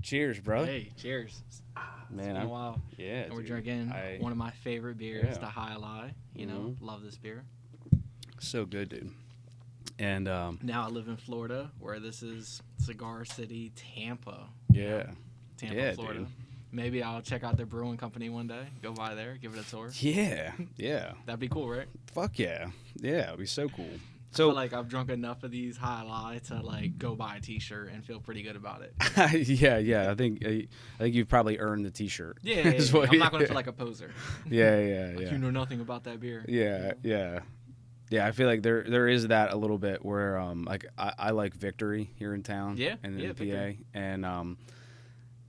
Cheers, brother. Hey, cheers. Man, It's been a while. Yeah, And we're dude. drinking one of my favorite beers, the High Lie. Love this beer. So good, dude. And Now I live in Florida, where this is Cigar City, Tampa. yeah, Tampa, Florida. Dude. Maybe I'll check out their brewing company one day. Go by there, give it a tour. Yeah. That'd be cool, right? Fuck yeah. Yeah, it'd be so cool. I feel like I've drunk enough of these High Lie to like go buy a T-shirt and feel pretty good about it. yeah. I think you've probably earned the T-shirt. Yeah. I'm not gonna feel like a poser. Yeah. You know nothing about that beer. Yeah. I feel like there is that a little bit where like I like Victory here in town. And in PA, Victory. And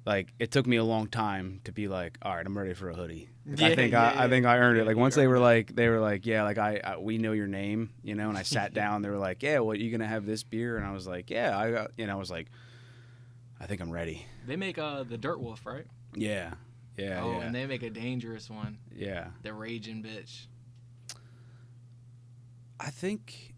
like it took me a long time to be like, all right, I'm ready for a hoodie. I think I earned it. Like once they were like, yeah, like I we know your name, and I sat down. They were like, yeah, well, you gonna have this beer? And I was like, yeah, I got, I was like, I think I'm ready. They make the Dirt Wolf, right? Yeah. Oh, and they make a dangerous one. Yeah. The Raging Bitch. I think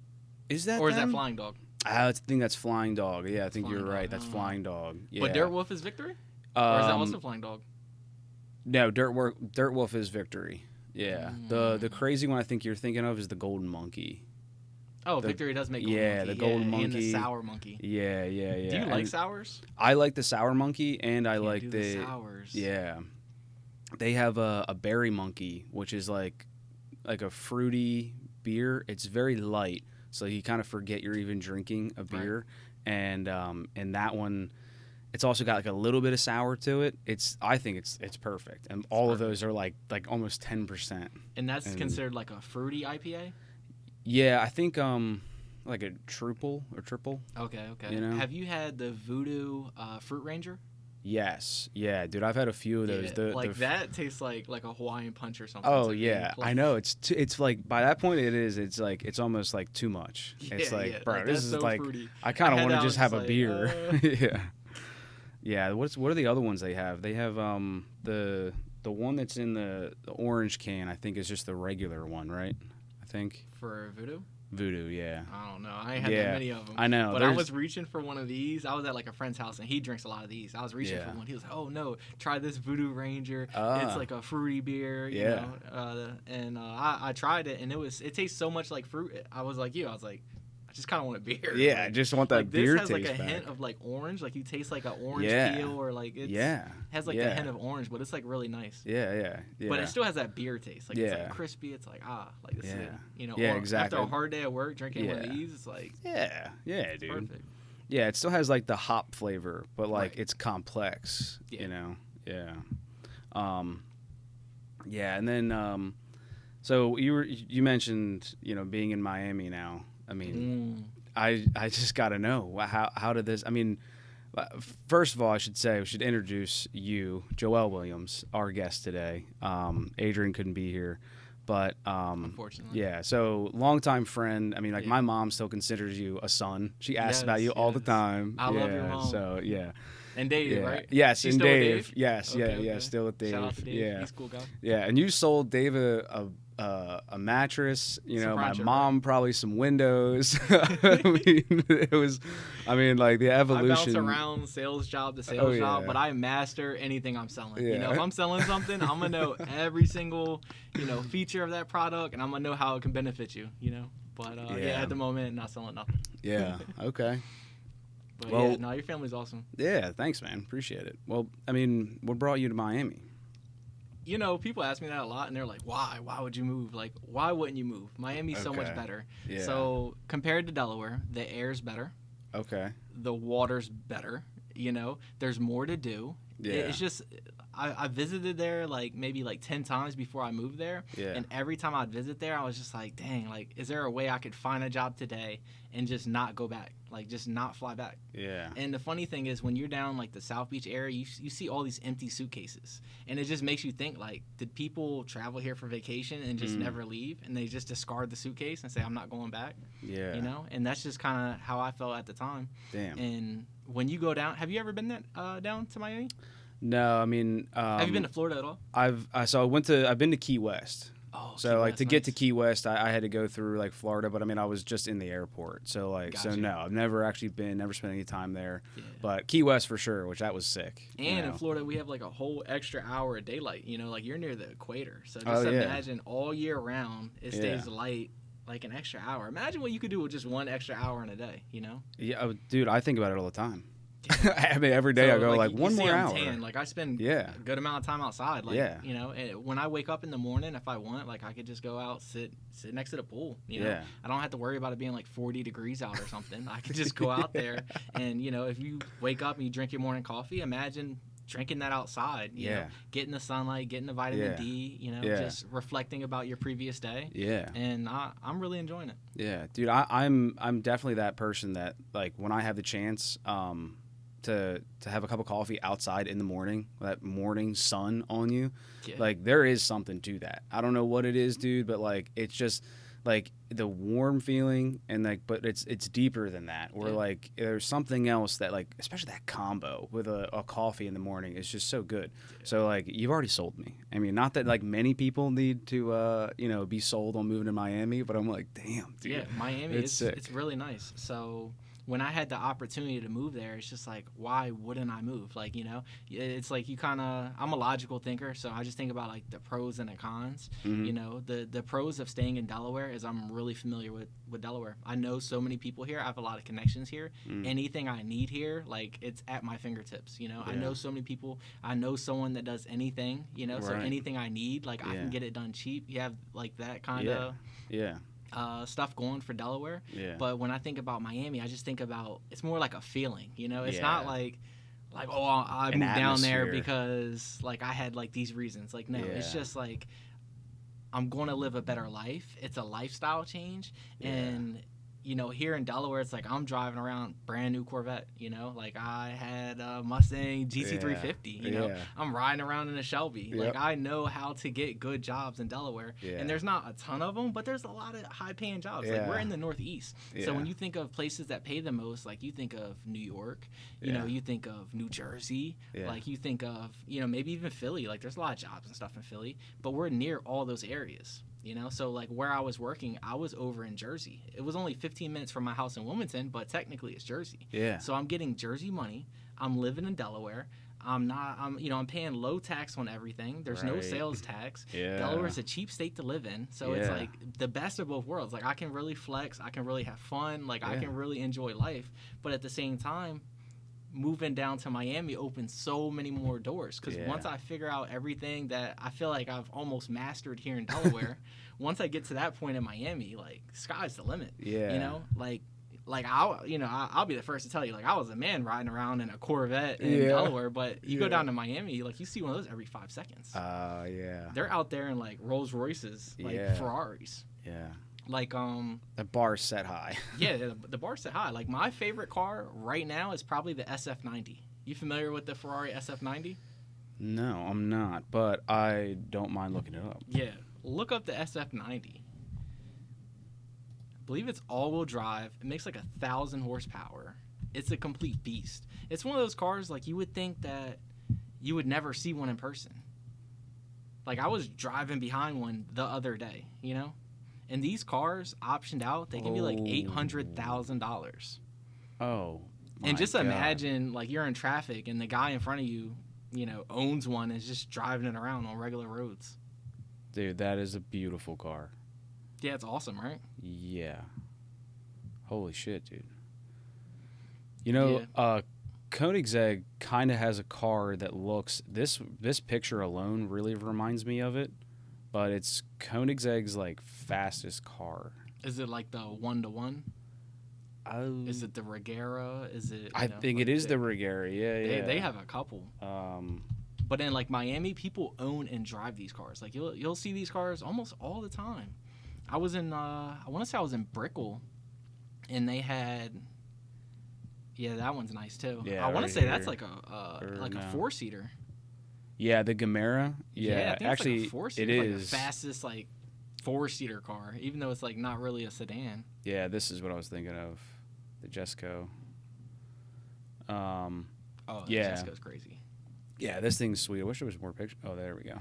is that or them? Is that Flying Dog? I think that's Flying Dog. Yeah, I think Flying you're Dog. right. That's Flying Dog. Yeah. But Dirt Wolf is Victory? Or is that also Flying Dog? No, Dirt Wolf is Victory. Yeah. The crazy one I think you're thinking of is the Golden Monkey. Oh, Victory does make Golden Monkey. The Golden Monkey. And the Sour Monkey. Yeah. Do you like sours? I like the Sour Monkey, and I like the sours. Yeah. They have a Berry Monkey, which is like a fruity beer. It's very light, so you kind of forget you're even drinking a beer. Right. And that one, it's also got like a little bit of sour to it. I think it's perfect. And all of those are like almost 10%. And that's considered like a fruity IPA? Yeah, I think like a triple. Okay. Have you had the Voodoo Fruit Ranger? Yes. Yeah, dude, I've had a few of those. That tastes like a Hawaiian Punch or something. Oh, yeah. I know. It's like by that point it's like it's almost like too much. It's like, bro, this is so like fruity. I kind of want to just have a beer. Yeah. Yeah, what are the other ones they have? They have the one that's in the orange can, I think is just the regular one, right? I think. For Voodoo? Voodoo, yeah. I don't know. I ain't had that many of them. I know. But I was reaching for one of these. I was at like a friend's house, and he drinks a lot of these. I was reaching for one. He was like, oh, no, try this Voodoo Ranger. It's like a fruity beer, you know. And I tried it, and it tastes so much like fruit. I was like you. I was like, I just kind of want a beer. Yeah, I just want that beer taste. This has like a hint of like orange. Like you taste like an orange peel, or like it has like a hint of orange, but it's like really nice. Yeah. But it still has that beer taste. Like it's like crispy. It's like like this is it. Exactly. After a hard day at work, drinking one of these, it's like dude. Perfect. Yeah, it still has like the hop flavor, but like it's complex. You know. Yeah. And then so you mentioned being in Miami now. I mean, I just got to know how did this? I mean, first of all, I should introduce you, Joel Williams, our guest today. Adrian couldn't be here, but unfortunately, yeah. So longtime friend. I mean, like my mom still considers you a son. She asks about you all the time. I love your mom. So yeah. And Dave, right? Yes, She's and still Dave. With Dave. Yes, okay. Yeah. Still with Dave. Shout out to Dave. Yeah, he's a cool guy. Yeah, and you sold Dave a mattress. My mom probably some windows. I mean, like the evolution. I bounce around sales job to sales job, but I master anything I'm selling. Yeah. If I'm selling something, I'm gonna know every single feature of that product, and I'm gonna know how it can benefit you. But at the moment, not selling nothing. Yeah. Okay. But your family's awesome. Yeah, thanks, man. Appreciate it. Well, I mean, what brought you to Miami? People ask me that a lot, and they're like, why? Why would you move? Like, why wouldn't you move? Miami's so much better. Yeah. So, compared to Delaware, the air's better. Okay. The water's better. There's more to do. Yeah. It's just, I visited there maybe 10 times before I moved there. Yeah. And every time I'd visit there, I was just like, dang, is there a way I could find a job today and just not go back? Just not fly back. Yeah. And the funny thing is, when you're down the South Beach area, you see all these empty suitcases. And it just makes you think, did people travel here for vacation and just never leave? And they just discard the suitcase and say, I'm not going back? Yeah. And that's just kind of how I felt at the time. Damn. And when you go down, have you ever been down to Miami? No, I mean, have you been to Florida at all? I've been to Key West. Oh, Oh, so like to get to Key West, I had to go through like Florida, but I mean I was just in the airport. So like so no, I've never actually never spent any time there. Yeah. But Key West for sure, which that was sick. And in Florida we have like a whole extra hour of daylight. You know, like you're near the equator, so just imagine all year round it stays light. Like an extra hour. Imagine what you could do with just one extra hour in a day, you know? Yeah, dude, I think about it all the time. I mean, every day I go like one more hour. Like I spend a good amount of time outside. Like, you know, and when I wake up in the morning, if I want, like I could just go out, sit next to the pool. You know, I don't have to worry about it being like 40 degrees out or something. I could just go out there, and you know, if you wake up and you drink your morning coffee, imagine drinking that outside, you know, getting the sunlight, getting the vitamin D, you know, just reflecting about your previous day. Yeah. And I'm really enjoying it. Yeah, dude, I'm definitely that person that like when I have the chance to have a cup of coffee outside in the morning, that morning sun on you, like there is something to that. I don't know what it is, dude, but like it's just like the warm feeling and like but it's deeper than that where like there's something else that like especially that combo with a coffee in the morning is just so good. So like you've already sold me. I mean, not that like many people need to you know be sold on moving to Miami, but I'm like damn dude, yeah, Miami it's really nice. So when I had the opportunity to move there, it's just like, why wouldn't I move? Like, you know, it's like you kind of, I'm a logical thinker, so I just think about like the pros and the cons. Mm-hmm. You know, the pros of staying in Delaware is I'm really familiar with Delaware. I know so many people here. I have a lot of connections here. Anything I need here, like it's at my fingertips. You know, I know so many people. I know someone that does anything. You know, so anything I need, like I can get it done cheap. You have like that kind of stuff going for Delaware. Yeah. But when I think about Miami, I just think about it's more like a feeling. You know, it's not like oh I moved down there because like I had like these reasons. Like no, it's just like I'm going to live a better life. It's a lifestyle change. And you know, here in Delaware, it's like I'm driving around brand new Corvette. You know, like I had a Mustang GT350. You know, I'm riding around in a Shelby. Like I know how to get good jobs in Delaware, and there's not a ton of them, but there's a lot of high-paying jobs. Like we're in the Northeast, so when you think of places that pay the most, like you think of New York, you know, you think of New Jersey, like you think of maybe even Philly. Like there's a lot of jobs and stuff in Philly, but we're near all those areas. You know, so like where I was working, I was over in Jersey. It was only 15 minutes from my house in Wilmington, but technically it's Jersey. Yeah. So I'm getting Jersey money. I'm living in Delaware. I'm paying low tax on everything. There's no sales tax. Yeah. Delaware's a cheap state to live in. So it's like the best of both worlds. Like I can really flex. I can really have fun. Like I can really enjoy life. But at the same time, moving down to Miami opens so many more doors because once I figure out everything that I feel like I've almost mastered here in Delaware, once I get to that point in Miami, like sky's the limit. Yeah, you know, like I'll be the first to tell you, like I was a man riding around in a Corvette in Delaware, but you go down to Miami, like you see one of those every 5 seconds. They're out there in like Rolls Royces, like Ferraris. Yeah. Like the bar's set high. Yeah, the bar's set high. Like my favorite car right now is probably the SF90. You familiar with the Ferrari SF90? No, I'm not, but I don't mind looking it up. Yeah, look up the SF90. I believe it's all-wheel drive. It makes like 1,000 horsepower. It's a complete beast. It's one of those cars like you would think that you would never see one in person. Like I was driving behind one the other day, you know? And these cars optioned out, they can be like $800,000. Oh. And just imagine like you're in traffic and the guy in front of you, you know, owns one and is just driving it around on regular roads. Dude, that is a beautiful car. Yeah, it's awesome, right? Yeah. Holy shit, dude. You know, Koenigsegg kind of has a car that looks this picture alone really reminds me of it. But it's Koenigsegg's like fastest car. Is it like the 1-to-1? Is it the Regera? Is it? I think like it is the Regera. Yeah. They have a couple. But in like Miami, people own and drive these cars. Like you'll see these cars almost all the time. I was in I want to say I was in Brickell, and they had. Yeah, that one's nice too. Yeah, I want to say that's like a 4-seater. Yeah, the Gamera. Yeah, I think actually, it's like a 4-seater. it like is the fastest like 4-seater car, even though it's like not really a sedan. Yeah, this is what I was thinking of, the Jesco. The Jesco's crazy. Yeah, this thing's sweet. I wish there was more pictures. Oh, there we go.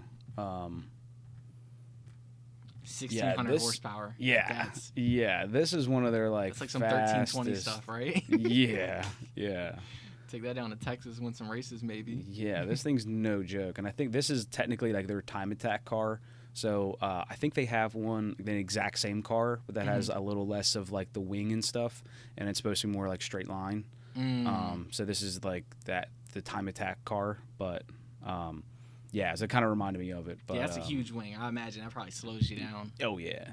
1,600 horsepower. Yeah, yeah. This is one of their like. It's like some 1320 stuff, right? Yeah, yeah. Take that down to Texas, win some races, maybe. Yeah, this thing's no joke, and I think this is technically like their time attack car. So I think they have one, the exact same car, but that has a little less of like the wing and stuff, and it's supposed to be more like straight line. So this is like the time attack car, but yeah, so it kind of reminded me of it. But yeah, that's a huge wing. I imagine that probably slows you down. Oh yeah.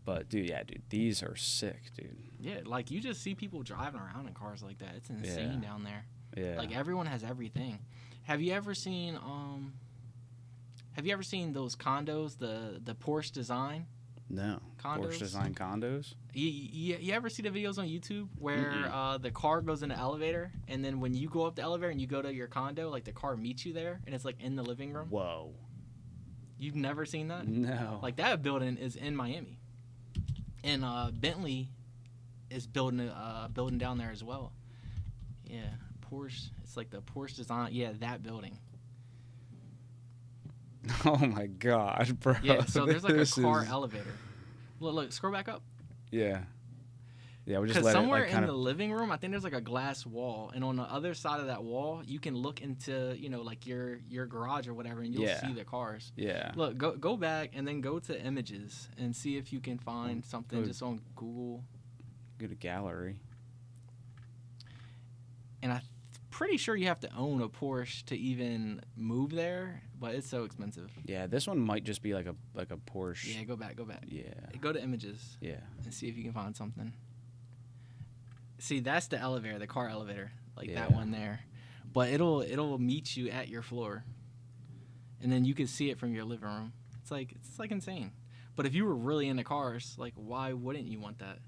But dude, these are sick, dude. Yeah, like you just see people driving around in cars like that. It's insane down there. Yeah. Like everyone has everything. Have you ever seen those condos, the Porsche design? No. Condos? Porsche design condos? You ever see the videos on YouTube where the car goes in the elevator, and then when you go up the elevator and you go to your condo, like the car meets you there, and it's like in the living room? Whoa. You've never seen that? No. Like that building is in Miami. And Bentley is building down there as well. Yeah, Porsche. It's like the Porsche design. Yeah, that building. Oh my God, bro. Yeah, so there's like a car elevator. Look, scroll back up. Yeah. Yeah, we just let somewhere it like in the living room, I think there's like a glass wall, and on the other side of that wall, you can look into, like your garage or whatever, and you'll see the cars. Yeah. Look, go back and then go to images and see if you can find something just on Google. Go to gallery. And I'm pretty sure you have to own a Porsche to even move there, but it's so expensive. Yeah, this one might just be like a Porsche. Yeah, go back. Yeah. Go to images. Yeah. And see if you can find something. See, that's the elevator, the car elevator, like that one there. But it'll meet you at your floor, and then you can see it from your living room. It's like insane. But if you were really into cars, like why wouldn't you want that?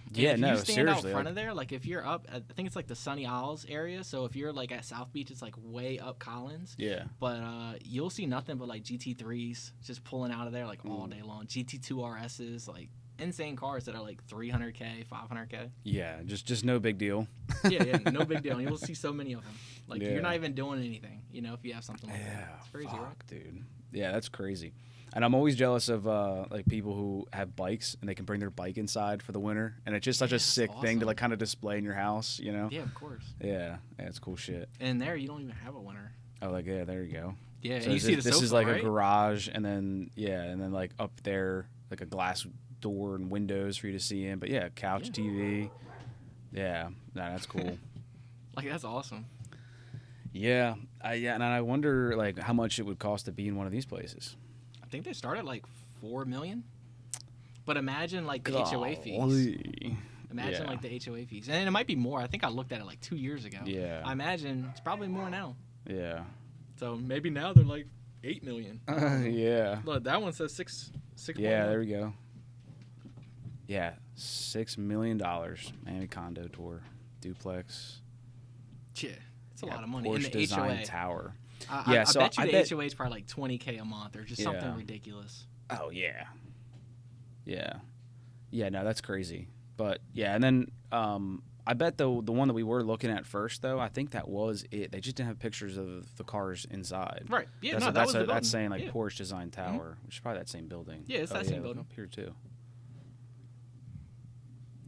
And yeah, if no, you stand seriously. out front of there, like if you're up, I think it's like the Sunny Isles area. So if you're like at South Beach, it's like way up Collins. Yeah. But you'll see nothing but like GT3s just pulling out of there like all day long. GT2 RSs, like insane cars that are like 300K, 500K. Yeah, just no big deal. yeah, no big deal. You'll see so many of them. Like you're not even doing anything, if you have something like that. It's crazy, right? Dude. Yeah, that's crazy. And I'm always jealous of like people who have bikes and they can bring their bike inside for the winter, and it's just such a sick thing to like kind of display in your house, Yeah, of course. Yeah, it's cool shit. And there you don't even have a winter. Oh, like there you go. Yeah, so and you see the sofa, this is like right? a garage, and then like up there like a glass door and windows for you to see in. But yeah, couch, TV. Yeah, that's cool. Like that's awesome. Yeah, and I wonder like how much it would cost to be in one of these places. I think they start at like $4 million. But imagine like the HOA fees. Imagine like the HOA fees. And it might be more. I think I looked at it like 2 years ago. Yeah. I imagine it's probably more now. Yeah. So maybe now they're like $8 million. Yeah. Look, that one says six. Yeah, there we go. Yeah, $6 million. Miami condo tour, duplex. Yeah, it's a lot of money. Porsche In the design HOA tower. I bet you the HOA is probably like $20K a month or just something ridiculous. Oh yeah. Yeah. No, that's crazy. But yeah, and then I bet the one that we were looking at first though, I think that was it. They just didn't have pictures of the cars inside. Right. Yeah. That's saying like Porsche design tower, which is probably that same building. Yeah, it's that same building up here too.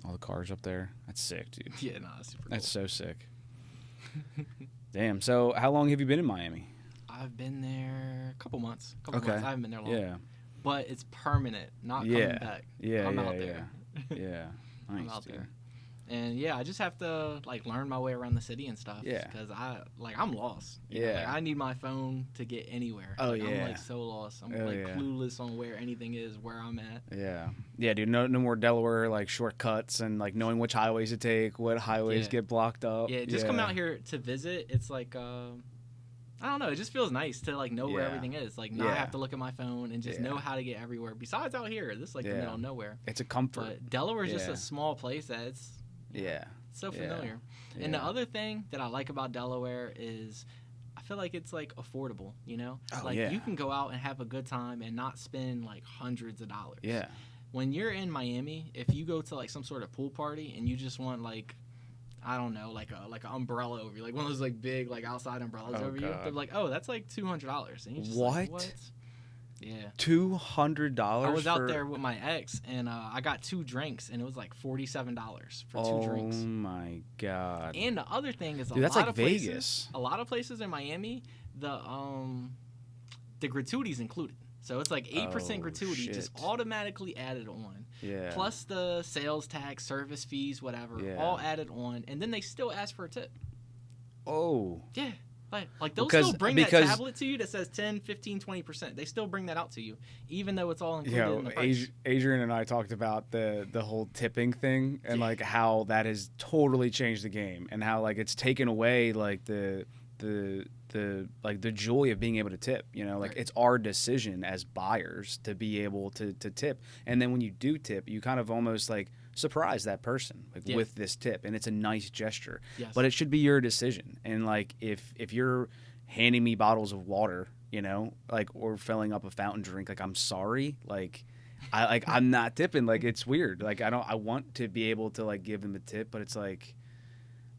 All the cars up there. That's sick, dude. Yeah, that's super cool. That's so sick. Damn. So how long have you been in Miami? I've been there a couple months. I haven't been there long. Yeah. But it's permanent, not coming back. Yeah. I'm out there. Yeah. Nice, I'm out dude. there. And yeah, I just have to like learn my way around the city and stuff. Yeah. Because I'm lost. Yeah. I need my phone to get anywhere. Oh like, yeah. I'm like so lost. I'm clueless on where anything is, where I'm at. Yeah. Yeah, dude. No more Delaware like shortcuts and like knowing which highways to take, what highways get blocked up. Yeah. Just come out here to visit. It's like I don't know. It just feels nice to like know where everything is. Like not have to look at my phone and just know how to get everywhere. Besides out here, this is like the middle of nowhere. It's a comfort. But Delaware is just a small place that it's so familiar. Yeah. And the other thing that I like about Delaware is I feel like it's like affordable, you can go out and have a good time and not spend like hundreds of dollars. Yeah. When you're in Miami, if you go to like some sort of pool party and you just want like I don't know, like an umbrella over you, like one of those like big like outside umbrellas over you. They're like, oh, that's like $200, and you just like, what? Yeah. $200. I was out there with my ex, and I got 2 drinks, and it was like $47 for 2 drinks. Oh my god. And the other thing is, dude, that's like Vegas. A lot of places in Miami, the gratuity's included. So it's like 8% gratuity, just automatically added on. Yeah. Plus the sales tax, service fees, whatever, all added on, and then they still ask for a tip. Oh. Yeah. Like they'll still bring that tablet to you that says 10, 15, 20%. They still bring that out to you, even though it's all included in the price. Adrian and I talked about the whole tipping thing and like how that has totally changed the game and how like it's taken away like the joy of being able to tip. You know, like it's our decision as buyers to be able to tip, and then when you do tip, you kind of almost like surprise that person with this tip, and it's a nice gesture. Yes. But it should be your decision. And like if you're handing me bottles of water, you know, like or filling up a fountain drink, like I'm sorry, like I'm not tipping. Like it's weird. Like I want to be able to like give them a tip, but it's like,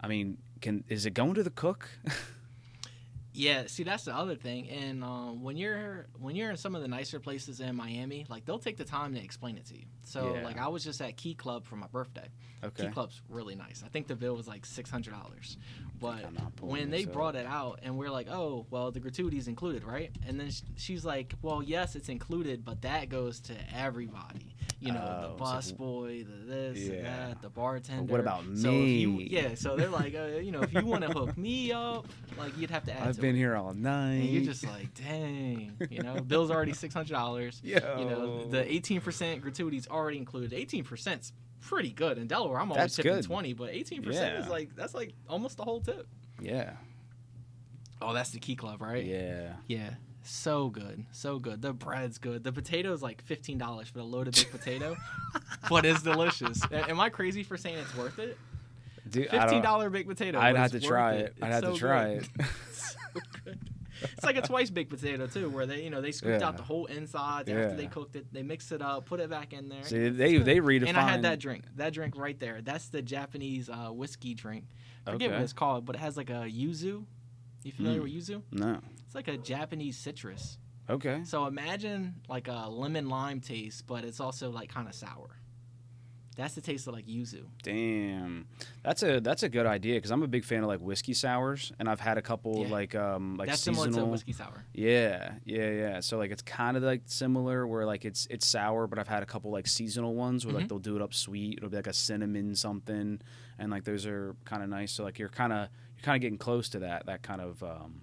I mean, is it going to the cook? Yeah, see, that's the other thing. And when you're in some of the nicer places in Miami, like they'll take the time to explain it to you. So like I was just at Key Club for my birthday. Okay. Key Club's really nice. I think the bill was like $600. But when they brought it out and we're like, oh, well, the gratuity's included, right? And then she's like, well, yes, it's included, but that goes to everybody. You know, the bus boy, the this and that, the bartender. But what about me? So they're like, you know, if you want to hook me up, like you'd have to add. I've been here all night. And you're just like, dang, you know, bill's already $600. Yeah. You know, the 18% gratuity's already included. 18%'s pretty good in Delaware. I'm always tipping 20, but 18% is like that's like almost the whole tip. Yeah. Oh, that's the Key Club, right? Yeah. Yeah. So good. So good. The bread's good. The potato's like $15 for the loaded baked potato, but it's delicious. Am I crazy for saying it's worth it? Dude, $15 baked potato. I'd have to try it. I'd have to try it. It's so good. It's like a twice baked potato too, where they scooped out the whole insides after they cooked it. They mixed it up, put it back in there. See, they redefined. And I had that drink right there. That's the Japanese whiskey drink. I forget what it's called, but it has like a yuzu. You familiar with yuzu? No. It's like a Japanese citrus. Okay. So imagine like a lemon lime taste, but it's also like kind of sour. That's the taste of like yuzu. Damn, that's a good idea because I'm a big fan of like whiskey sours, and I've had a couple like that's seasonal. Similar to whiskey sour. Yeah. So like it's kind of like similar where like it's sour, but I've had a couple like seasonal ones where like they'll do it up sweet. It'll be like a cinnamon something, and like those are kind of nice. So like you're kind of getting close to that kind of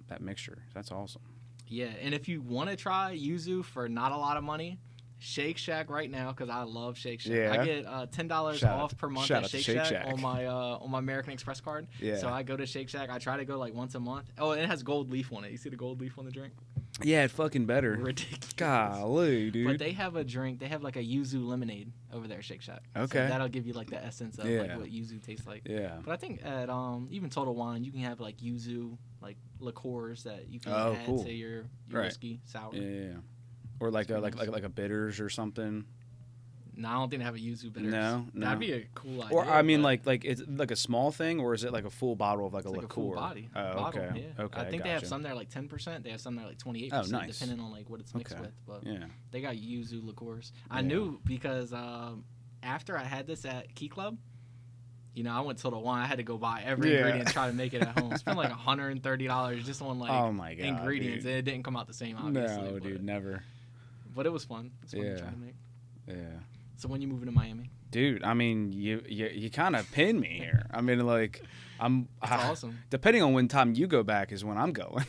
that mixture. That's awesome. Yeah, and if you want to try yuzu for not a lot of money, Shake Shack right now, because I love Shake Shack. Yeah. I get $10 off per month at Shake Shack on my American Express card. Yeah. So I go to Shake Shack. I try to go like once a month. Oh, and it has gold leaf on it. You see the gold leaf on the drink? Yeah, it fucking better. Ridiculous. Golly, dude. But they have a drink. They have like a yuzu lemonade over there at Shake Shack. Okay. So that'll give you like the essence of like what yuzu tastes like. Yeah. But I think at even Total Wine, you can have like yuzu like liqueurs that you can add to your whiskey sour. Yeah. Or like a bitters or something. No, I don't think they have a yuzu bitters. No. That'd be a cool idea. Or I mean, like it's like a small thing, or is it like a full bottle of like a liqueur? A full body. Oh, bottle, okay. Yeah. Okay. I think they have some that are like 10%. They have some that are like 28%. Oh, nice. Depending on like what it's mixed with. But yeah, they got yuzu liqueurs. I knew because after I had this at Key Club, you know, I went to Total Wine. I had to go buy every ingredient and try to make it at home. Spent like $130 just on like ingredients, and it didn't come out the same. Obviously, no, dude, never. But it was fun. It's fun to try to make. Yeah. So when you moving to Miami? Dude, I mean, you kind of pinned me here. I mean, like, That's awesome. Depending on when time you go back is when I'm going.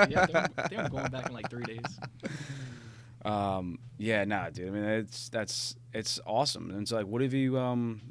Yeah, I think I'm going back in like 3 days. Yeah, nah, dude. I mean, it's awesome. And so, like, what have you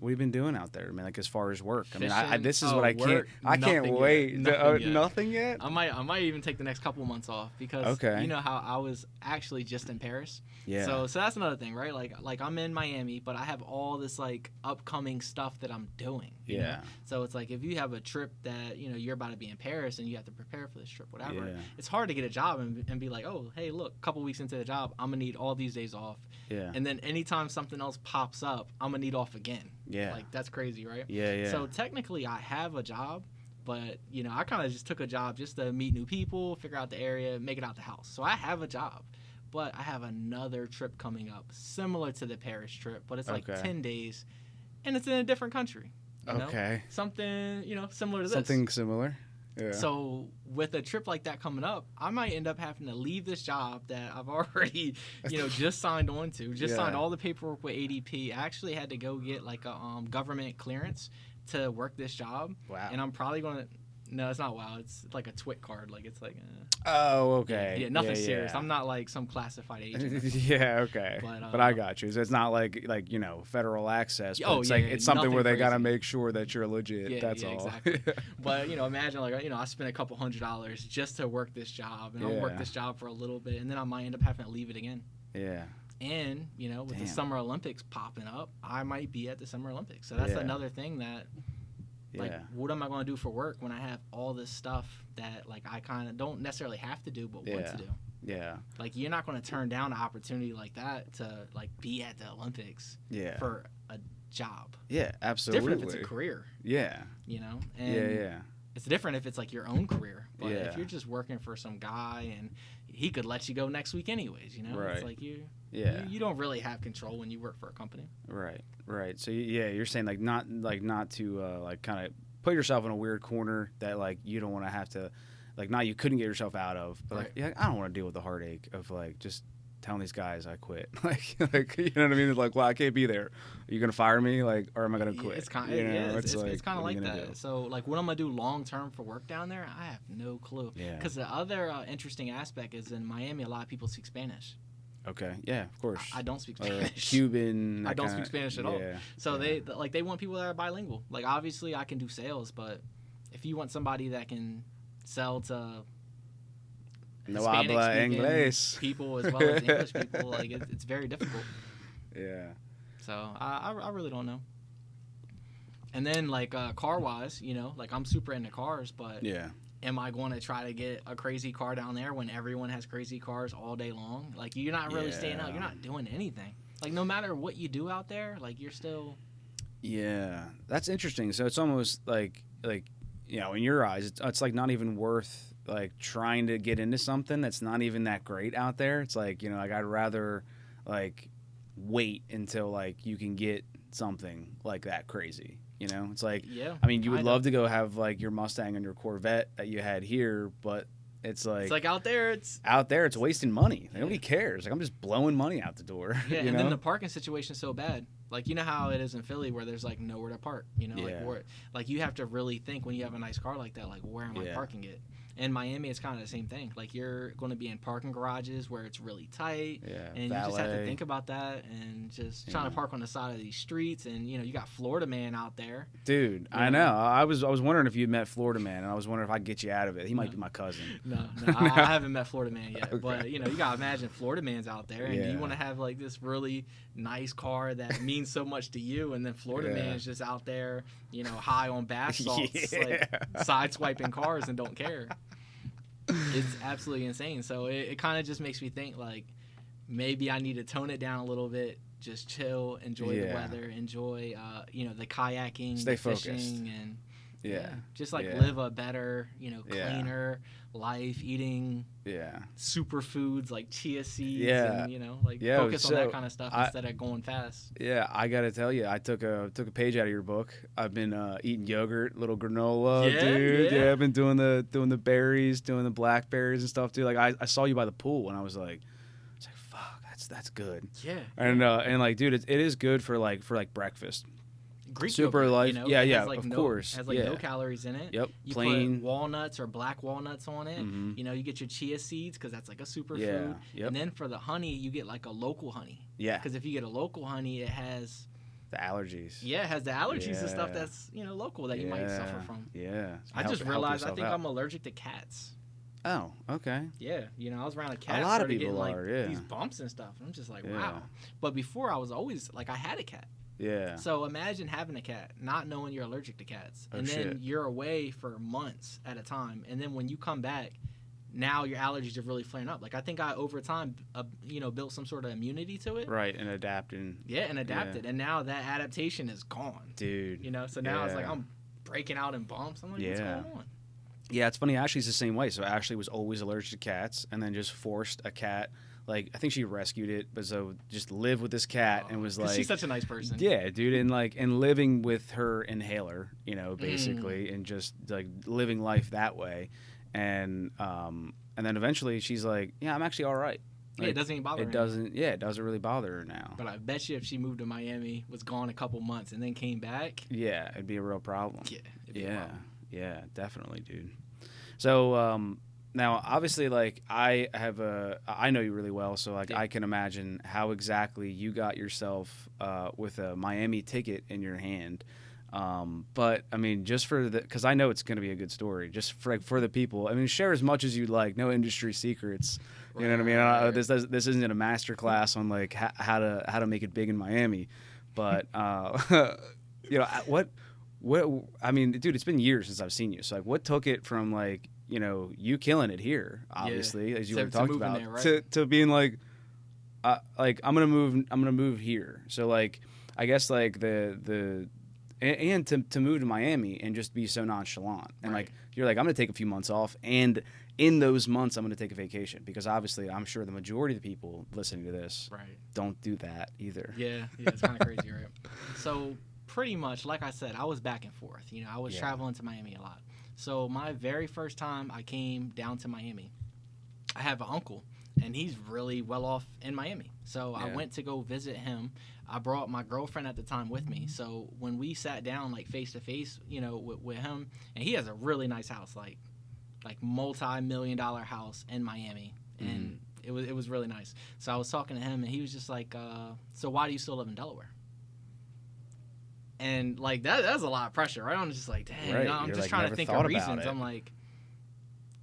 been doing out there? I mean, like, as far as work. I mean, this is what I can't. I can't wait. Nothing yet. I might even take the next couple months off because you know how I was actually just in Paris. Yeah. So that's another thing, right? Like I'm in Miami, but I have all this like upcoming stuff that I'm doing. You know? So it's like if you have a trip that you know you're about to be in Paris and you have to prepare for this trip, whatever. Yeah. It's hard to get a job and be like, oh, hey, look, a couple weeks into the job, I'm gonna need all these days off. Yeah. And then anytime something else pops up, I'm gonna need off again. Yeah. Like that's crazy, right? Yeah. So technically, I have a job. But, you know, I kind of just took a job just to meet new people, figure out the area, make it out the house. So I have a job. but I have another trip coming up similar to the Paris trip, but it's like 10 days, and it's in a different country. You know? Something, similar to this. Something similar. Yeah. So with a trip like that coming up, I might end up having to leave this job that I've already, just signed on to. Signed all the paperwork with ADP. I actually had to go get like a government clearance to work this job. Wow. And I'm probably going to... No, it's not wow. It's like a TWIC card. Like it's like. Oh, okay. Yeah, nothing serious. I'm not like some classified agent. Yeah, okay. But I got you. So it's not like federal access. But it's something where they gotta make sure that you're legit. Yeah, that's all. Exactly. But imagine like I spent a couple $100s just to work this job, and I'll work this job for a little bit, and then I might end up having to leave it again. Yeah. And with the Summer Olympics popping up, I might be at the Summer Olympics. So that's another thing that. Like, what am I going to do for work when I have all this stuff that, like, I kind of don't necessarily have to do but want to do? Yeah. Like, you're not going to turn down an opportunity like that to, like, be at the Olympics for a job. Yeah, absolutely. It's different if it's a career. Yeah. And it's different if it's, like, your own career. But if you're just working for some guy and he could let you go next week anyways, Right. It's like you don't really have control when you work for a company. Right. So you're saying not to kind of put yourself in a weird corner that like you don't want to have to you couldn't get yourself out of, but I don't want to deal with the heartache of like just telling these guys I quit. like you know what I mean? Like, well, I can't be there. Are you gonna fire me? Like, or am I gonna quit? It's kind of it's kind of like that. Do? So like, what I'm gonna do long term for work down there? I have no clue. Yeah. Because the other interesting aspect is in Miami, a lot of people speak Spanish. Okay. Yeah, of course. I don't speak Spanish. Cuban. I don't speak Spanish at all. So they want people that are bilingual. Like obviously I can do sales, but if you want somebody that can sell to no habla inglés people as well as English people, like it's very difficult. Yeah. So I really don't know. And then like car wise, like I'm super into cars, but am I going to try to get a crazy car down there when everyone has crazy cars all day long? Like, you're not really staying out. You're not doing anything. Like, no matter what you do out there, like, you're still... Yeah. That's interesting. So it's almost like in your eyes, it's like not even worth, like, trying to get into something that's not even that great out there. It's like, like, I'd rather, like, wait until, like, you can get something like that crazy. It's like, I mean, you would love to go have like your Mustang and your Corvette that you had here, but it's like out there, it's wasting money. Nobody cares. Like, I'm just blowing money out the door. Yeah, and then the parking situation's so bad. Like, you know how it is in Philly where there's like nowhere to park. Like you have to really think when you have a nice car like that, like where am I parking it? In Miami, it's kind of the same thing. Like, you're going to be in parking garages where it's really tight, and valet. You just have to think about that and just trying to park on the side of these streets. And, you got Florida Man out there. Dude, I know. I was wondering if you'd met Florida Man, and I was wondering if I could get you out of it. He might be my cousin. No, I haven't met Florida Man yet. Okay. But, you got to imagine Florida Man's out there, and you want to have, like, this really nice car that means so much to you, and then Florida Man's just out there, high on bath salts, like, side-swiping cars and don't care. It's absolutely insane. So it kind of just makes me think, like, maybe I need to tone it down a little bit, just chill, enjoy the weather, enjoy, the kayaking, stay the fishing, focused. And just like live a better, cleaner life, eating superfoods like chia seeds and, focus on that kind of stuff instead of going fast. Yeah, I got to tell you, I took a page out of your book. I've been eating yogurt, little granola, dude. Yeah, I've been doing the berries, doing the blackberries and stuff, too. Like, I saw you by the pool and I was like, fuck, that's good. Yeah. And like, dude, it is good for breakfast. Greek super yogurt, life. Of course. It has no calories in it. Yep. You plain put walnuts or black walnuts on it. Mm-hmm. You get your chia seeds because that's like a superfood. Yep. And then for the honey, you get like a local honey. Yeah. Because if you get a local honey, it has the allergies. Yeah, it has the allergies and stuff that's local that you might suffer from. Yeah. I just realized I think I'm allergic to cats. Oh, okay. Yeah, I was around a cat. A lot of people getting, like, are. these bumps and stuff. And I'm just like, wow. But before I was always like, I had a cat. Yeah. So imagine having a cat, not knowing you're allergic to cats, and then you're away for months at a time, and then when you come back, now your allergies are really flaring up. Like, I think I over time, built some sort of immunity to it. Right, and adapting. Yeah, and adapted, and now that adaptation is gone. Dude. So now it's like I'm breaking out in bumps. I'm like, what's going on? Yeah, it's funny. Ashley's the same way. So Ashley was always allergic to cats, and then just forced a cat like I think she rescued it, but so just lived with this cat and was like, she's such a nice person. Yeah, dude, and living with her inhaler, basically, and just like living life that way, and then eventually she's like, yeah, I'm actually all right. Like, it doesn't even bother her. It doesn't really bother her now. But I bet you if she moved to Miami, was gone a couple months, and then came back. Yeah, it'd be a real problem. Yeah, it'd be a problem. Yeah, definitely, dude. So now, obviously, like I know you really well, so like I can imagine how exactly you got yourself with a Miami ticket in your hand. But I mean, just for because I know it's going to be a good story. Just for the people, I mean, share as much as you'd like. No industry secrets. You know what I mean? This isn't a master class on like how to make it big in Miami, but what I mean, dude, it's been years since I've seen you. So like, what took it from like you killing it here, obviously, as you were talking about, there, right? to being like I'm gonna move here. So like, I guess like and to move to Miami and just be so nonchalant and like you're like I'm gonna take a few months off, and in those months I'm gonna take a vacation, because obviously I'm sure the majority of the people listening to this don't do that either. Yeah, it's kind of crazy, right? So pretty much, like I said, I was back and forth. I was traveling to Miami a lot. So my very first time I came down to Miami, I have an uncle, and he's really well off in Miami. So I went to go visit him. I brought my girlfriend at the time with me. So when we sat down like face to face, with him, and he has a really nice house, like multi-million-dollar house in Miami, and it was really nice. So I was talking to him, and he was just like, "So why do you still live in Delaware?" And like that's a lot of pressure, right? I'm just like, dang, I'm just like, trying to think of reasons. I'm like,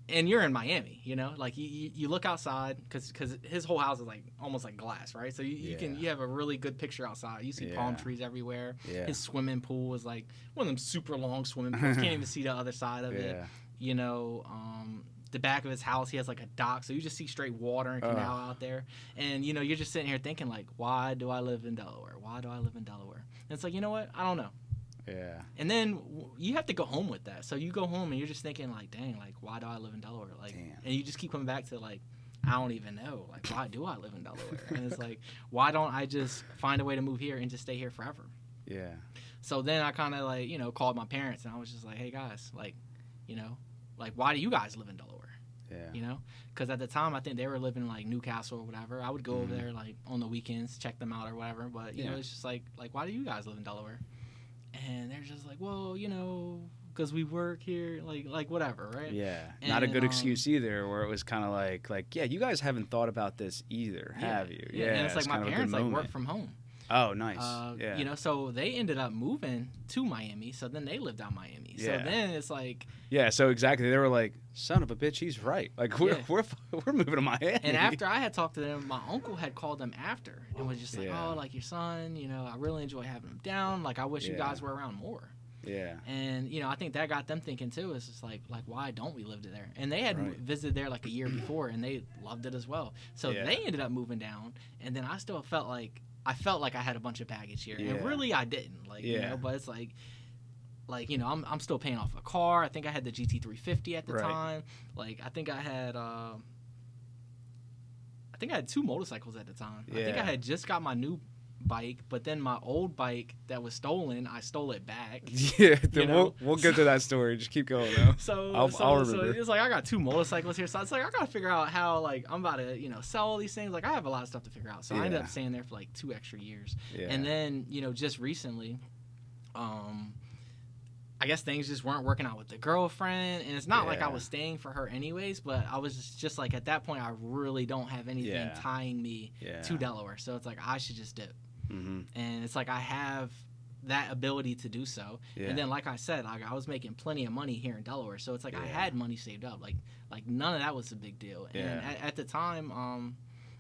and you're in Miami, like you look outside because his whole house is like almost like glass, right? So you have a really good picture outside. You see palm trees everywhere. Yeah. His swimming pool is like one of them super long swimming pools. Can't even see the other side of it. The back of his house, he has like a dock, so you just see straight water and canal out there. And you're just sitting here thinking like, why do I live in Delaware? Why do I live in Delaware? And it's like, you know what? I don't know. Yeah. And then you have to go home with that. So you go home and you're just thinking like, dang, like why do I live in Delaware? Like, and you just keep coming back to like, I don't even know. Like, why do I live in Delaware? And it's like, why don't I just find a way to move here and just stay here forever? Yeah. So then I kind of like, called my parents, and I was just like, hey guys, like, like why do you guys live in Delaware? Yeah. Because at the time I think they were living in like Newcastle or whatever. I would go over there like on the weekends, check them out or whatever. But it's just like why do you guys live in Delaware? And they're just like, well, because we work here, like whatever, right? Yeah, not a good excuse either. Where it was kind of like, yeah, you guys haven't thought about this either, have you? Yeah, and it's like my parents like work from home. Oh, nice. So they ended up moving to Miami. So then they lived out Miami. So then it's like, so exactly. They were like, son of a bitch, he's right. Like we're moving to Miami. And after I had talked to them, my uncle had called them after and was just like, oh, like your son, I really enjoy having him down. Like I wish you guys were around more. Yeah. And I think that got them thinking too. It's just like why don't we live there? And they had visited there like a year before, and they loved it as well. So they ended up moving down, and then I still felt like I had a bunch of baggage here, and really I didn't. But it's like I'm still paying off a car. I think I had the GT350 at the time. Like I think I had 2 motorcycles at the time. I think I had just got my new bike, but then my old bike that was stolen, I stole it back. Yeah, we'll get to that story. Just keep going though. I'll remember. So it's like I got 2 motorcycles here, so it's like I gotta figure out how like I'm about to sell all these things. Like I have a lot of stuff to figure out. So I ended up staying there for like 2 extra years, and then just recently, I guess things just weren't working out with the girlfriend, and it's not like I was staying for her anyways, but I was just like at that point I really don't have anything tying me to Delaware, so it's like I should just dip. Mm-hmm. And it's like I have that ability to do so. And then like I said, like I was making plenty of money here in Delaware, so it's like I had money saved up. Like none of that was a big deal. And at the time,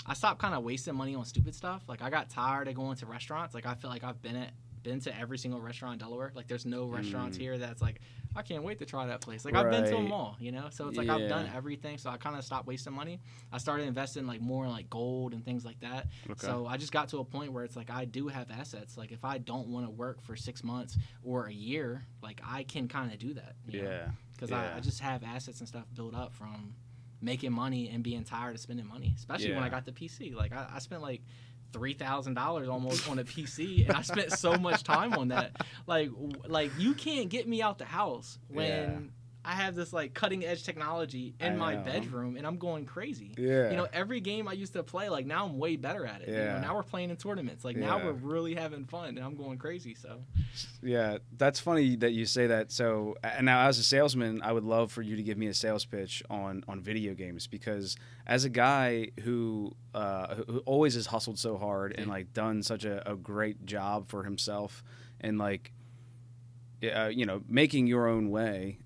I stopped kind of wasting money on stupid stuff. Like I got tired of going to restaurants. Like I feel like I've been to every single restaurant in Delaware. Like there's no restaurants here that's like I can't wait to try that place. Like I've been to them all, so it's like I've done everything. So I kind of stopped wasting money. I started investing like more in like gold and things like that. Okay. So I just got to a point where it's like I do have assets. Like if I don't want to work for 6 months or a year, like I can kind of do that. Because I just have assets and stuff built up from making money and being tired of spending money, especially when I got the PC. Like I spent like $3,000 almost on a PC, and I spent so much time on that. Like you can't get me out the house when I have this like cutting edge technology in my bedroom, and I'm going crazy. Yeah. You know, every game I used to play, like now I'm way better at it. Yeah. You know, now we're playing in tournaments. Like now we're really having fun, and I'm going crazy. So. Yeah, that's funny that you say that. So, and now as a salesman, I would love for you to give me a sales pitch on video games, because as a guy who always has hustled so hard and like done such a great job for himself and like. You know, making your own way.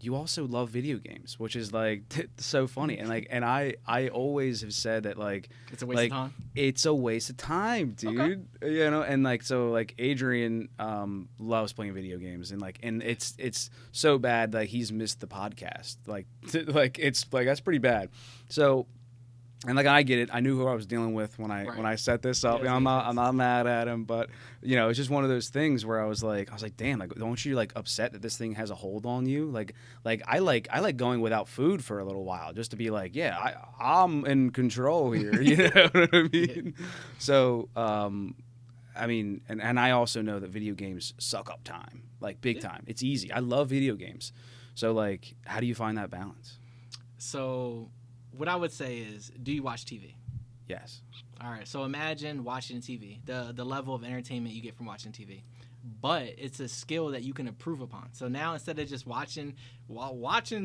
You also love video games, which is like so funny. And like, and I always have said that like it's a waste of time. It's a waste of time, dude. Okay. You know, and like so like Adrian loves playing video games, and like and it's so bad that he's missed the podcast. Like it's like that's pretty bad. So. And like I get it, I knew who I was dealing with when I set this up. You know, I'm not mad at him, but you know, it's just one of those things where I was like, damn, like don't you like upset that this thing has a hold on you? Like I like going without food for a little while just to be like, yeah, I'm in control here. You know what I mean? So I mean, and I also know that video games suck up time, like big time. It's easy. I love video games. So like, how do you find that balance? So. What I would say is, do you watch TV? Yes. All right. So imagine watching TV, the level of entertainment you get from watching TV. But it's a skill that you can improve upon. So now instead of just watching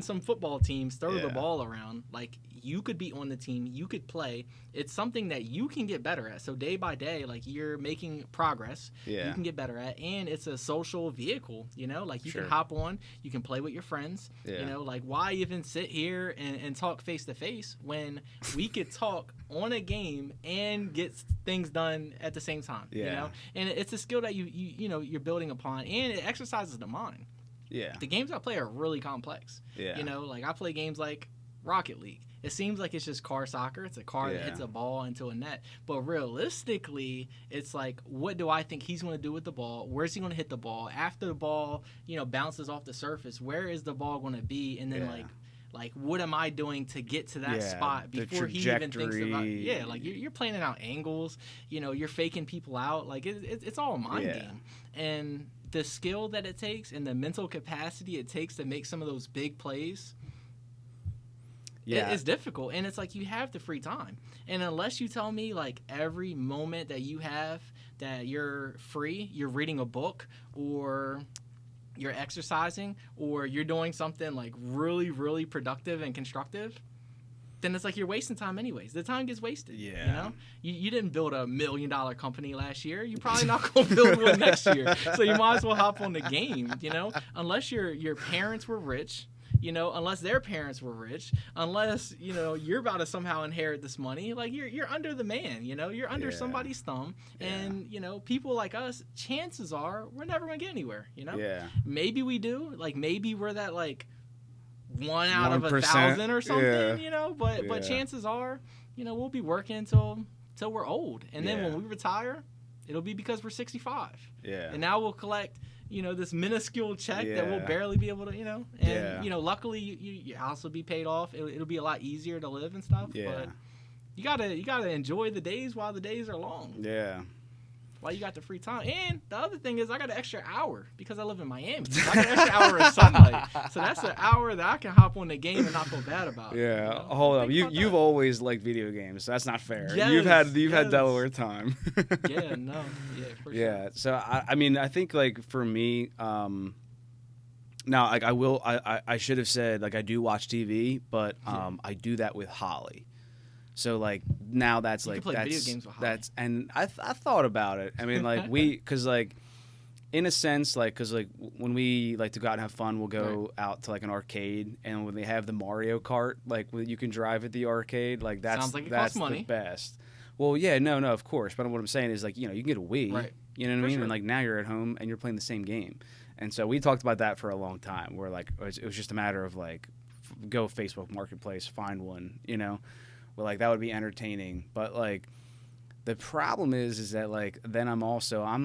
some football teams throw the ball around, like you could be on the team, you could play. It's something that you can get better at. So day by day, like you're making progress. Yeah. You can get better at, and it's a social vehicle. You know, like you can hop on, you can play with your friends. Yeah. You know, like why even sit here and talk face to face when we could talk on a game and get things done at the same time. Yeah. You know, and it's a skill that you know you're building upon, and it exercises the mind. Yeah. The games I play are really complex. Yeah. You know, like I play games like Rocket League. It seems like it's just car soccer. It's a car that hits a ball into a net. But realistically, it's like, what do I think he's going to do with the ball? Where's he going to hit the ball? After the ball, you know, bounces off the surface, where is the ball going to be? And then like what am I doing to get to that spot before he even thinks about it? Like you're planning out angles, you know, you're faking people out. Like it's all a mind game. And the skill that it takes and the mental capacity it takes to make some of those big plays, it's difficult. And it's like you have the free time. And unless you tell me like every moment that you have that you're free, you're reading a book or you're exercising or you're doing something like really, really productive and constructive, then it's like you're wasting time anyways. The time gets wasted. Yeah. You know? You didn't build $1 million company last year. You're probably not going to build one next year. So you might as well hop on the game, you know? Unless your parents were rich, you know, unless their parents were rich, unless, you know, you're about to somehow inherit this money, like you're under the man, you know? You're under somebody's thumb. And, you know, people like us, chances are we're never going to get anywhere, you know? Yeah. Maybe we do. Like maybe we're that like 1 out of 1,000 or something, you know, but chances are, you know, we'll be working till we're old. And then when we retire, it'll be because we're 65. Yeah. And now we'll collect, you know, this minuscule check that we'll barely be able to, you know, and, you know, luckily your house will be paid off. It'll be a lot easier to live and stuff. Yeah. But you gotta enjoy the days while the days are long. Yeah. While you got the free time. And the other thing is I got an extra hour because I live in Miami. So I got an extra hour of sunlight. So that's an hour that I can hop on the game and not feel bad about. Yeah. You know? Hold up. You've always liked video games. So that's not fair. Yes, you've had Delaware time. Yeah, no. Yeah, for sure. Yeah. So I mean, I think like for me, now like I should have said like I do watch TV, but I do that with Holly. So like now that's you like can play that's video games with Holly. That's and I thought about it. I mean like because like in a sense like because like when we like to go out and have fun, we'll go out to like an arcade, and when they have the Mario Kart like you can drive at the arcade, like that's sounds like it that's costs money. The best. Well, yeah, no, of course. But what I'm saying is like you know you can get a Wii, right? You know what I mean? Sure. And like now you're at home and you're playing the same game, and so we talked about that for a long time. Where like it was just a matter of like go Facebook Marketplace, find one, you know. Well, like that would be entertaining, but like The problem is that like then I'm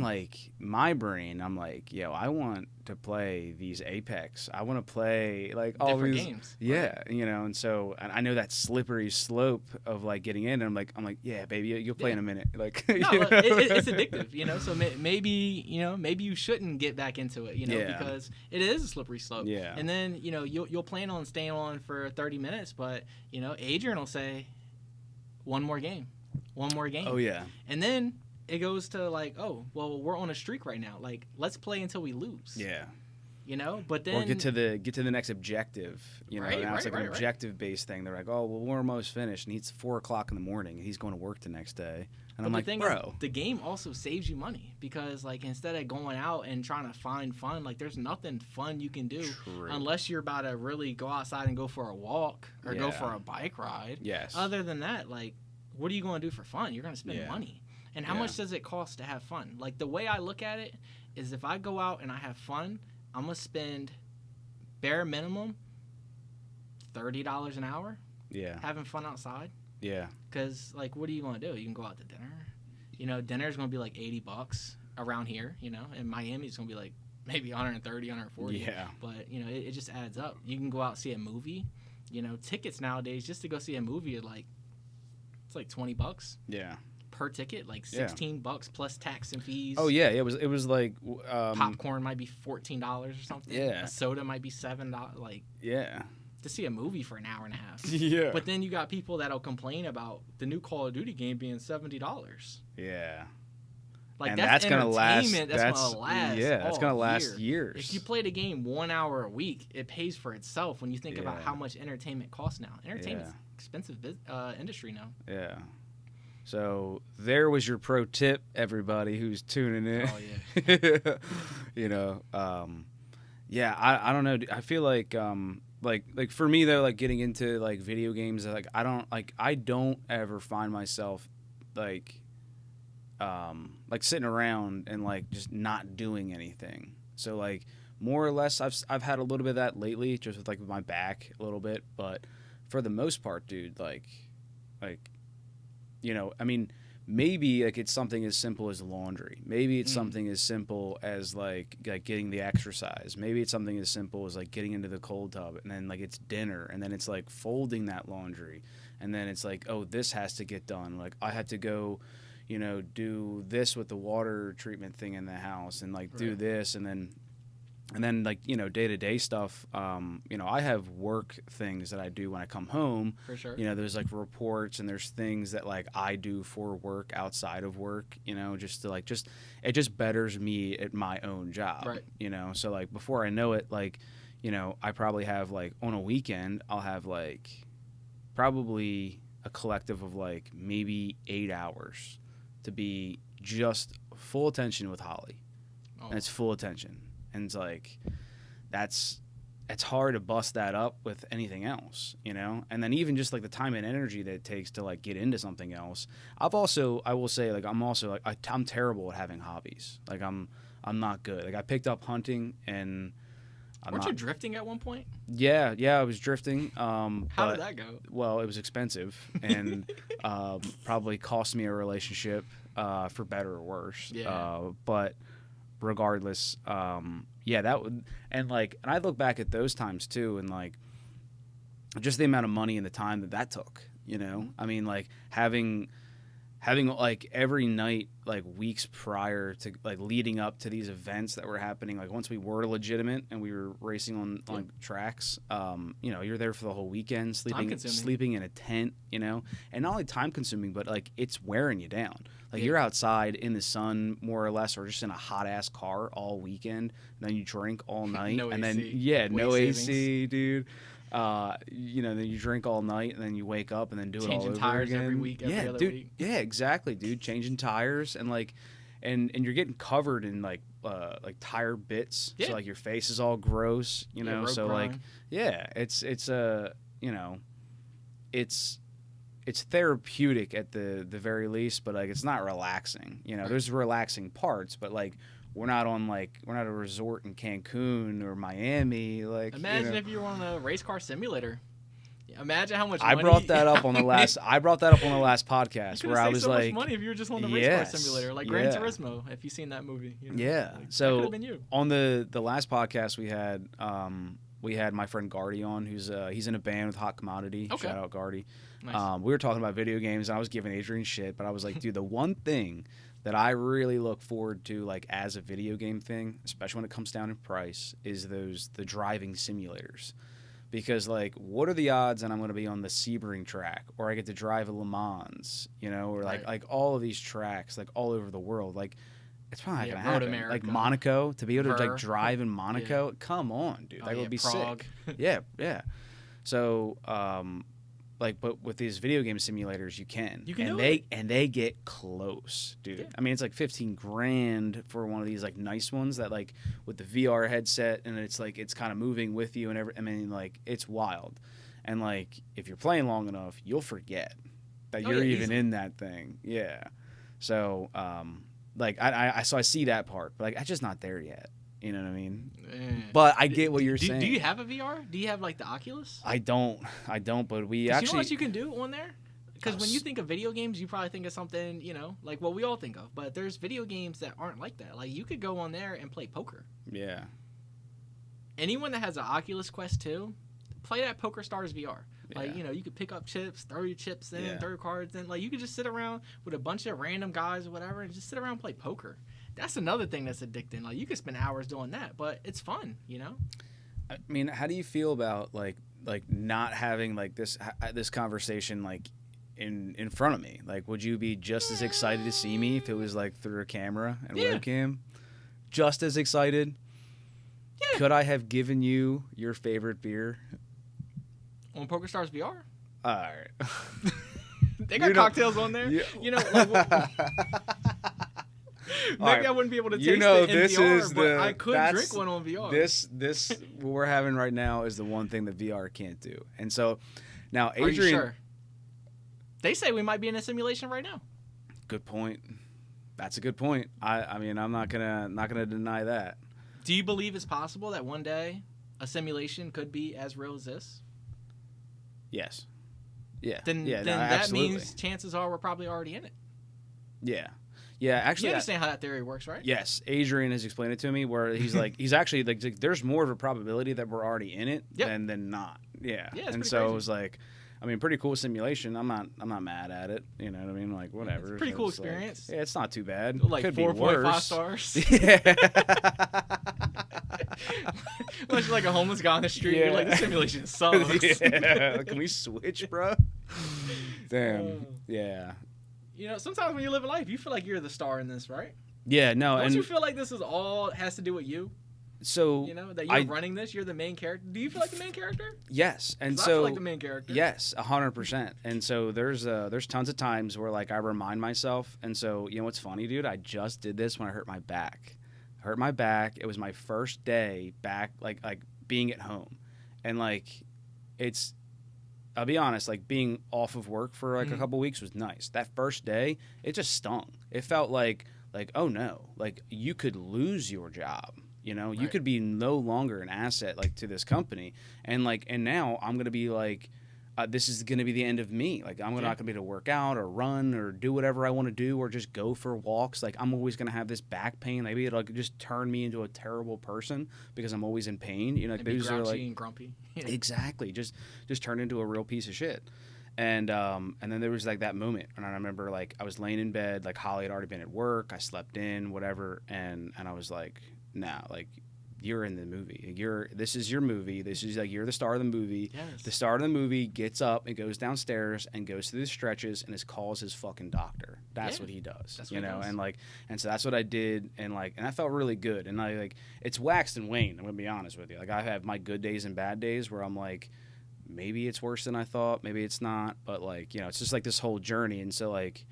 like my brain. I'm like, yo, I want to play these Apex. I want to play like all different these games. Yeah, right. You know, and so I know that slippery slope of like getting in. And I'm like, yeah, baby, you'll play in a minute. Like, no, it's addictive, you know. So maybe you shouldn't get back into it, you know, because it is a slippery slope. Yeah. And then you'll plan on staying on for 30 minutes, but Adrian will say, one more game. Oh yeah. And then it goes to like, oh, well, we're on a streak right now. Like, let's play until we lose. Yeah. You know, but then or get to the next objective. You know, now it's like an objective based thing. They're like, oh, well, we're almost finished, and it's 4:00 in the morning, and he's going to work the next day. And I'm like, bro, the game also saves you money because like instead of going out and trying to find fun, like there's nothing fun you can do unless you're about to really go outside and go for a walk or go for a bike ride. Yes. Other than that, like, what are you going to do for fun? You're going to spend money. And how much does it cost to have fun? Like, the way I look at it is if I go out and I have fun, I'm going to spend bare minimum $30 an hour having fun outside. Yeah. Because, like, what are you going to do? You can go out to dinner. You know, dinner's going to be like $80 around here, you know. In Miami, it's going to be like maybe 130, 140. Yeah. But, you know, it just adds up. You can go out and see a movie. You know, tickets nowadays just to go see a movie are like, it's like $20. Yeah. Per ticket, like $16 plus tax and fees. Oh yeah, it was like popcorn might be $14 or something. Yeah. A soda might be $7. Like to see a movie for an hour and a half. Yeah. But then you got people that'll complain about the new Call of Duty game being $70. Yeah. Like and that's gonna last. That's gonna last. Yeah, that's gonna last years. If you play the game 1 hour a week, it pays for itself. When you think about how much entertainment costs now, entertainment's expensive industry now. Yeah. So there was your pro tip, everybody who's tuning in. Oh yeah. You know, I don't know. I feel like for me though, like getting into like video games, like I don't ever find myself like sitting around and like just not doing anything. So like more or less, I've had a little bit of that lately, just with like my back a little bit, but for the most part, dude, like. You know, I mean, maybe like it's something as simple as laundry. Maybe it's something as simple as like getting the exercise. Maybe it's something as simple as like getting into the cold tub, and then like it's dinner, and then it's like folding that laundry, and then it's like, oh, this has to get done. Like I had to go, you know, do this with the water treatment thing in the house, and like do this, and then like, you know, day-to-day stuff, you know, I have work things that I do when I come home. For sure. You know, there's like reports and there's things that like I do for work outside of work, you know, just to like it just betters me at my own job. Right. You know, so like before I know it, like, you know, I probably have like on a weekend, I'll have like probably a collective of like maybe 8 hours to be just full attention with Holly. Oh. And it's full attention. And it's like, it's hard to bust that up with anything else, you know? And then even just like the time and energy that it takes to like get into something else. I will say, like, I'm terrible at having hobbies. Like I'm not good. Like I picked up hunting and weren't you drifting at one point? Yeah, I was drifting. How did that go? Well, it was expensive and probably cost me a relationship, for better or worse. Yeah. But regardless, that would, and I look back at those times too, and like just the amount of money and the time that took, you know. I mean, like having like every night, like weeks prior to like leading up to these events that were happening, like once we were legitimate and we were racing on tracks, you know, you're there for the whole weekend, sleeping in a tent, you know, and not only time consuming, but like it's wearing you down. Like you're outside in the sun more or less, or just in a hot ass car all weekend. And then you drink all night, no and AC. then no AC, dude. You know, then you drink all night, and then you wake up, and then do it all over again. Changing tires every week, every other week. Yeah, exactly, dude. Changing tires, and and you're getting covered in like tire bits, so like your face is all gross, you know. So grime. Like, it's you know, it's therapeutic at the very least, but like it's not relaxing. You know, right. There's relaxing parts, but like we're not at a resort in Cancun or Miami. Like, imagine if you were on a race car simulator. Imagine how much I money... brought that up on the last podcast where I was so like, much money if you were just on the race car simulator, like Gran Turismo, if you've seen that movie. You know? Yeah. Like, so that could have been you. On the last podcast we had my friend Gardy on, who's he's in a band with Hot Commodity. Okay. Shout out Gardy. Nice. We were talking about video games, and I was giving Adrian shit, but I was like, dude, the one thing that I really look forward to, like, as a video game thing, especially when it comes down in price, is the driving simulators. Because, like, what are the odds that I'm going to be on the Sebring track, or I get to drive a Le Mans, you know, or like all of these tracks, like all over the world, like. It's probably not gonna happen. America. Like Monaco, to be able to like drive in Monaco, come on, dude, that would be Prague. sick. Yeah. So, but with these video game simulators, you can and they get close, dude. Yeah. I mean, it's like $15,000 for one of these like nice ones that like with the VR headset, and it's like it's kind of moving with you and I mean, like it's wild, and like if you're playing long enough, you'll forget that you're even easily in that thing. Yeah. So, like I see that part, but like I'm just not there yet. You know what I mean? But I get what you're saying. Do you have a VR? Do you have like the Oculus? I don't. But we actually. You know what you can do on there? Because when you think of video games, you probably think of something, you know, like what we all think of. But there's video games that aren't like that. Like you could go on there and play poker. Yeah. Anyone that has an Oculus Quest 2, play that Poker Stars VR. Like, Yeah. you know, you could pick up chips, throw your chips in, throw your cards in. Like, you could just sit around with a bunch of random guys or whatever and just sit around and play poker. That's another thing that's addicting. Like, you could spend hours doing that, but it's fun, you know? I mean, how do you feel about, like not having, like, this conversation, like, in front of me? Like, would you be just as excited to see me if it was, like, through a camera and webcam? Just as excited? Yeah. Could I have given you your favorite beer? On Poker Stars VR? All right. They got cocktails on there. You know, like, maybe I wouldn't be able to taste it in VR, but I could drink one on VR. This what we're having right now is the one thing that VR can't do. And so now, Adrian, are you sure? They say we might be in a simulation right now. Good point. That's a good point. I mean, I'm not gonna deny that. Do you believe it's possible that one day a simulation could be as real as this? Yes. Yeah. Then that means chances are we're probably already in it. Yeah. Yeah, actually, you understand how that theory works, right? Yes, Adrian has explained it to me. Where he's like, he's actually like, there's more of a probability that we're already in it than not. Yeah. And so crazy. it was like, I mean, pretty cool simulation. I'm not mad at it. You know what I mean? Like, whatever. It's a pretty cool experience. Like, yeah, it's not too bad. Like could 4.5 stars. Yeah. Unless you're like a homeless guy on the street, you're like, the simulation sucks. Yeah. Can we switch, bro? Damn. Yeah. You know, sometimes when you live a life, you feel like you're the star in this, right? Yeah, no. Don't you feel like this is all has to do with you? So you know that you're running this, you're the main character. Do you feel like the main character? Yes, and so I feel like the main character. Yes, 100%. And so there's tons of times where like I remind myself. And so you know what's funny, dude? I just did this when I hurt my back. It was my first day back, like being at home, and like it's. I'll be honest, like being off of work for like a couple weeks was nice. That first day, it just stung. It felt like oh no, like you could lose your job. You know, you could be no longer an asset like to this company, and now I'm gonna be like, this is gonna be the end of me. Like I'm not gonna be able to work out or run or do whatever I want to do or just go for walks. Like I'm always gonna have this back pain. Maybe it'll just turn me into a terrible person because I'm always in pain. You know, like these are like and grumpy. Exactly, just turn into a real piece of shit. And then there was like that moment, and I remember like I was laying in bed, like Holly had already been at work. I slept in, whatever, and I was like, nah, like you're in the movie. This is your movie. This is like you're the star of the movie. Yes. The star of the movie gets up and goes downstairs and goes through the stretches and calls his fucking doctor. That's what he does. That's you what know, he does. and so that's what I did, and I felt really good. And I like it's waxed and waned. I'm gonna be honest with you. Like I have my good days and bad days where I'm like, maybe it's worse than I thought, maybe it's not, but like, you know, it's just like this whole journey. And so like,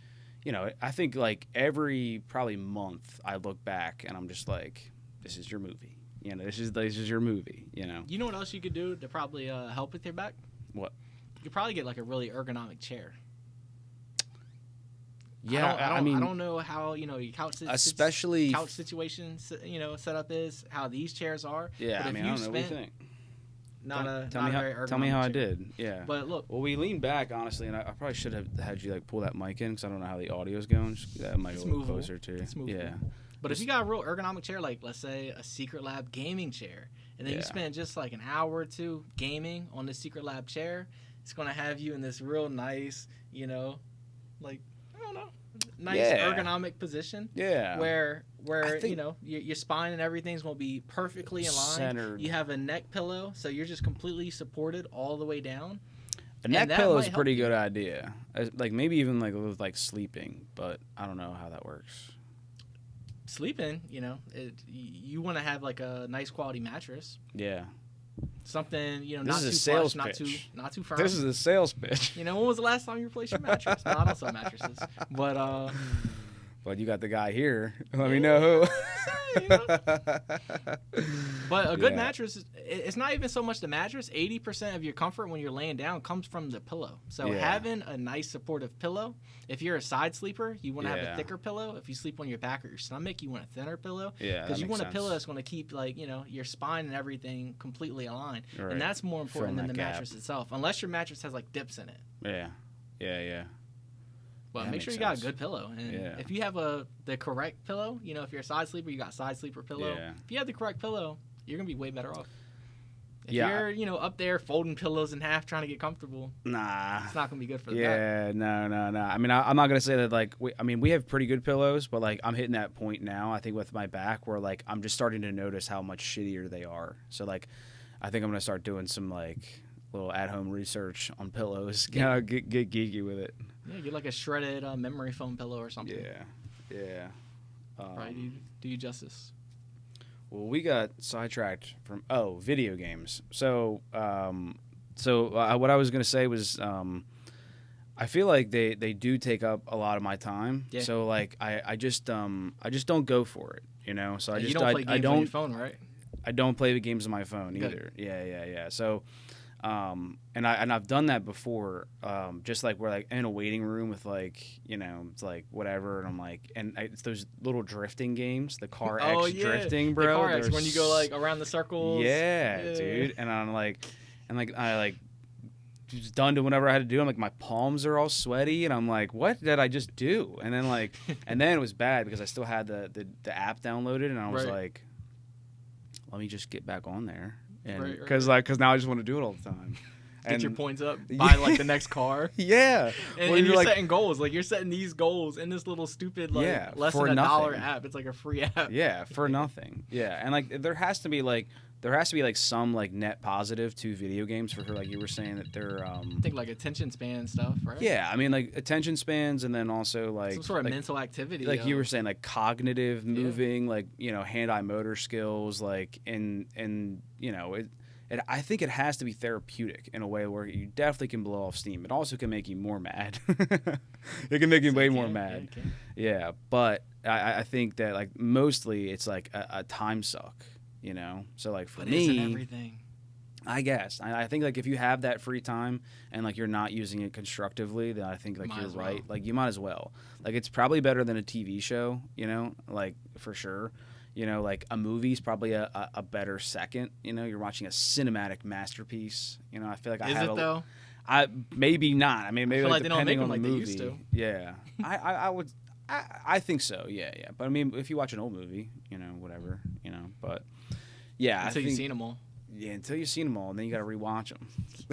you know, I think like every probably month I look back and I'm just like, this is your movie. You know, this is your movie, you know. You know what else you could do to probably help with your back? What? You could probably get like a really ergonomic chair. Yeah, I don't know how, you know, your couch situation, you know, setup is, how these chairs are. Yeah, but I mean, I don't know what you think. Tell me how I did. Yeah. But look. Well, we leaned back honestly, and I probably should have had you like pull that mic in because I don't know how the audio's going. Just that mic a little closer to. Yeah. But if you got a real ergonomic chair, like let's say a Secret Lab gaming chair, and then you spend just like an hour or two gaming on the Secret Lab chair, it's gonna have you in this real nice, like I don't know, nice ergonomic position. Yeah. Where your spine and everything's gonna be perfectly in line. Centered. You have a neck pillow, so you're just completely supported all the way down. A neck pillow is a pretty good idea. Like maybe even like with like sleeping, but I don't know how that works. Sleeping, you want to have like a nice quality mattress. Yeah. Something, this not is too a sales plush, pitch. not too firm. This is a sales pitch. When was the last time you replaced your mattress? No, I don't sell mattresses. But But you got the guy here. Let me know who. But a good mattress, it's not even so much the mattress. 80% of your comfort when you're laying down comes from the pillow. So having a nice supportive pillow. If you're a side sleeper, you want to have a thicker pillow. If you sleep on your back or your stomach, you want a thinner pillow. Yeah, because you want a pillow that's going to keep your spine and everything completely aligned. Right. And that's more important than the mattress itself, unless your mattress has like dips in it. Yeah. But make sure you got a good pillow. And if you have the correct pillow, if you're a side sleeper, you got side sleeper pillow. Yeah. If you have the correct pillow, you're going to be way better off. If you're, up there folding pillows in half trying to get comfortable, nah, it's not going to be good for the back. No. I mean, I'm not going to say that, like, we have pretty good pillows, but, like, I'm hitting that point now, I think, with my back where, like, I'm just starting to notice how much shittier they are. So, like, I think I'm going to start doing some, like, little at-home research on pillows. Get geeky with it. Yeah, get, like, a shredded memory foam pillow or something. Yeah. Probably do you justice. Well, we got sidetracked from video games. So what I was gonna say was, I feel like they do take up a lot of my time. Yeah. So like I just don't go for it. So you don't play games on your phone, right? I don't play the games on my phone either. Good. Yeah. So. And I've done that before, just like we're like in a waiting room with like, it's like whatever. And I'm like, it's those little drifting games, the car X drifting, bro. The car X when you go like around the circles. Yeah, dude. And I'm like, I like just done to whatever I had to do. I'm like, my palms are all sweaty. And I'm like, what did I just do? And then like, and then it was bad because I still had the app downloaded and I was like, let me just get back on there. Because now I just want to do it all the time. Get your points up. Buy like the next car. Yeah. And you're like, setting goals. Like you're setting these goals in this little stupid less than $1 app. It's like a free app. Yeah, for nothing. Yeah, and like there has to be like some like net positive to video games for like you were saying that they're I think like attention span and stuff, right? Yeah, I mean like attention spans and then also like some sort of mental activity. Like you were saying, like cognitive moving, like hand-eye motor skills, like and I think it has to be therapeutic in a way where you definitely can blow off steam. It also can make you more mad. It can make you way more mad. Yeah, but I think that like mostly it's like a time suck. So like for me, isn't everything? I guess I think like if you have that free time and like you're not using it constructively, then I think like you're right. Like you might as well. Like it's probably better than a TV show. Like for sure. Like a movie's probably a better second. You're watching a cinematic masterpiece. I feel like Is it though? Maybe not. I mean, maybe I feel like they don't make them like the movie. They used to. Yeah, I would. I think so. Yeah. But I mean, if you watch an old movie, whatever, but. Yeah, until you've seen them all. Yeah, until you've seen them all, and then you got to rewatch them.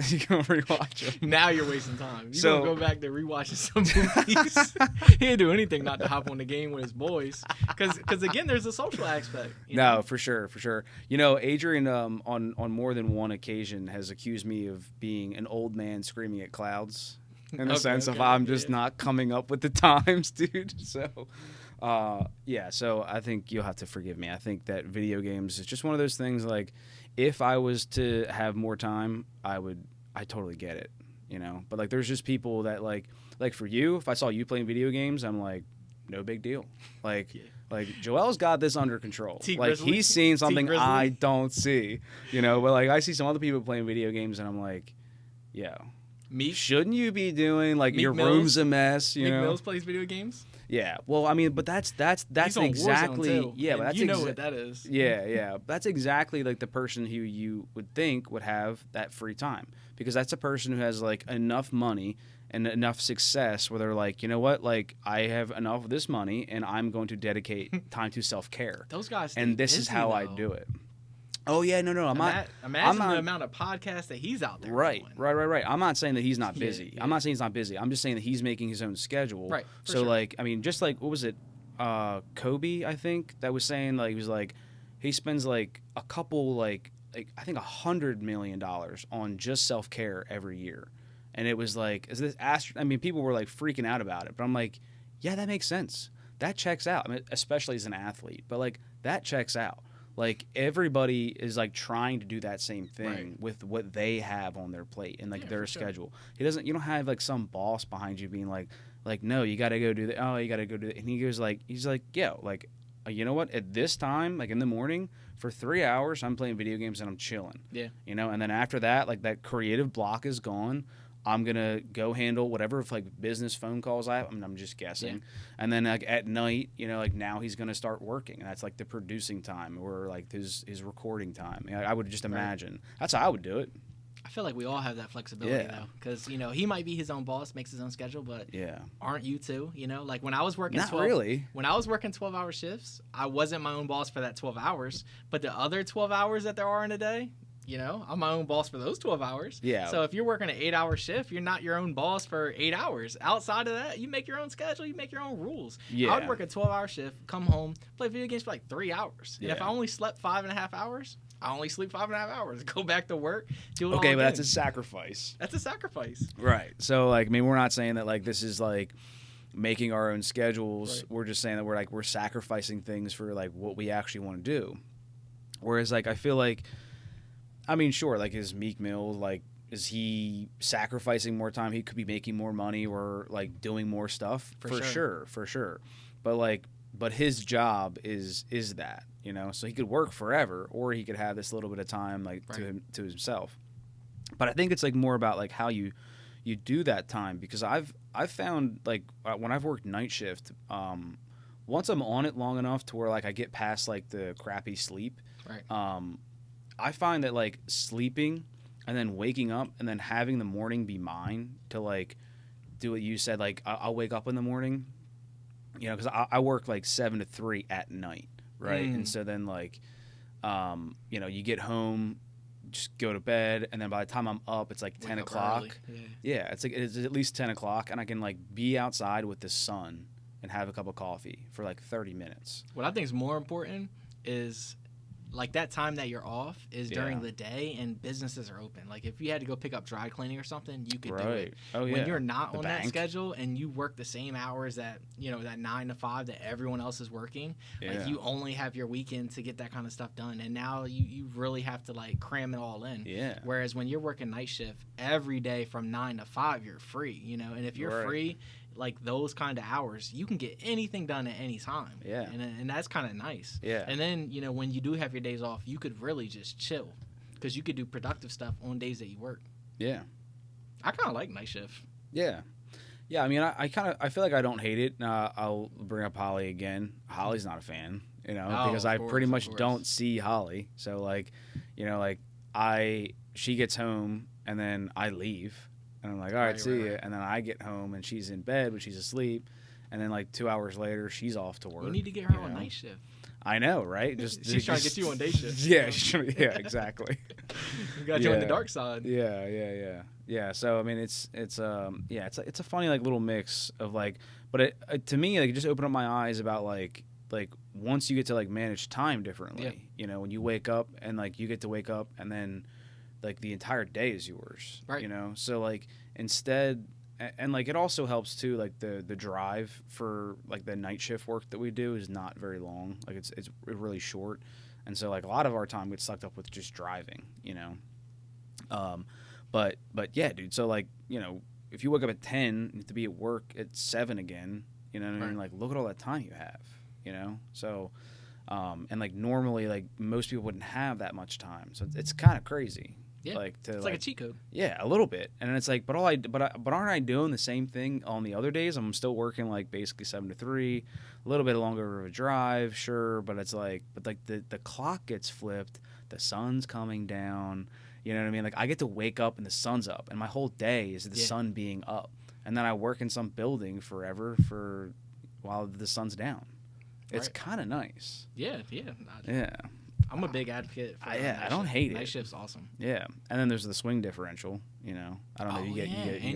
You got to rewatch them. Now you're wasting time. You gonna go back to rewatching some movies. He didn't do anything not to hop on the game with his boys, because again, there's a social aspect. No, for sure. Adrian, on more than one occasion, has accused me of being an old man screaming at clouds, in the sense of I'm just not coming up with the times, dude. So. So I think you'll have to forgive me. I think that video games is just one of those things, like, if I was to have more time, I totally get it, But, like, there's just people that, like for you, if I saw you playing video games, I'm like, no big deal. Like, Joel's got this under control. He's seeing something I don't see, But, like, I see some other people playing video games, and I'm like, yeah. shouldn't you be doing like Meek your Mills, room's a mess? You Meek know, Mills plays video games. Yeah, well, I mean, but that's exactly yeah, but that's you know what that is. Yeah, that's exactly like the person who you would think would have that free time, because that's a person who has like enough money and enough success where they're like, you know what, like I have enough of this money and I'm going to dedicate time to self-care. Those guys, and this busy, is how though. I do it. Oh yeah, no, Imagine the amount of podcasts that he's out there. Right. I'm not saying that he's not busy. Yeah. I'm not saying he's not busy. I'm just saying that he's making his own schedule. Right. So sure. like, I mean, just like what was it, Kobe? I think that was saying like he was like he spends like a couple like I think $100 million on just self-care every year, and it was like is this I mean, people were like freaking out about it, but I'm like, yeah, that makes sense. That checks out. I mean, especially as an athlete, but like that checks out. Like everybody is like trying to do that same thing with what they have on their plate and like their schedule. Sure. You don't have like some boss behind you being like no, you got to go do that. Oh, you got to go do that. And he's like, yo, like, you know what? At this time, like in the morning for 3 hours, I'm playing video games and I'm chilling. Yeah. You know, and then after that, like that creative block is gone. I'm going to go handle whatever like business phone calls I have. I mean, I'm just guessing. Yeah. And then like at night, you know, like now he's going to start working, and that's like the producing time or like his recording time. I would just imagine. That's how I would do it. I feel like we all have that flexibility though, because you know he might be his own boss, makes his own schedule, but aren't you too? You know, like when I was working when I was working 12-hour shifts, I wasn't my own boss for that 12 hours, but the other 12 hours that there are in a day, you know, I'm my own boss for those 12 hours. Yeah. So if you're working an 8-hour shift, you're not your own boss for 8 hours. Outside of that, you make your own schedule, you make your own rules. Yeah. I would work a 12-hour shift, come home, play video games for like 3 hours. And if I only slept 5.5 hours, I only sleep 5.5 hours. Go back to work, do it all Okay, but again. that's a sacrifice. That's a sacrifice. Right. So, like, I mean, we're not saying that, like, this is, like, making our own schedules. Right. We're just saying that we're sacrificing things for, like, what we actually want to do. Whereas, like, I feel like, I mean, sure, like, is Meek Mill, like, is he sacrificing more time? He could be making more money or, like, doing more stuff. For sure. But, like, his job is that, you know? So he could work forever, or he could have this little bit of time, like, to himself. But I think it's, like, more about, like, how you do that time. Because I've found, like, when I've worked night shift, once I'm on it long enough to where, like, I get past, like, the crappy sleep, I find that, like, sleeping and then waking up and then having the morning be mine to, like, do what you said. Like, I'll wake up in the morning, you know, because I work, like, 7 to 3 at night, right? And so then, like, you know, you get home, just go to bed, and then by the time I'm up, it's, like, 10 o'clock. Yeah, it's, like, it's at least 10 o'clock, and I can, like, be outside with the sun and have a cup of coffee for, like, 30 minutes. What I think is more important is, like, that time that you're off is during the day and businesses are open. Like, if you had to go pick up dry cleaning or something, you could do it. Oh, when you're not on that schedule and you work the same hours that, you know, that 9 to 5 that everyone else is working, like, you only have your weekend to get that kind of stuff done. And now you really have to, like, cram it all in. Yeah. Whereas when you're working night shift, every day from 9 to 5, you're free, you know? And if you're free, like, those kind of hours, you can get anything done at any time. Yeah. And that's kind of nice. Yeah. And then, you know, when you do have your days off, you could really just chill because you could do productive stuff on days that you work. Yeah. I kind of like night shift. Yeah. Yeah, I mean, I feel like I don't hate it. I'll bring up Holly again. Holly's not a fan, you know, because I pretty much don't see Holly. So, like, you know, like, she gets home and then I leave. And I'm like, all right, see you. And then I get home and she's in bed, but she's asleep. And then, like, 2 hours later, she's off to work. You need to get her on night shift. I know, right? She's trying to get you on day shift. Yeah, exactly. You got you on the dark side. Yeah. So I mean, it's a funny, like, little mix of, like, but it to me, like, it just opened up my eyes about like once you get to, like, manage time differently. You know, when you wake up and, like, you get to wake up and then, like, the entire day is yours, right? You know, so, like, instead, and, like, it also helps too, like, the drive for, like, the night shift work that we do is not very long, like, it's really short, and so, like, a lot of our time gets sucked up with just driving, you know, but yeah, dude, so, like, you know, if you wake up at 10, you have to be at work at 7 again, you know what I mean? Like, look at all that time you have, you know, so, and, like, normally, like, most people wouldn't have that much time, so it's kind of crazy. Yeah, like to it's like a cheat code. Yeah, a little bit. And it's like, but aren't I doing the same thing on the other days? I'm still working like basically 7 to 3, a little bit longer of a drive, sure, but it's like, the clock gets flipped, the sun's coming down. You know what I mean? Like I get to wake up and the sun's up, and my whole day is the sun being up, and then I work in some building forever while the sun's down. It's kind of nice. Yeah. I'm a big advocate for I don't hate it. Night shift's awesome. Yeah. And then there's the swing differential, you know. I don't know, you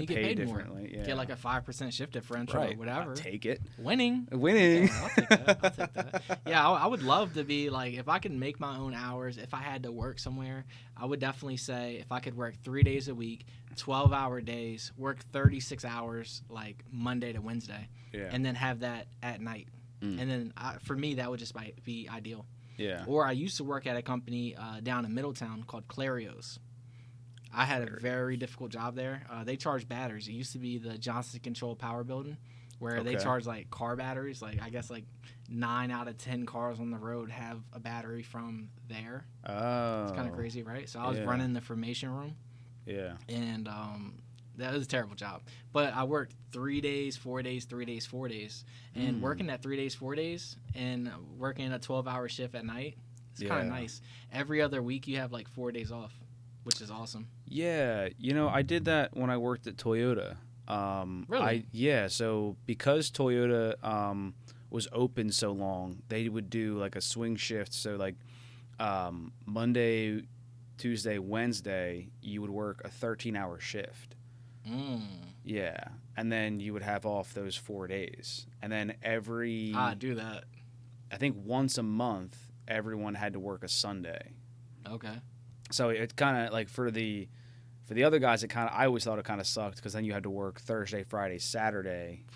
get paid differently. More. Yeah. Get like a 5% shift differential or whatever. I'll take it. Winning. Yeah, I'll take that. Yeah, I would love to be like, if I could make my own hours, if I had to work somewhere, I would definitely say if I could work 3 days a week, 12-hour days, work 36 hours like Monday to Wednesday, and then have that at night. And then for me, that would just be ideal. Yeah. Or I used to work at a company down in Middletown called Clarios. I had a very difficult job there. They charge batteries. It used to be the Johnson Control Power Building, where they charge like car batteries. Like I guess like 9 out of 10 cars on the road have a battery from there. Oh. It's kind of crazy, right? So I was running the formation room. Yeah. And that was a terrible job. But I worked 3 days, 4 days, 3 days, 4 days. And working that 3 days, 4 days, and working a 12-hour shift at night, it's kind of nice. Every other week you have like 4 days off, which is awesome. Yeah. You know, I did that when I worked at Toyota. Really? So because Toyota was open so long, they would do like a swing shift. So like Monday, Tuesday, Wednesday, you would work a 13-hour shift. Yeah, and then you would have off those 4 days, and then do that. I think once a month, everyone had to work a Sunday. Okay. So it kind of like for the other guys, I always thought it kind of sucked because then you had to work Thursday, Friday, Saturday.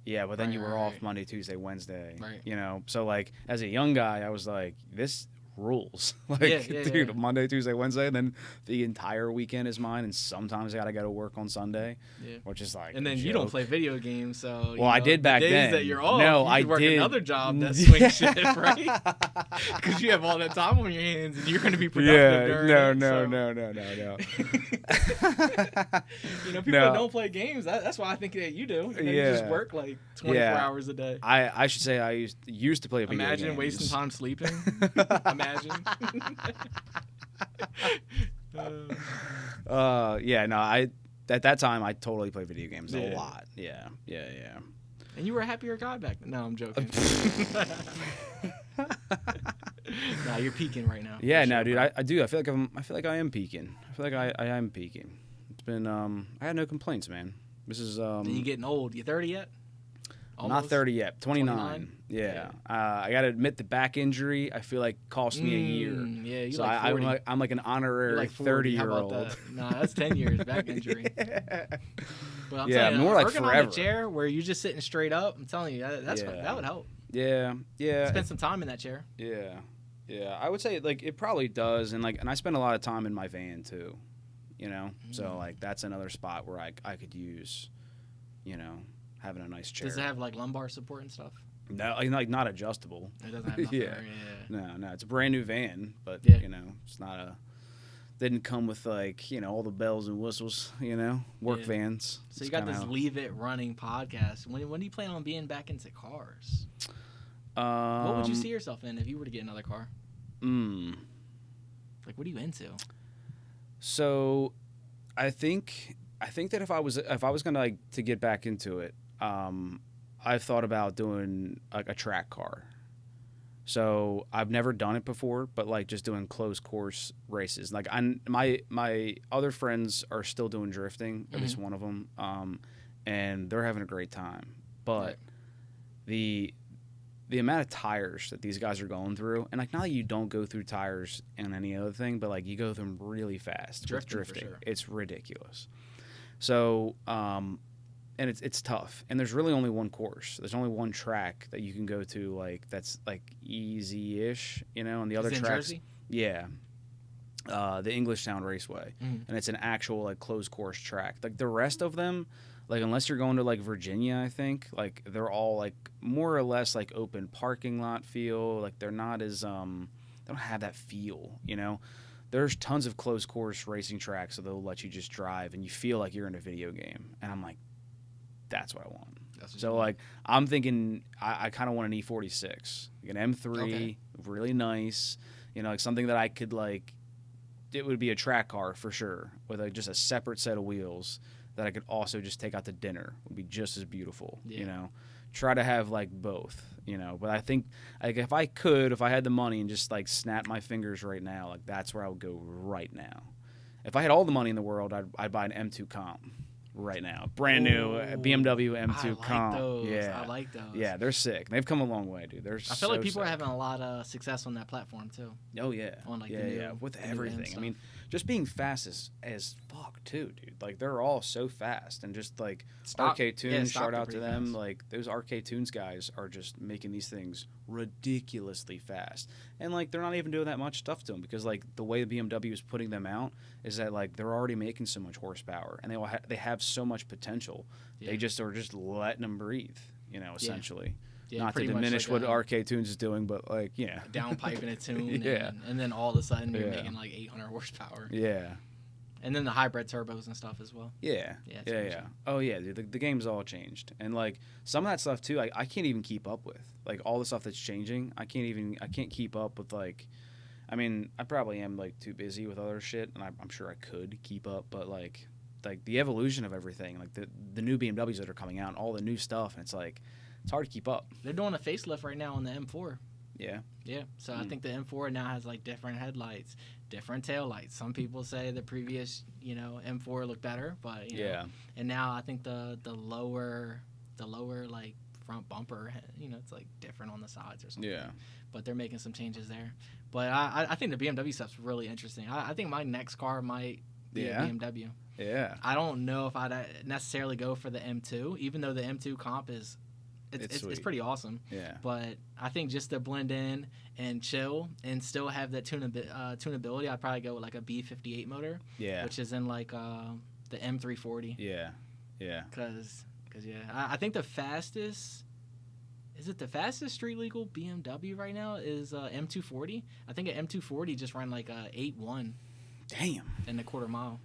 Yeah, but then you were off Monday, Tuesday, Wednesday. Right. You know, so like as a young guy, I was like, this rules. Dude, Monday, Tuesday, Wednesday, and then the entire weekend is mine, and sometimes I gotta go to work on Sunday, which is like. And then you don't play video games, so. I did back the days then. That you're off, no, you I could work did another job that swing shift, right? Because you have all that time on your hands, and you're going to be productive. No. People don't play games. That's why I think that you do. You just work like 24 hours a day. I should say I used to play video games. Imagine wasting time sleeping. Imagine. At that time I totally played video games a lot. Yeah. And you were a happier guy back then. No, I'm joking. Nah, you're peaking right now. Yeah, no, dude, I do. I feel like I am peaking. I feel like I am peaking. It's been I had no complaints, man. This is Then you getting old. You 30 yet? Almost? Not 30 yet. 29. Yeah. I got to admit the back injury, I feel like cost me a year. Yeah, you so like 40. I'm like an honorary 30-year-old. Nah, that's 10 years back injury. But I'm telling you, more like forever. On a chair where you're just sitting straight up, I'm telling you, that would help. Yeah. Spend some time in that chair. Yeah. I would say like it probably does, and I spend a lot of time in my van too, you know. So like that's another spot where I could use, you know, having a nice chair. Does it have like lumbar support and stuff? No, like not adjustable. It doesn't have nothing. No, it's a brand new van, but you know, it's not didn't come with like, you know, all the bells and whistles, you know, work vans. So you got this Leave It Running podcast. When do you plan on being back into cars? What would you see yourself in if you were to get another car? Like, what are you into? So, I think that if I was gonna like to get back into it, I've thought about doing like a track car. So I've never done it before, but like just doing closed course races. Like my other friends are still doing drifting, at least one of them, and they're having a great time. But the amount of tires that these guys are going through, and like not that you don't go through tires in any other thing, but like you go through them really fast with drifting. For sure. It's ridiculous. So and it's tough, and there's really only one course. There's only one track that you can go to, like that's like easy-ish, you know. And the other tracks, Jersey? Yeah, the Englishtown Raceway, and it's an actual like closed course track. Like the rest of them, like unless you're going to like Virginia, I think like they're all like more or less like open parking lot feel. Like they're not as they don't have that feel, you know. there's tons of closed course racing tracks, so they'll let you just drive and you feel like you're in a video game. And I'm like, that's what I want. So like I'm thinking I kind of want an E46, like an M3, really nice, you know, like something that I could like. It would be a track car for sure, with like just a separate set of wheels that I could also just take out to dinner. Would be just as beautiful, you know. Try to have like both, you know. But I think like if I had the money and just like snap my fingers right now, like that's where I would go right now. If I had all the money in the world, I'd buy an M2 Comp. Right now, brand new BMW M2 Comp. I like those. Yeah, they're sick. They've come a long way, dude. I feel like people are having a lot of success on that platform too. Oh yeah, on like with everything. I mean, just being fast as fuck too, dude. Like they're all so fast, and just like Arcade Tunes, shout out to them. Fast. Like those Arcade Tunes guys are just making these things ridiculously fast, and like they're not even doing that much stuff to them because like the way the BMW is putting them out is that like they're already making so much horsepower, and they have so much potential. They just are just letting them breathe, you know, essentially. Yeah, not to diminish like what Arcade Tunes is doing, but like, yeah. Downpiping a tune, and then all of a sudden you're making like 800 horsepower. Yeah. And then the hybrid turbos and stuff as well. Yeah. Oh, yeah. The game's all changed. And like some of that stuff too, I can't even keep up with. Like all the stuff that's changing, I can't keep up with like, I mean, I probably am like too busy with other shit, and I'm sure I could keep up, but like the evolution of everything, like the new BMWs that are coming out, and all the new stuff, and it's like, it's hard to keep up. They're doing a facelift right now on the M4. Yeah. Yeah. So I think the M4 now has like different headlights, different taillights. Some people say the previous, you know, M4 looked better, but you know, and now I think the lower like front bumper, you know, it's like different on the sides or something. Yeah. But they're making some changes there. But I think the BMW stuff's really interesting. I think my next car might be a BMW. Yeah. I don't know if I'd necessarily go for the M2, even though the M2 Comp is it's pretty awesome. Yeah. But I think just to blend in and chill and still have that tunability, I'd probably go with like a B58 motor. Yeah. Which is in like the M340. Yeah. Yeah. Because I think the fastest street legal BMW right now is M240. I think an M240 just ran like 8.1. Damn. In the quarter mile.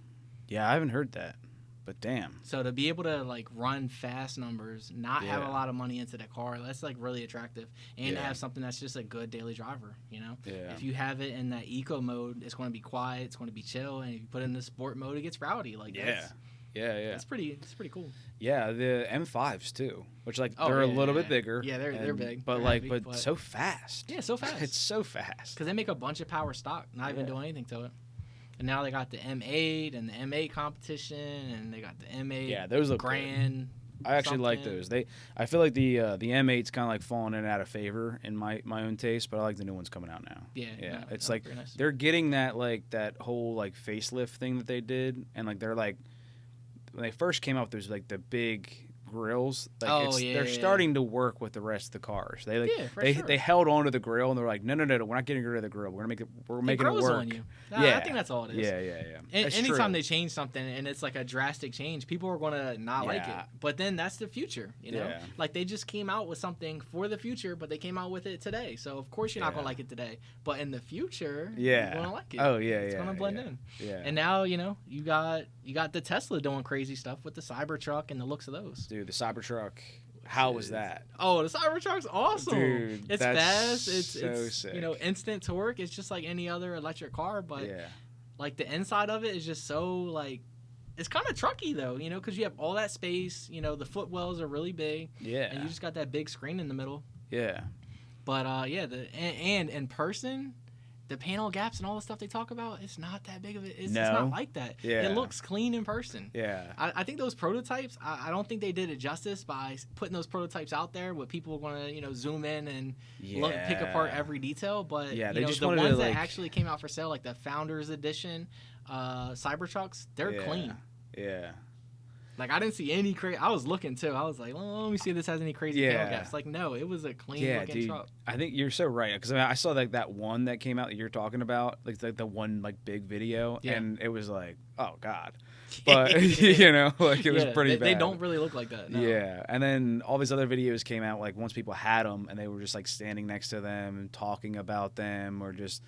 Yeah, I haven't heard that. But damn. So to be able to like run fast numbers, not have a lot of money into the car, that's like really attractive. And to have something that's just a good daily driver, you know? Yeah. If you have it in that eco mode, it's going to be quiet, it's going to be chill, and if you put it in the sport mode, it gets rowdy. Like It's pretty cool. Yeah, the M5s too, which like they're a little bit bigger. Yeah, they're big. But like heavy, but so fast. Yeah, so fast. It's so fast. Cuz they make a bunch of power stock, not even doing anything to it. And now they got the M8 and the M8 competition, and they got the M8. Yeah, those look Grand. Good. I actually like those. I feel like the M8's kind of like falling in and out of favor in my own taste, but I like the new ones coming out now. Yeah. No, it's like they're getting that like that whole like facelift thing that they did, and like they're like when they first came out, there's like the big grills. Like they're starting to work with the rest of the cars. They like they held on to the grill and they're like, no, we're not getting rid of the grill. We're making it work. On you. I think that's all it is. Yeah. Anytime they change something and it's like a drastic change, people are gonna not like it. But then that's the future, you know. Like they just came out with something for the future, but they came out with it today. So of course you're not gonna like it today. But in the future, you're gonna like it. Oh it's gonna blend in. Yeah. And now you know you got the Tesla doing crazy stuff with the Cybertruck and the looks of those. Dude, the Cybertruck. How was that? Oh, the Cybertruck's awesome. Dude, it's fast. It's sick. You know, instant torque. It's just like any other electric car, but like the inside of it is just so like it's kind of trucky though, you know, because you have all that space. You know, the footwells are really big. Yeah. And you just got that big screen in the middle. Yeah. But and in person, the panel gaps and all the stuff they talk about, it's not that big of it. It's not like that. Yeah. It looks clean in person. Yeah. I think those prototypes, I don't think they did it justice by putting those prototypes out there where people want to, you know, zoom in and pick apart every detail. But they you know, just the wanted ones to, like, that actually came out for sale, like the Founders Edition Cybertrucks, they're clean. Yeah. Like, I didn't see any crazy. I was looking, too. I was like, well, let me see if this has any crazy panel gaps. Like, no, it was a clean-looking truck. I think you're so right. Because I mean, I saw like that one that came out that you're talking about, like the one like big video, and it was like, oh, God. But, you know, like it was pretty bad. They don't really look like that. No. Yeah. And then all these other videos came out, like once people had them, and they were just like standing next to them and talking about them, or just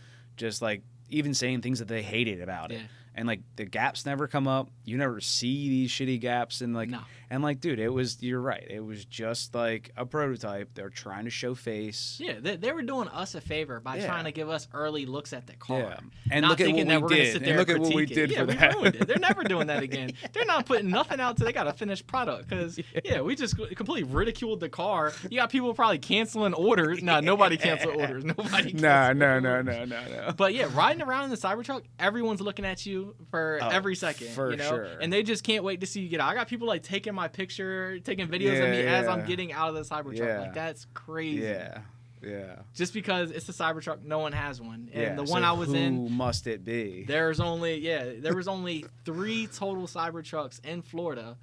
like even saying things that they hated about it. And like the gaps never come up. You never see these shitty gaps, and like, and like, dude, you're right. It was just like a prototype. They're trying to show face. Yeah, they were doing us a favor by trying to give us early looks at the car. Yeah. And look at what we did. And look at what we did for that. We ruined it. They're never doing that again. They're not putting nothing out till they got a finished product. Because we just completely ridiculed the car. You got people probably canceling orders. No, nobody canceled orders. Nobody. No. But yeah, riding around in the Cybertruck, everyone's looking at you for every second, for sure, and they just can't wait to see you get out. I got people like taking my picture, taking videos of me as I'm getting out of the Cybertruck. Like that's crazy. Yeah. Just because it's a Cybertruck, no one has one, and the one I was in. Who must it be? There was only 3 total Cybertrucks in Florida,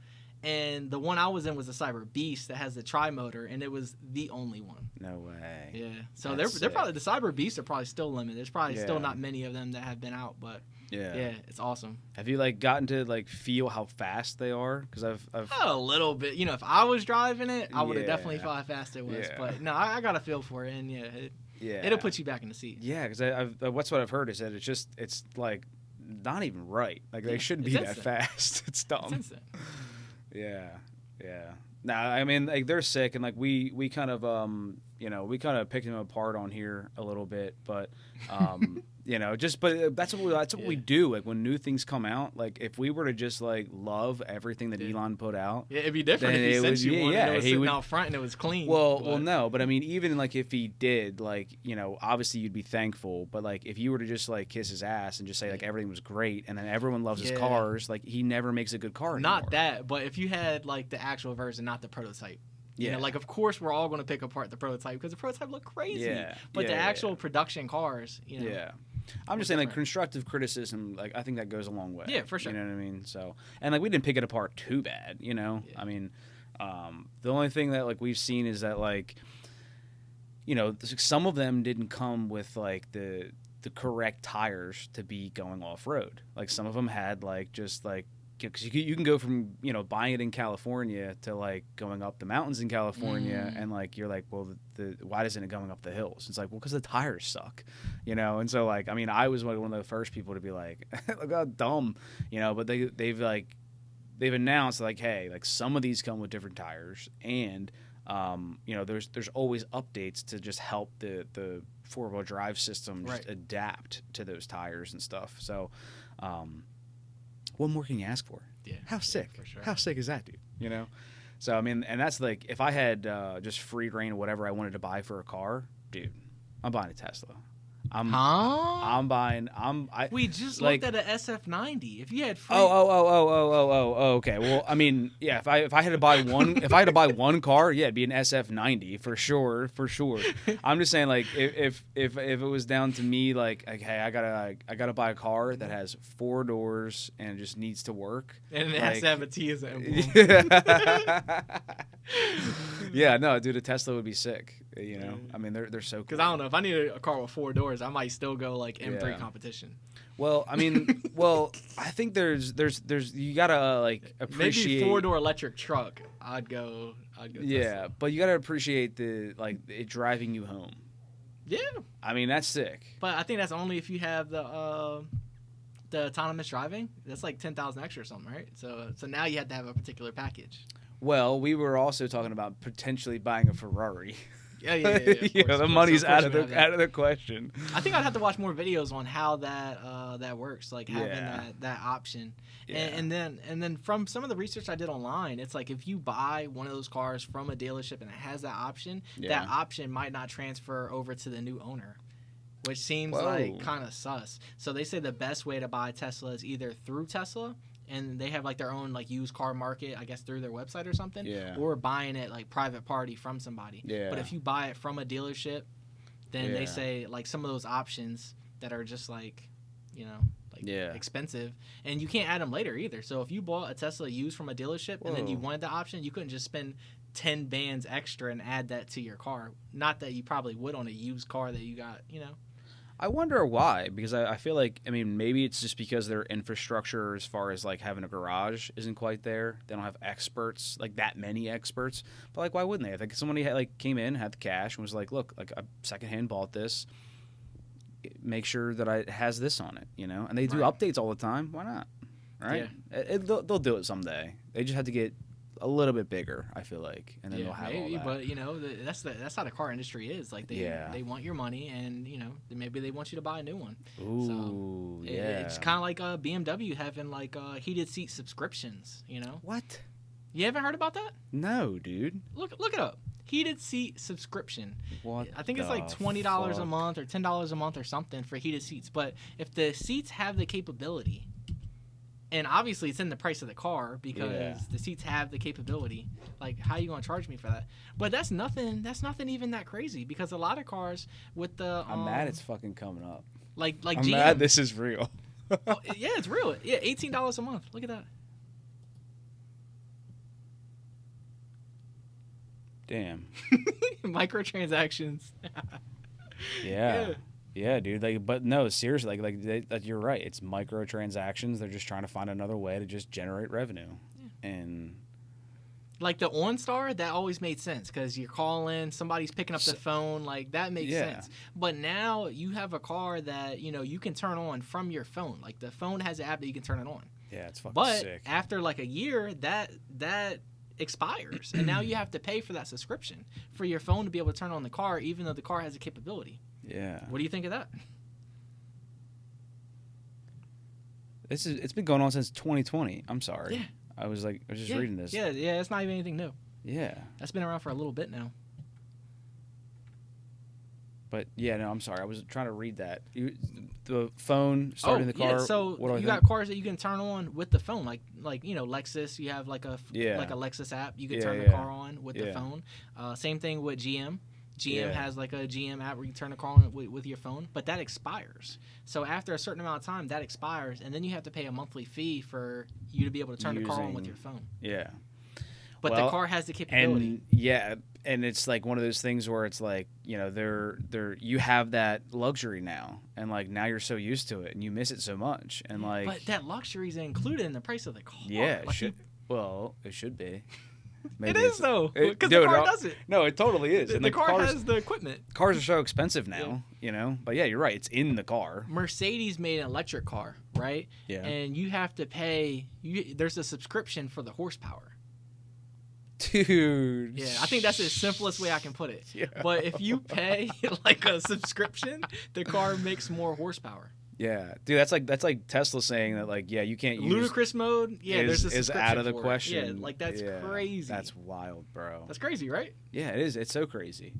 and the one I was in was a Cyber Beast that has the tri-motor, and it was the only one. No way. Yeah. So they're probably the Cyber Beasts are probably still limited. There's probably still not many of them that have been out, but. Yeah, it's awesome. Have you like gotten to like feel how fast they are? Because I've a little bit. You know, if I was driving it, I would have definitely felt how fast it was. Yeah. But no, I got a feel for it, and it'll put you back in the seat. Yeah, because what's what I've heard is that it's like not even right. Like they shouldn't be that fast. It's dumb. It's instant. Yeah. Nah, I mean like they're sick, and like we kind of we kind of picked them apart on here a little bit, but but that's what we do. Like when new things come out, like if we were to just like love everything that Elon put out, it'd be different if he sent you one and it was sitting out front and it was clean. Well, no, but I mean, even like if he did, like obviously you'd be thankful, but like if you were to just like kiss his ass and just say like everything was great, and then everyone loves his cars, like he never makes a good car anymore. Not that, but if you had like the actual version, not the prototype. You know, like of course we're all going to pick apart the prototype because the prototype looked crazy. But the actual production cars, I'm just saying like constructive criticism, like I think that goes a long way. Yeah, for sure. You know what I mean? So, and like we didn't pick it apart too bad, I mean, the only thing that like we've seen is that like, some of them didn't come with like the correct tires to be going off road. Like some of them had like just like. Because you can go from buying it in California to like going up the mountains in California, and like you're like, well, why isn't it going up the hills? It's like, well, because the tires suck, And so like, I mean, I was one of the first people to be like, look how dumb, But they've announced like, hey, like some of these come with different tires, and there's always updates to just help the 4-wheel drive system just adapt to those tires and stuff. So. What more can you ask for? Yeah. How sick? For sure. How sick is that, dude? So, I mean, and that's like, if I had just free reign of whatever I wanted to buy for a car, dude, I'm buying a Tesla. I'm buying. We just looked at an SF90. If you had free. Okay. Well, I mean, yeah. If I had to buy one car, yeah, it'd be an SF90 for sure. I'm just saying, like, if it was down to me, like, hey, I gotta buy a car that has 4 doors and just needs to work, and it has to have a T as an emblem. Yeah, no, dude, a Tesla would be sick. I mean, they're so cool. Because I don't know, if I need a car with 4 doors, I might still go like M3 competition. Well, I mean, I think there's you gotta like appreciate maybe 4-door electric truck. I'd go. Yeah, Tesla. But you gotta appreciate it driving you home. Yeah. I mean, that's sick. But I think that's only if you have the autonomous driving. That's like 10,000 extra or something, right? So now you have to have a particular package. Well, we were also talking about potentially buying a Ferrari. Yeah. The money's out of the question. I think I'd have to watch more videos on how that works, like having that option. Yeah. And then from some of the research I did online, it's like if you buy one of those cars from a dealership and it has that option, that option might not transfer over to the new owner, which seems like kind of sus. So they say the best way to buy Tesla is either through Tesla, and they have like their own like used car market, I guess through their website or something, or buying it like private party from somebody. But if you buy it from a dealership, then they say like some of those options that are just like, expensive, and you can't add them later either. So if you bought a Tesla used from a dealership and then you wanted the option, you couldn't just spend 10 bands extra and add that to your car. Not that you probably would on a used car that you got, I wonder why, because I feel like, I mean, maybe it's just because their infrastructure as far as like having a garage isn't quite there. They don't have experts, like that many experts. But like, why wouldn't they? If like somebody came in, had the cash, and was like, look, like I secondhand bought this. make sure that it has this on it, you know? And they do updates all the time. Why not? Right? Yeah. They'll do it someday. They just have to get a little bit bigger, I feel like, and then they'll have all that. But you know, that's how the car industry is. Like they want your money, and you know, maybe they want you to buy a new one. Ooh, so it's kind of like BMW having like heated seat subscriptions. You know what? You haven't heard about that? No, dude. Look it up. Heated seat subscription. What? I think it's like $20 a month or $10 a month or something for heated seats. But if the seats have the capability. And obviously, it's in the price of the car because the seats have the capability. Like, how are you going to charge me for that? But that's nothing. That's nothing even that crazy because a lot of cars with the. I'm mad it's fucking coming up. Like I'm GM. mad this is real. Yeah, it's real. Yeah, $18 a month. Look at that. Damn. Microtransactions. Yeah. Yeah, dude. Like, but no, seriously. You're right. It's microtransactions. They're just trying to find another way to just generate revenue, and like the OnStar, that always made sense because you're calling, somebody's picking up the phone, like that makes sense. But now you have a car that you can turn on from your phone. Like the phone has an app that you can turn it on. Yeah, it's fucking sick. But after like a year, that expires, and now you have to pay for that subscription for your phone to be able to turn on the car, even though the car has a capability. Yeah. What do you think of that? It's been going on since 2020. I'm sorry. Yeah. I was just reading this. Yeah, it's not even anything new. Yeah. That's been around for a little bit now. But yeah, no, I'm sorry. I was trying to read that. The phone starting the car. Yeah, so you got cars that you can turn on with the phone, like Lexus. You have like a Lexus app. You can turn the car on with the phone. Same thing with GM. GM has like a GM app where you turn the car on with your phone, but that expires. So after a certain amount of time, that expires, and then you have to pay a monthly fee for you to be able to turn the car on with your phone. Yeah. But the car has the capability. And it's like one of those things where it's like, you have that luxury now, and like now you're so used to it and you miss it so much, and like. But that luxury is included in the price of the car. Yeah, it should. Well, it should be. Maybe it is though, because the car does it. No, it totally is. The car has the equipment. Cars are so expensive now, But yeah, you're right. It's in the car. Mercedes made an electric car, right? Yeah. And you have to pay. There's a subscription for the horsepower. Dude. Yeah, I think that's the simplest way I can put it. Yeah. But if you pay like a subscription, the car makes more horsepower. Yeah, dude, that's like Tesla saying that like you can't use ludicrous mode. Yeah, there's a is out of the question. Yeah, like that's crazy. That's wild, bro. That's crazy, right? Yeah, it is. It's so crazy.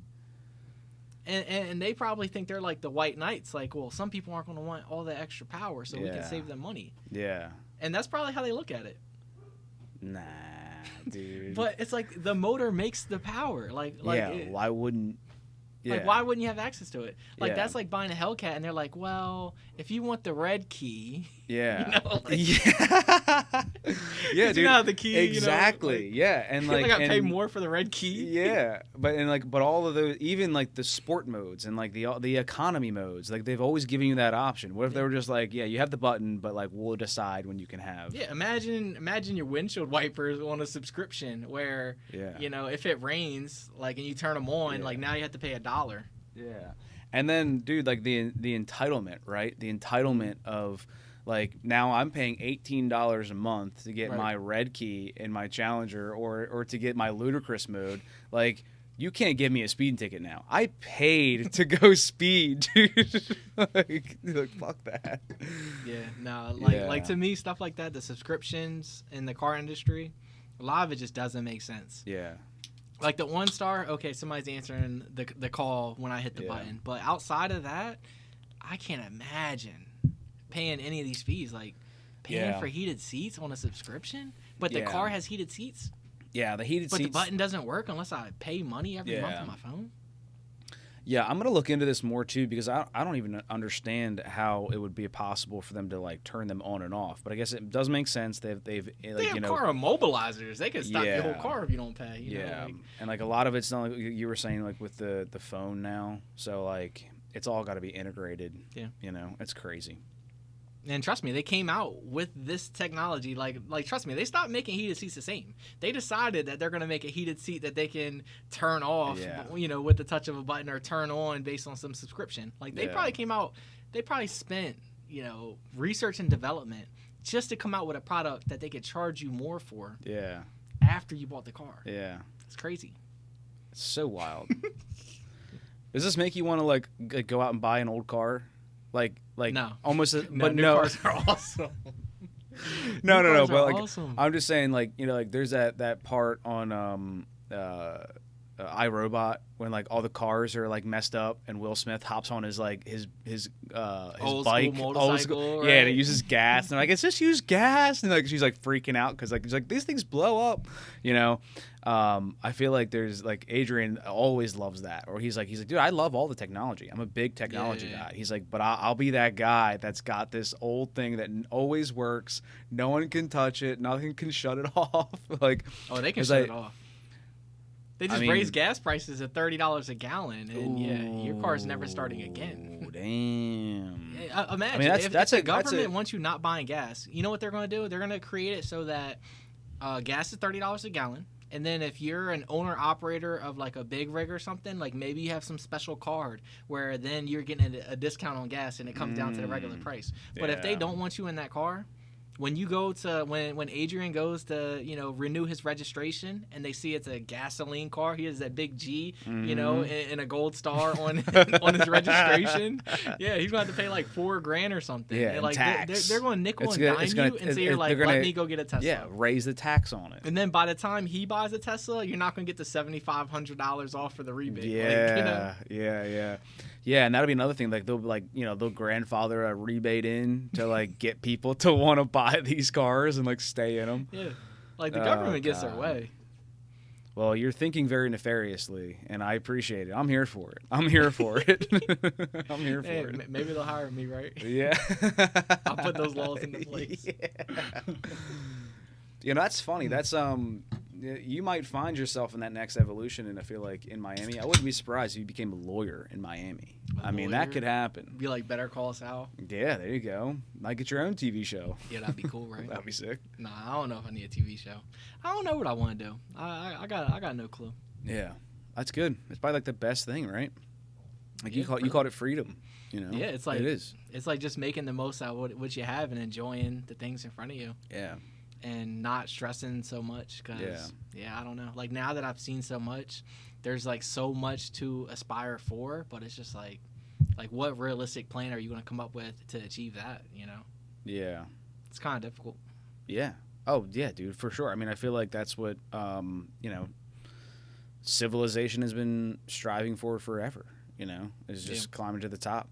And they probably think they're like the white knights. Like, well, some people aren't going to want all the extra power, so we can save them money. Yeah. And that's probably how they look at it. Nah, dude. But it's like the motor makes the power. Like why wouldn't? Yeah. Like, why wouldn't you have access to it? Like, that's like buying a Hellcat, and they're like, well, if you want the red key... Yeah. Yeah, dude. You don't have the key, exactly. Yeah, and like... I pay more for the red key? Yeah, but all of those, even like the sport modes and like the economy modes, like they've always given you that option. What if they were just like, you have the button, but like we'll decide when you can have... Yeah, imagine your windshield wipers on a subscription where, if it rains, like, and you turn them on, like now you have to pay $1. Yeah. And then, dude, like the entitlement, right? The entitlement of, like, now I'm paying $18 a month to get my red key in my Challenger or to get my ludicrous mode. Like, you can't give me a speeding ticket now. I paid to go speed, dude. like, fuck that. Yeah, no, like to me, stuff like that, the subscriptions in the car industry, a lot of it just doesn't make sense. Yeah. Like the OnStar, okay, somebody's answering the call when I hit the button. But outside of that, I can't imagine paying any of these fees. Like paying for heated seats on a subscription, but the car has heated seats. Yeah, the heated seats. But the button doesn't work unless I pay money every month on my phone. Yeah, I'm gonna look into this more too because I don't even understand how it would be possible for them to like turn them on and off. But I guess it does make sense. They have car immobilizers. They can stop your whole car if you don't pay. You know, and like a lot of it's not like you were saying like with the phone now. So like it's all got to be integrated. Yeah, it's crazy. And trust me, they came out with this technology. Like trust me, they stopped making heated seats the same. They decided that they're going to make a heated seat that they can turn off, with the touch of a button, or turn on based on some subscription. Like they probably came out, they probably spent, research and development just to come out with a product that they could charge you more for. Yeah. After you bought the car. Yeah. It's crazy. It's so wild. Does this make you want to like go out and buy an old car? Like no, almost, but no. Cars are awesome. no. But like, awesome. I'm just saying, like like there's that part on iRobot when like all the cars are like messed up and Will Smith hops on his bike, old bike, school motorcycle, right? Yeah, and he uses gas, and they're like, it's just use gas, and like she's like freaking out because like she's like, these things blow up, I feel like there's like Adrian always loves that, or he's like, dude, I love all the technology. I'm a big technology guy. He's like, but I'll be that guy that's got this old thing that always works. No one can touch it. Nothing can shut it off. Like, they can shut it off. They just raised gas prices at $30 a gallon, and your car's never starting again. Damn. Imagine if the government wants you not buying gas, you know what they're going to do? They're going to create it so that gas is $30 a gallon. And then if you're an owner-operator of like a big rig or something, like maybe you have some special card where then you're getting a discount on gas and it comes down to the regular price. But if they don't want you in that car, when you go to when Adrian goes to renew his registration and they see it's a gasoline car, he has that big G, and a gold star on on his registration. Yeah, he's going to have to pay like $4,000 or something. Yeah, and like tax. They're going to nickel and dime you, and so you're like, let me go get a Tesla. Yeah, raise the tax on it. And then by the time he buys a Tesla, you're not going to get the $7,500 off for the rebate. Yeah, Yeah, and that'll be another thing. Like they'll grandfather a rebate in to like get people to want to buy these cars and like stay in them. Yeah, like the government gets their way. Well, you're thinking very nefariously, and I appreciate it. I'm here for it. I'm here for it. Maybe they'll hire me, right? Yeah, I'll put those laws into place. Yeah. That's funny. That's you might find yourself in that next evolution, and I feel like in Miami, I wouldn't be surprised if you became a lawyer in Miami. I mean, that could happen. Be like Better Call Saul. Yeah, there you go. Might get your own TV show. Yeah, that'd be cool, right? That'd be sick. Nah, I don't know if I need a TV show. I don't know what I want to do. I got no clue. Yeah, that's good. It's probably like the best thing, right? Like you called it freedom. Yeah, it's like it is. It's like just making the most out of what you have and enjoying the things in front of you. Yeah. And not stressing so much because, I don't know. Like, now that I've seen so much, there's, like, so much to aspire for, but it's just, like what realistic plan are you going to come up with to achieve that, Yeah. It's kind of difficult. Yeah. Oh, yeah, dude, for sure. I mean, I feel like that's what, civilization has been striving for forever, is just climbing to the top,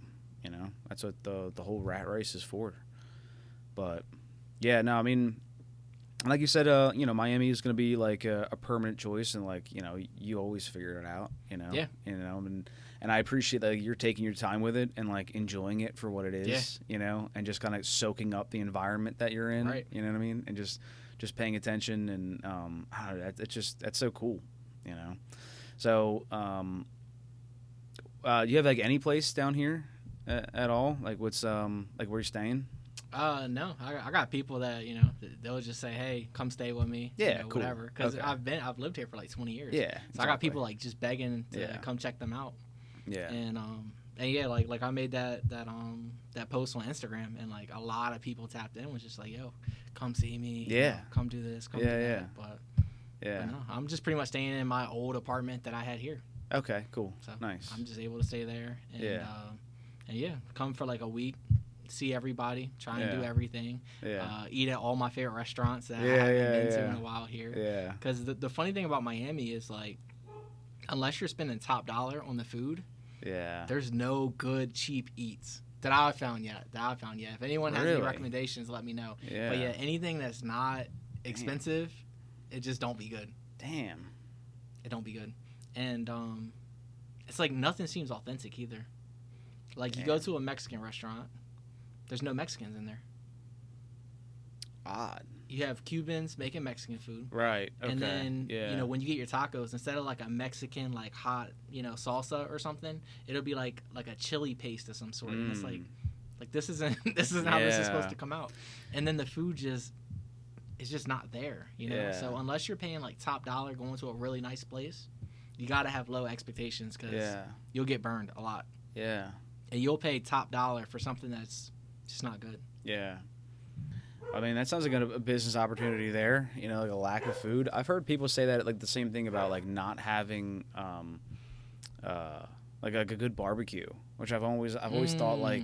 That's what the whole rat race is for. But, yeah, no, I mean... Like you said, Miami is going to be like a permanent choice, and like you always figure it out, Yeah. And I appreciate that you're taking your time with it and like enjoying it for what it is, and just kind of soaking up the environment that you're in, right. You know what I mean, and just paying attention, and that's so cool, So, you have like any place down here at all? Like what's like where you're staying? No, I got people that they'll just say, "Hey, come stay with me." Yeah, cool. Whatever. Because I've lived here for like 20 years. Yeah, so exactly. I got people like just begging to come check them out. Yeah, and yeah, like I made that post on Instagram, and like a lot of people tapped in, was just like, "Yo, come see me. Yeah, come do this. Come do that." But no, I'm just pretty much staying in my old apartment that I had here. Okay, cool. So nice. I'm just able to stay there, and come for like a week. See everybody, try and do everything, eat at all my favorite restaurants that I haven't been to in a while here. Yeah. Because the funny thing about Miami is like, unless you're spending top dollar on the food, there's no good cheap eats that I've found yet. If anyone has any recommendations, let me know. Yeah. But anything that's not expensive, it just don't be good. Damn. It don't be good, and it's like nothing seems authentic either. Like you go to a Mexican restaurant. There's no Mexicans in there. Odd. You have Cubans making Mexican food. Right. Okay. And then, when you get your tacos, instead of like a Mexican like hot, salsa or something, it'll be like a chili paste of some sort. And it's like, Like this isn't how this is supposed to come out. And then the food just is just not there, you know. Yeah. So unless you're paying like top dollar going to a really nice place, you got to have low expectations because you'll get burned a lot. Yeah. And you'll pay top dollar for something that's just not good. Yeah. I mean, that sounds like a business opportunity there, you know, like a lack of food. I've heard people say that, like, the same thing about, like, not having, like a good barbecue, which I've always thought, like,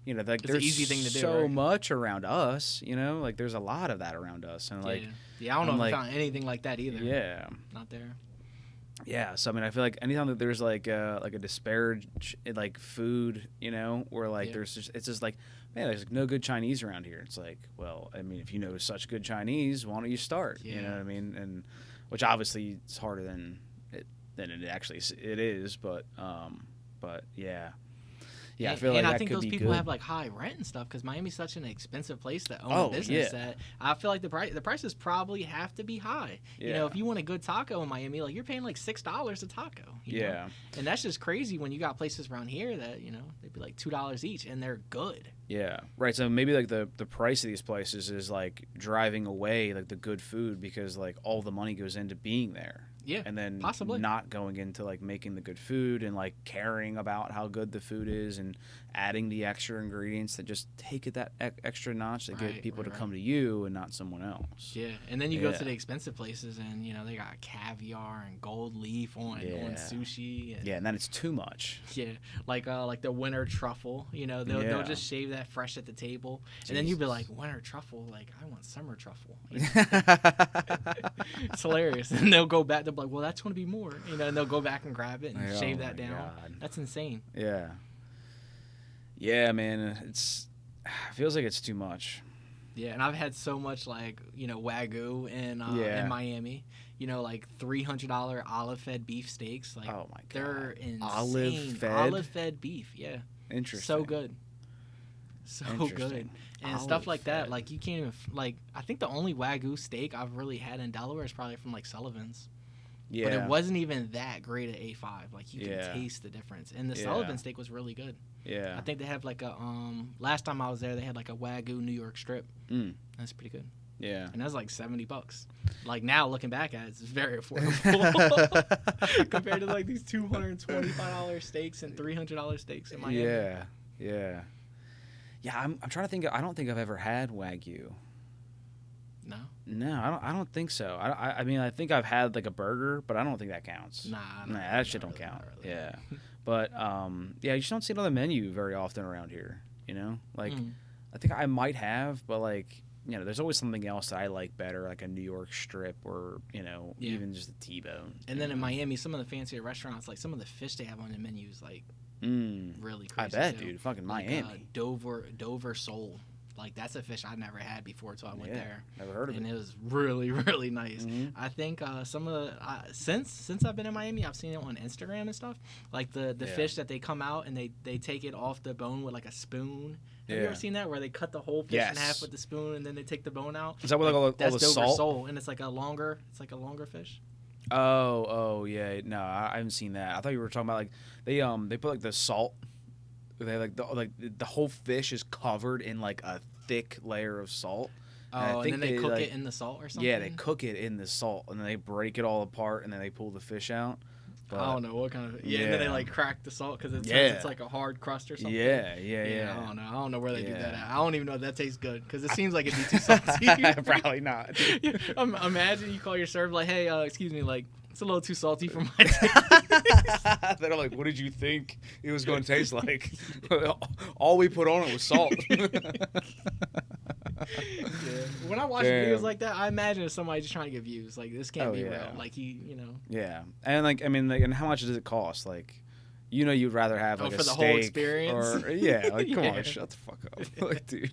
you know, like, it's there's an easy thing to do, so right? much around us, you know, like, there's a lot of that around us. And, like, I don't know if I found anything like that either. Yeah. Not there. Yeah, so I mean, I feel like anytime that there's like a disparage like food, you know, or like there's just, it's just like, man, there's like no good Chinese around here. It's like, well, I mean, if you know such good Chinese, why don't you start? You know what I mean? And which obviously it's harder than it actually is, but yeah. Yeah, I feel like that could be good. And I think those people have like high rent and stuff because Miami's such an expensive place to own a business that I feel like the prices probably have to be high. Yeah. You know, if you want a good taco in Miami, like you're paying like $6 a taco. You know? And that's just crazy when you got places around here that, you know, they'd be like $2 each and they're good. Yeah, right. So maybe like the price of these places is like driving away like the good food because like all the money goes into being there. Yeah, and then possibly not going into like making the good food and like caring about how good the food is and adding the extra ingredients that just take it that extra notch that get people to come to you and not someone else. Yeah, and then you go to the expensive places and you know they got caviar and gold leaf on sushi. And, and then it's too much. Yeah, like the winter truffle. You know they'll just shave that fresh at the table, and then you'd be like, winter truffle, like I want summer truffle. You know? It's hilarious, and they'll go back. They'll be like, well, that's going to be more, you know, and they'll go back and grab it and shave that down. God. That's insane. Yeah, man, it feels like it's too much. Yeah, and I've had so much like, you know, Wagyu in Miami, you know, like $300 olive-fed beef steaks. Like, oh my God, they're insane. Olive-fed beef, yeah. Interesting. So good. So good. And stuff like that, like you can't even like. I think the only Wagyu steak I've really had in Delaware is probably from like Sullivan's. Yeah. But it wasn't even that great at A5. Like you can taste the difference. And the Sullivan steak was really good. Yeah. I think they have like a last time I was there they had like a Wagyu New York strip. That's pretty good. Yeah. And that's like $70. Like now looking back at it, it's very affordable compared to like these $225 steaks and $300 steaks in Miami. Yeah. Yeah. Yeah, I'm trying to think. I don't think I've ever had Wagyu. No, I don't think so. I mean, I think I've had like a burger, but I don't think that counts. Nah, that shit don't count. Really. Yeah, but yeah, you just don't see it on the menu very often around here. You know, like I think I might have, but like you know, there's always something else that I like better, like a New York strip or you know, even just a T-bone. And then in Miami, some of the fancier restaurants, like some of the fish they have on the menus, like really crazy. I bet, dude. Fucking like, Miami. Dover sole. Like that's a fish I never had before until I went there. Never heard of it. And it was really, really nice. I think some of the since I've been in Miami, I've seen it on Instagram and stuff. Like the fish that they come out and they take it off the bone with like a spoon. Have you ever seen that where they cut the whole fish in half with the spoon and then they take the bone out? Is that with like all the Dover salt? Sole, and it's like a longer fish. Oh yeah. No, I haven't seen that. I thought you were talking about like they put like the salt. They like the whole fish is covered in like a thick layer of salt. And then they cook it in the salt or something? Yeah, they cook it in the salt and then they break it all apart and then they pull the fish out. But, I don't know what kind of and then they like crack the salt because it's like a hard crust or something. Yeah. I don't know where they do that at. I don't even know if that tastes good because it seems like it'd be too salty. Probably not. Imagine you call your server like, hey, excuse me, like it's a little too salty for my taste. Then I'm like, what did you think it was going to taste like? All we put on it was salt. When I watch videos like that, I imagine it's somebody just trying to get views. Like this can't be real. Like you know. Yeah, and like I mean, like, and how much does it cost? Like, you know, you'd rather have like for a the steak whole experience. Or like come on, shut the fuck up, like dude.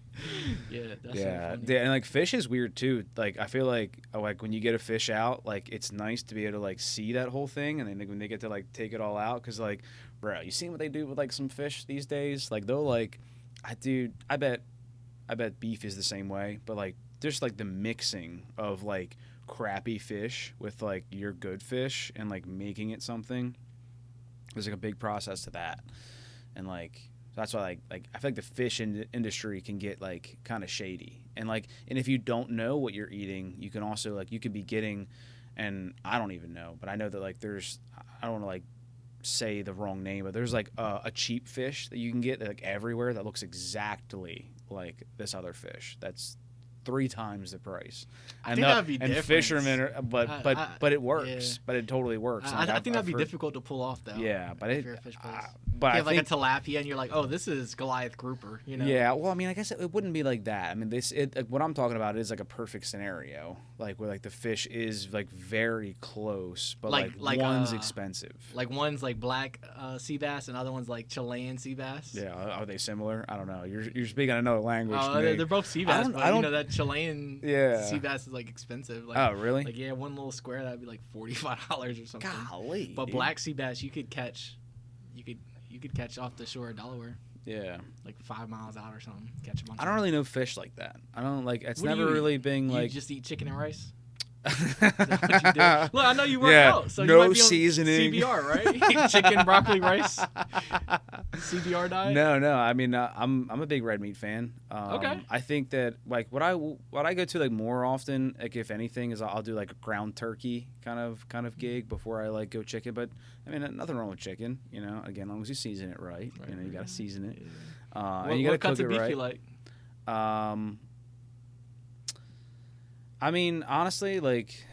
That's so funny. Yeah, and like fish is weird too. Like I feel like when you get a fish out, like it's nice to be able to like see that whole thing, and then when they get to like take it all out, because like, bro, you seen what they do with like some fish these days? Like they'll like, I bet beef is the same way, but like just like the mixing of like crappy fish with like your good fish and like making it something. There's like a big process to that, and like that's why I feel like the fish industry can get like kind of shady, and if you don't know what you're eating, you can also you could be getting, and I don't even know, but I know that there's, I don't want to say the wrong name, but there's a cheap fish that you can get everywhere that looks exactly like this other fish that's 3 times the price. I think that'd be different. Fishermen are, but it works. Yeah. But it totally works. I think that'd be difficult to pull off though. Yeah, but if you're a fish place. But you have a tilapia and you're like, oh, this is Goliath grouper, you know? Yeah, well, I mean, I guess it wouldn't be like that. I mean, what I'm talking about is a perfect scenario, where the fish is very close, but one's expensive. One's black sea bass and other one's Chilean sea bass. Yeah, are they similar? I don't know. You're speaking another language. Oh, they're both sea bass, but you know that Chilean sea bass is expensive. Oh, really? One little square that'd be $45 or something. Golly. But black sea bass you could catch. You could catch off the shore of Delaware. Yeah. 5 miles out or something. Catch a bunch. I don't really know fish like that. I don't It's never really been You just eat chicken and rice. Is that what you do? Look, I know you work out, so no you might be on seasoning. CBR, right? Chicken, broccoli, rice. CBR diet. No. I mean, I'm a big red meat fan. Okay. I think that what I go to more often, if anything, is I'll do a ground turkey kind of gig before I go chicken. But I mean, nothing wrong with chicken. You know, again, as long as you season it right. You know, you gotta season it. And you gotta cook it right. What cuts of beef you like? I mean, honestly,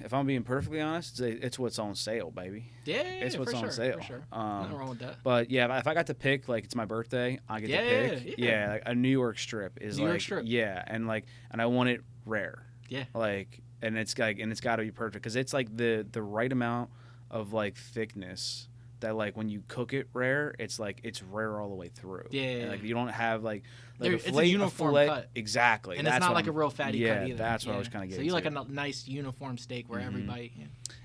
if I'm being perfectly honest, it's what's on sale, baby. Yeah, it's what's on sale. For sure. Nothing wrong with that. But yeah, if I got to pick, it's my birthday, I get to pick. Yeah, a New York strip is New York strip. Yeah, and I want it rare. Yeah. And it's got to be perfect because it's the right amount of thickness that when you cook it rare, it's rare all the way through. Yeah. And, you don't have it's a uniform cut. Exactly. And it's not a real fatty cut either. Yeah, that's what I was kind of getting. So you a nice uniform steak where every bite.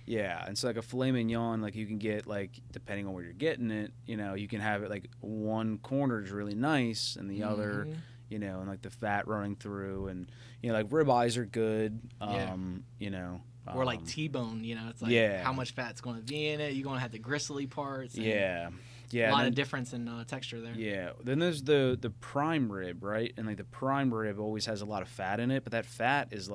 Yeah, and so a filet mignon, you can get depending on where you're getting it, you can have it one corner is really nice and the other, and the fat running through, and ribeyes are good. Or T-bone, it's how much fat's going to be in it. You're going to have the gristly parts. Yeah. A lot of difference in texture there. Yeah. Then there's the prime rib, right? And the prime rib always has a lot of fat in it, but that fat is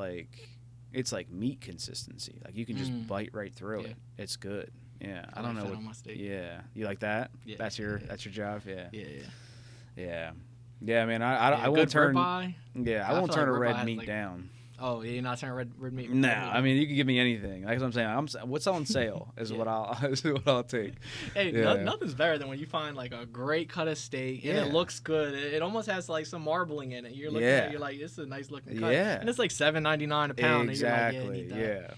it's meat consistency. You can just bite right through it. It's good. Yeah. I don't know what. On my steak. Yeah. You like that? Yeah. That's your job. Yeah. Yeah. Yeah, man. I won't turn. Yeah. I won't turn a red meat down. Oh, you're not turning red meat? No, I mean you can give me anything. That's what I'm saying. What's on sale is what I'll take. Hey, nothing's better than when you find a great cut of steak and it looks good. It almost has some marbling in it. You're looking at it, you're like, this is a nice looking cut. Yeah. And it's $7.99 a pound. Exactly. And you're like,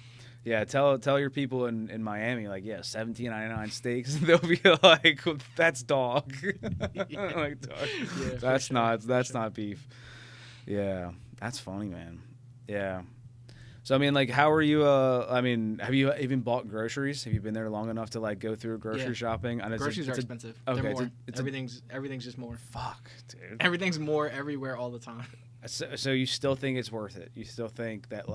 yeah. Tell your people in Miami $17.99 steaks. They'll be like, that's dog. Dog. Yeah, that's not beef. Yeah, that's funny, man. Yeah. So, I mean, how are you, have you even bought groceries? Have you been there long enough to, go through grocery shopping? I know groceries are expensive. Okay. They're more. Everything's just more. Fuck, dude. Everything's more everywhere all the time. So you still think it's worth it? You still think that,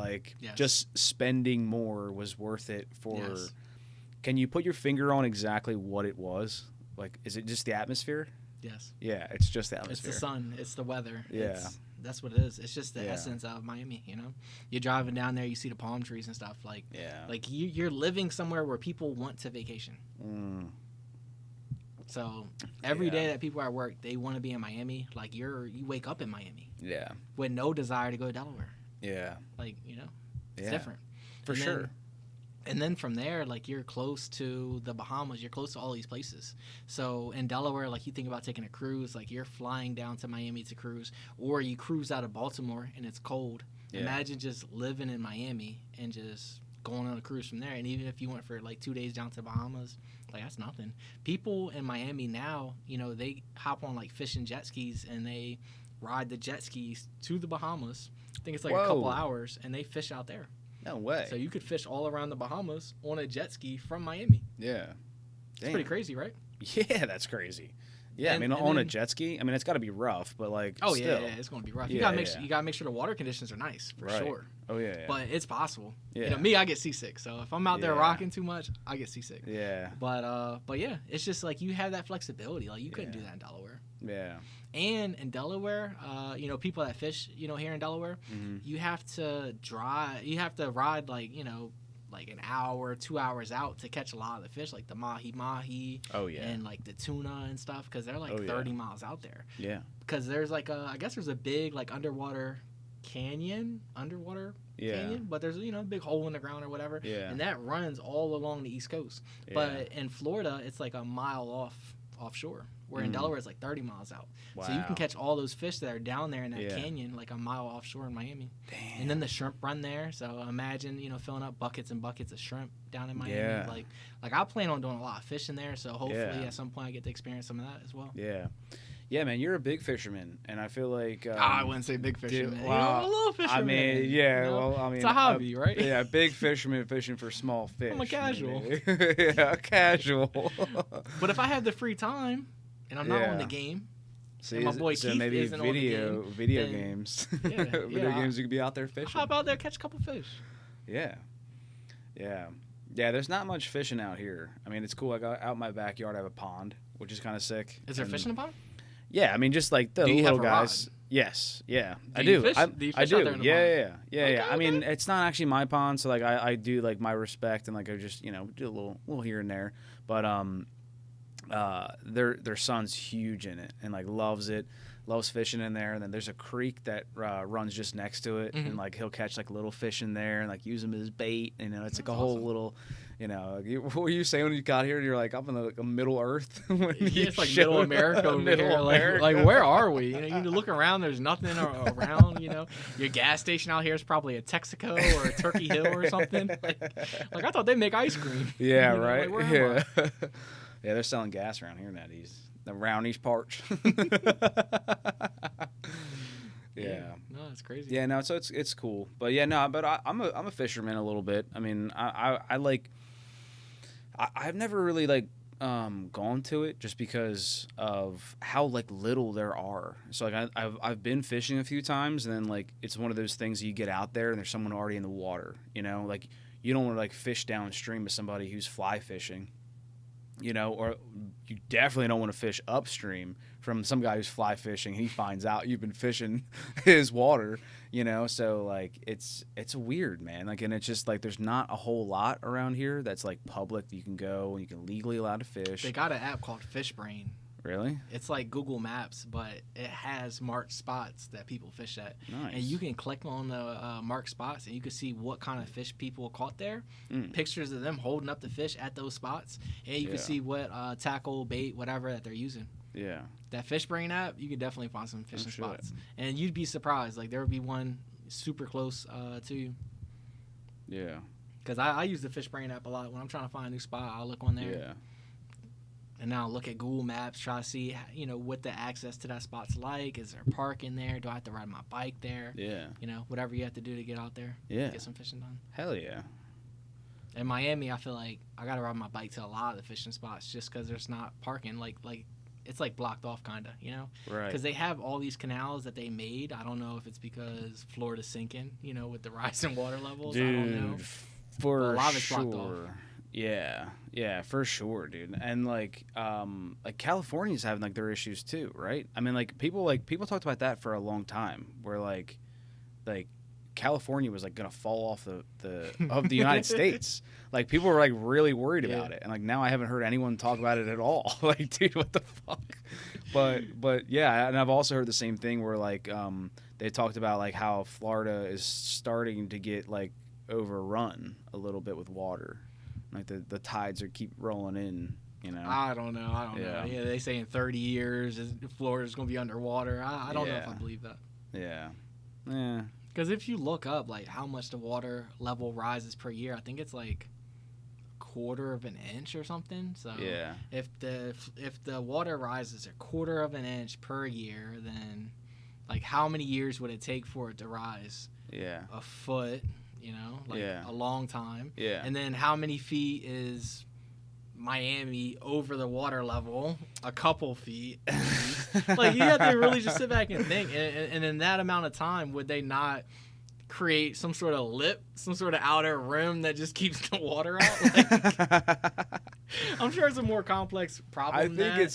just spending more was worth it for... Yes. Can you put your finger on exactly what it was? Is it just the atmosphere? Yes. Yeah, it's just the atmosphere. It's the sun. It's the weather. Yeah. That's what it is. It's just the essence of Miami, You're driving down there, you see the palm trees and stuff. You're living somewhere where people want to vacation. So every day that people are at work, they want to be in Miami. You wake up in Miami. Yeah. With no desire to go to Delaware. Yeah. It's different. For sure. And then from there, you're close to the Bahamas. You're close to all these places. So in Delaware, you think about taking a cruise, you're flying down to Miami to cruise, or you cruise out of Baltimore and it's cold. Yeah. Imagine just living in Miami and just going on a cruise from there. And even if you went for 2 days down to Bahamas, that's nothing. People in Miami now, they hop on fishing jet skis and they ride the jet skis to the Bahamas. I think it's a couple hours, and they fish out there. No way. So you could fish all around the Bahamas on a jet ski from Miami. Yeah. It's pretty crazy, right? Yeah, that's crazy. Yeah, I mean, on a jet ski, I mean, it's got to be rough, but like, oh still. yeah, it's going to be rough. You gotta make sure the water conditions are nice for sure. Oh yeah. But it's possible. Yeah. You know, me, I get seasick. So if I'm out there rocking too much, I get seasick. Yeah. But yeah, it's just like you have that flexibility. Like you couldn't do that in Delaware. Yeah. And in Delaware, you know, people that fish, you know, here in Delaware, you have to ride like, you know, like an hour, 2 hours out to catch a lot of the fish, like the mahi. Oh yeah. And like the tuna and stuff, because they're like 30 miles out there. Yeah. Because there's like I guess there's a big like underwater canyon, but there's, you know, a big hole in the ground or whatever. Yeah. And that runs all along the East Coast. Yeah. But in Florida, it's like a mile offshore. Where in Delaware, it's like 30 miles out. Wow. So you can catch all those fish that are down there in that canyon, like a mile offshore in Miami. Damn. And then the shrimp run there. So imagine, you know, filling up buckets and buckets of shrimp down in Miami. Yeah. Like I plan on doing a lot of fishing there. So hopefully at some point I get to experience some of that as well. Yeah. Yeah, man, you're a big fisherman, and I feel like... I wouldn't say big fisherman. Well, you know, a little fisherman. I mean, yeah, you know? well, I mean... It's a hobby, right? Yeah, big fisherman fishing for small fish. I'm a casual. Yeah, casual. But if I have the free time, and I'm not on the game, and my boy Keith maybe isn't on the game... Video games. Video games, you could be out there fishing. Hop out there, catch a couple fish. Yeah. Yeah. Yeah, there's not much fishing out here. I mean, it's cool. Like, out in my backyard, I have a pond, which is kind of sick. Is there fish in the pond? Yeah, I mean, just like the little guys. Rod? Yes, yeah, I do. Do you fish out there in the pond? Yeah. Okay. I mean, it's not actually my pond, so like I do like my respect and like I just, you know, do a little here and there. But their son's huge in it and like loves fishing in there. And then there's a creek that runs just next to it, and like he'll catch like little fish in there and like use them as bait. And, you know, it's like a whole little. You know, what were you saying when you got here? You're like, I'm in the Middle Earth. It's like Middle America over here. America. Like, where are we? You know, you look around, there's nothing around, you know. Your gas station out here is probably a Texaco or a Turkey Hill or something. Like I thought they make ice cream. Yeah, you know, right? Like, where am I? Yeah, they're selling gas around here nowadays. Around these parts. Yeah. No, it's crazy. Yeah, no, so it's cool. But yeah, no, but I'm a fisherman a little bit. I mean, I like... I've never really like gone to it just because of how like little there are. So like I've been fishing a few times, and then like it's one of those things you get out there and there's someone already in the water. You know, like you don't want to like fish downstream with somebody who's fly fishing. You know, or you definitely don't want to fish upstream from some guy who's fly fishing. He finds out you've been fishing his water, you know. So like it's weird, man. Like, and it's just like there's not a whole lot around here that's like public that you can go and you can legally allowed to fish. They got an app called Fishbrain. Really? It's like Google Maps, but it has marked spots that people fish at. Nice. And you can click on the marked spots, and you can see what kind of fish people caught there. Pictures of them holding up the fish at those spots, and you can see what tackle, bait, whatever that they're using. Yeah. That Fishbrain app, you can definitely find some fishing spots. And you'd be surprised. Like, there would be one super close to you. Yeah. Because I use the Fishbrain app a lot. When I'm trying to find a new spot, I'll look on there. Yeah. And now look at Google Maps, try to see, you know, what the access to that spot's like. Is there a park in there? Do I have to ride my bike there? Yeah. You know, whatever you have to do to get out there. Yeah. Get some fishing done. Hell yeah. In Miami, I feel like I got to ride my bike to a lot of the fishing spots just because there's not parking. Like it's like blocked off kind of, you know? Right. Because they have all these canals that they made. I don't know if it's because Florida's sinking, you know, with the rise in water levels. Dude, I don't know. For a lot of it's blocked off. Yeah, for sure, dude. And like California's having like their issues too, right? I mean, like people talked about that for a long time, where like California was like gonna fall off the of the United States. Like people were like really worried about it, and like now I haven't heard anyone talk about it at all. Like, dude, what the fuck? But yeah, and I've also heard the same thing where like they talked about like how Florida is starting to get like overrun a little bit with water. Like the tides keep rolling in, you know. I don't know. Yeah, they say in 30 years Florida's gonna be underwater. I don't know if I believe that. Yeah. Yeah. Because if you look up like how much the water level rises per year, I think it's like a quarter of an inch or something. So yeah. If the water rises a quarter of an inch per year, then like how many years would it take for it to rise? Yeah. A foot. You know, like a long time. Yeah. And then how many feet is Miami over the water level a couple feet. Like, you have to really just sit back and think. And in that amount of time, would they not create some sort of lip, some sort of outer rim that just keeps the water out? Like, I'm sure it's a more complex problem. I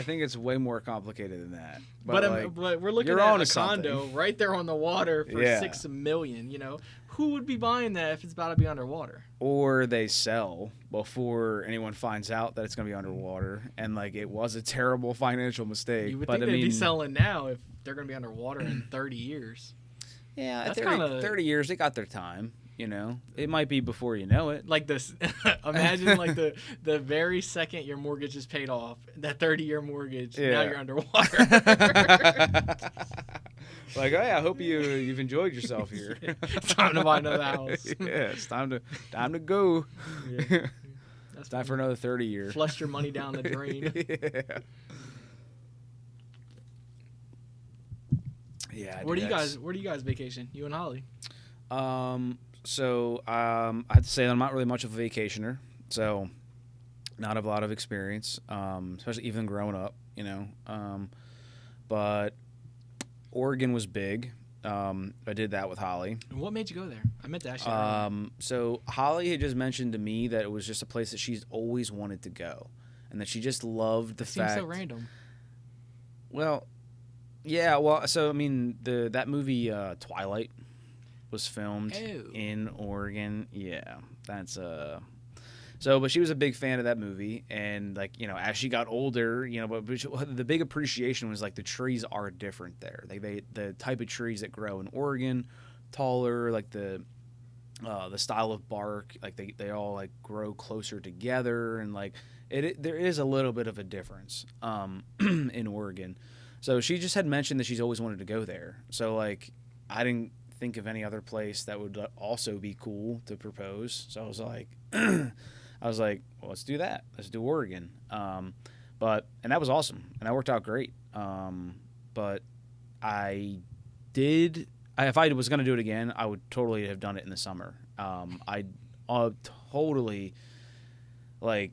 think it's way more complicated than that. But we're looking at a condo right there on the water for $6 million. You know, who would be buying that if it's about to be underwater? Or they sell before anyone finds out that it's going to be underwater, and like it was a terrible financial mistake. You would think they'd be selling now if they're going to be underwater in 30 years. Yeah, 30 years, they got their time, you know. It might be before you know it. Like this, imagine like the very second your mortgage is paid off, that 30-year mortgage, now you're underwater. Like, hey, I hope you've enjoyed yourself here. It's time to buy another house. Yeah, it's time to go. Yeah. It's time for another 30 years. Flush your money down the drain. Yeah. Where do you guys vacation? You and Holly? So I have to say that I'm not really much of a vacationer, so not a lot of experience, especially even growing up, you know. But Oregon was big. I did that with Holly. And what made you go there? I meant to ask you. So Holly had just mentioned to me that it was just a place that she's always wanted to go, and that she just loved the fact. Seems so random. Well, yeah. Well, so I mean, that movie Twilight was filmed in Oregon. Yeah, that's So, but she was a big fan of that movie, and like, you know, as she got older, you know, but the big appreciation was like the trees are different there. Like the type of trees that grow in Oregon, taller, like the style of bark, like they all like grow closer together, and like there is a little bit of a difference in Oregon. So she just had mentioned that she's always wanted to go there. So like I didn't think of any other place that would also be cool to propose. So I was like. Well, let's do that. Let's do Oregon. And that was awesome. And that worked out great. But if I was going to do it again, I would totally have done it in the summer. I totally, like,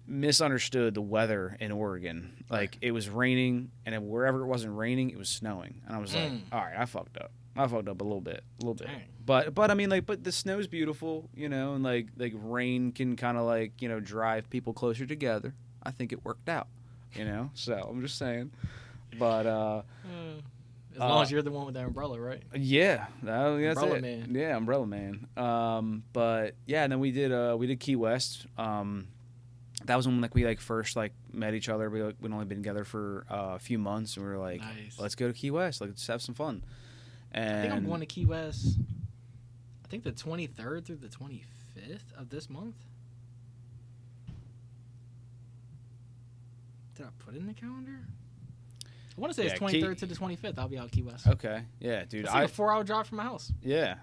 misunderstood the weather in Oregon. Like, it was raining, and wherever it wasn't raining, it was snowing. And I was like, all right, I fucked up a little bit. Dang. But I mean, like, but the snow's beautiful, you know, and like rain can kind of like, you know, drive people closer together. I think it worked out, you know. So I'm just saying. But as long as you're the one with the umbrella, right? Yeah, that's Umbrella it. Man. Yeah, Umbrella Man. But yeah, and then we did Key West. That was when like we like first like met each other. We'd only been together for a few months, and we were like, nice. Let's go to Key West. Let's have some fun. And I think I'm going to Key West. I think the 23rd through the 25th of this month. Did I put it in the calendar? I want to say it's 23rd to the 25th. I'll be out at Key West. Okay. Yeah, dude. It's like a 4-hour drive from my house. Yeah.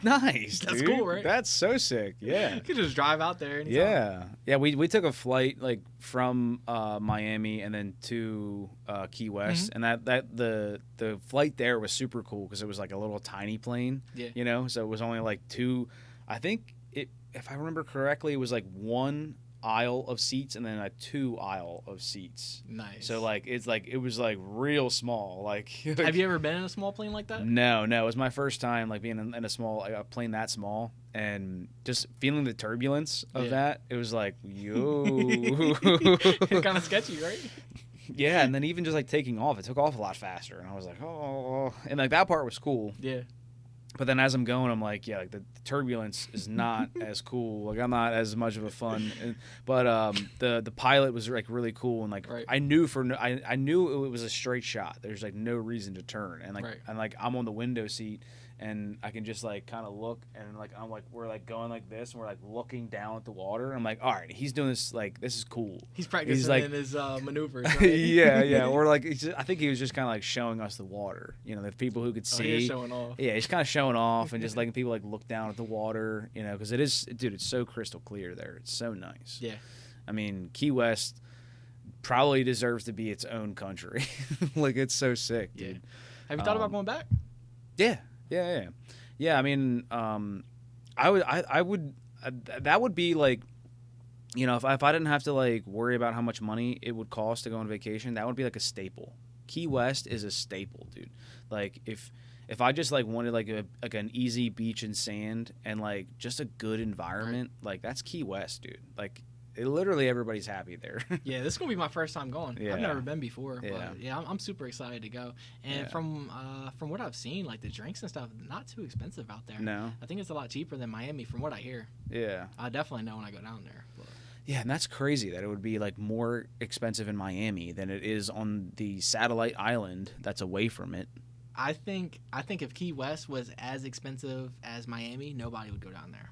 Nice, That's dude. cool, right? That's so sick. Yeah. You could just drive out there anytime. Yeah. Yeah, we took a flight like from Miami and then to Key West. Mm-hmm. And that the flight there was super cool because it was like a little tiny plane. Yeah. You know, so it was only like two. I think if I remember correctly, it was like one aisle of seats and then a 2 aisle of seats. Nice. So like it was like real small. Like have you ever been in a small plane like that? No. It was my first time like being in a plane that small, and just feeling the turbulence of that. It was like, yo. It's kind of sketchy, right? Yeah, and then even just like taking off, it took off a lot faster, and I was like, oh, and like that part was cool. Yeah. But then as I'm going, I'm like, yeah, like the turbulence is not as cool. Like I'm not as much of a fun. But the pilot was like really cool, and like I knew I knew it was a straight shot. There's like no reason to turn, and like I'm on the window seat, and I can just like kind of look, and like we're like going like this, and we're like looking down at the water. I'm like, all right, he's doing this, like this is cool. He's practicing in his maneuvers. Right? yeah. Or like I think he was just kind of like showing us the water. You know, the people who could see. He's showing off. Yeah, he's kind of showing off and just letting people like look down at the water. You know, because it is, dude, it's so crystal clear there. It's so nice. Yeah. I mean, Key West probably deserves to be its own country. Like it's so sick, dude. Yeah. Have you thought about going back? Yeah. I mean, I would. That would be like you know, if I didn't have to like worry about how much money it would cost to go on vacation, that would be like a staple. Key West is a staple, dude. Like if I just like wanted like an easy beach and sand and like just a good environment, like that's Key West, dude. Like literally everybody's happy there. Yeah, this is gonna be my first time going. Yeah. I've never been before, Yeah. but yeah, I'm super excited to go. And from what I've seen, like the drinks and stuff, not too expensive out there. No, I think it's a lot cheaper than Miami, from what I hear. Yeah, I definitely know when I go down there. But. Yeah, and that's crazy that it would be like more expensive in Miami than it is on the satellite island that's away from it. I think if Key West was as expensive as Miami, nobody would go down there.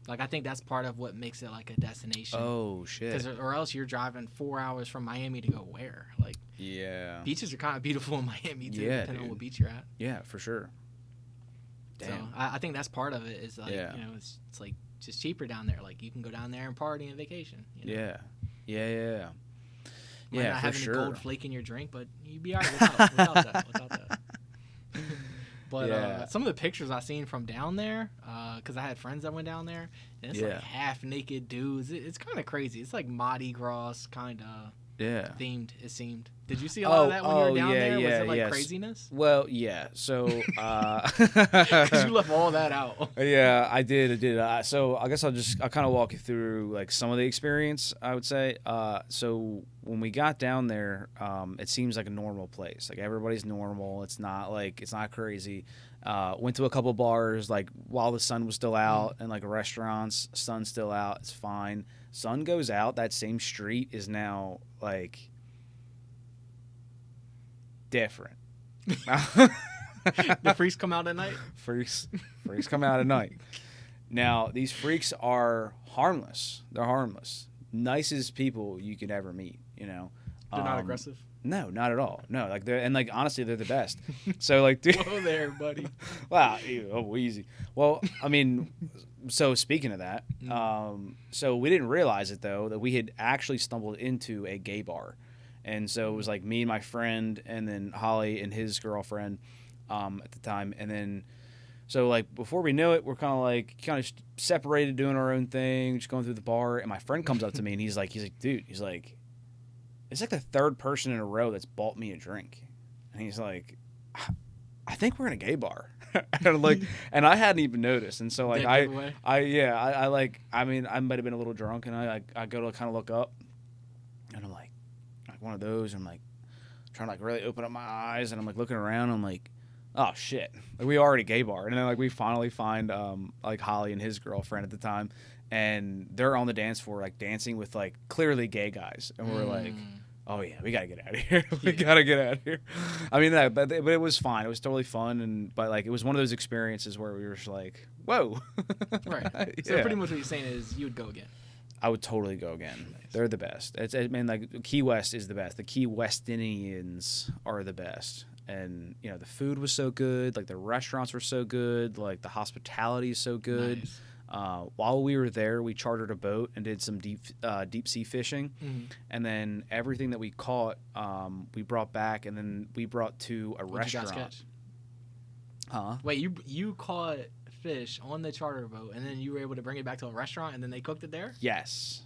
Like, I think that's part of what makes it like a destination. Oh shit! Or else you're driving 4 hours from Miami to go where? Like, yeah, beaches are kind of beautiful in Miami too, depending on what beach you're at. Yeah, for sure. Damn. So I think that's part of it. Is like, you know, it's like just cheaper down there. Like, you can go down there and party and vacation. You know? Yeah. Might not have any gold flake in your drink, but you'd be alright without that. But some of the pictures I seen from down there, because I had friends that went down there, and it's like half naked dudes. It's kind of crazy. It's like Mardi Gras kind of themed. It seemed. Did you see a lot of that when you were down there? Was it like craziness? Well, yeah. So because you left all that out. Yeah, I did. So I guess I'll kind of walk you through like some of the experience. I would say. So when we got down there, it seems like a normal place. Like everybody's normal. It's not crazy. Went to a couple bars like while the sun was still out, and like restaurants, sun's still out. It's fine. Sun goes out. That same street is now like different. The freaks come out at night? Freaks come out at night. Now, these freaks are harmless. They're harmless. Nicest people you could ever meet, you know. They're not aggressive? No, not at all. No, like honestly, they're the best. So like, dude. Whoa there, buddy. Wow, easy. Well, I mean, so speaking of that, so we didn't realize it though that we had actually stumbled into a gay bar. And so it was like me and my friend, and then Holly and his girlfriend at the time. And then, so like before we knew it, we're kind of separated, doing our own thing, just going through the bar. And my friend comes up to me and he's like, dude, it's like the third person in a row that's bought me a drink. And he's like, I think we're in a gay bar. And I'm like, and I hadn't even noticed. And so like I might have been a little drunk, and I go to kind of look up, and I'm like one of those. I'm like trying to like really open up my eyes, and I'm like looking around. I'm like, oh shit, like we are at a gay bar. And then like we finally find like Holly and his girlfriend at the time, and they're on the dance floor like dancing with like clearly gay guys, and we're like, oh yeah, we gotta get out of here. We gotta get out of here. I mean, but it was fine. It was totally fun, but like it was one of those experiences where we were just like, whoa. Right. So pretty much what you're saying is you would go again. I would totally go again. Nice. They're the best. Like Key West is the best. The Key Westinians are the best. And you know, the food was so good. Like the restaurants were so good. Like the hospitality is so good. Nice. While we were there, we chartered a boat and did some deep sea fishing. Mm-hmm. And then everything that we caught, we brought back, and then we brought to a restaurant. You guys catch? Huh? Wait, you caught fish on the charter boat, and then you were able to bring it back to a restaurant, and then they cooked it there? Yes.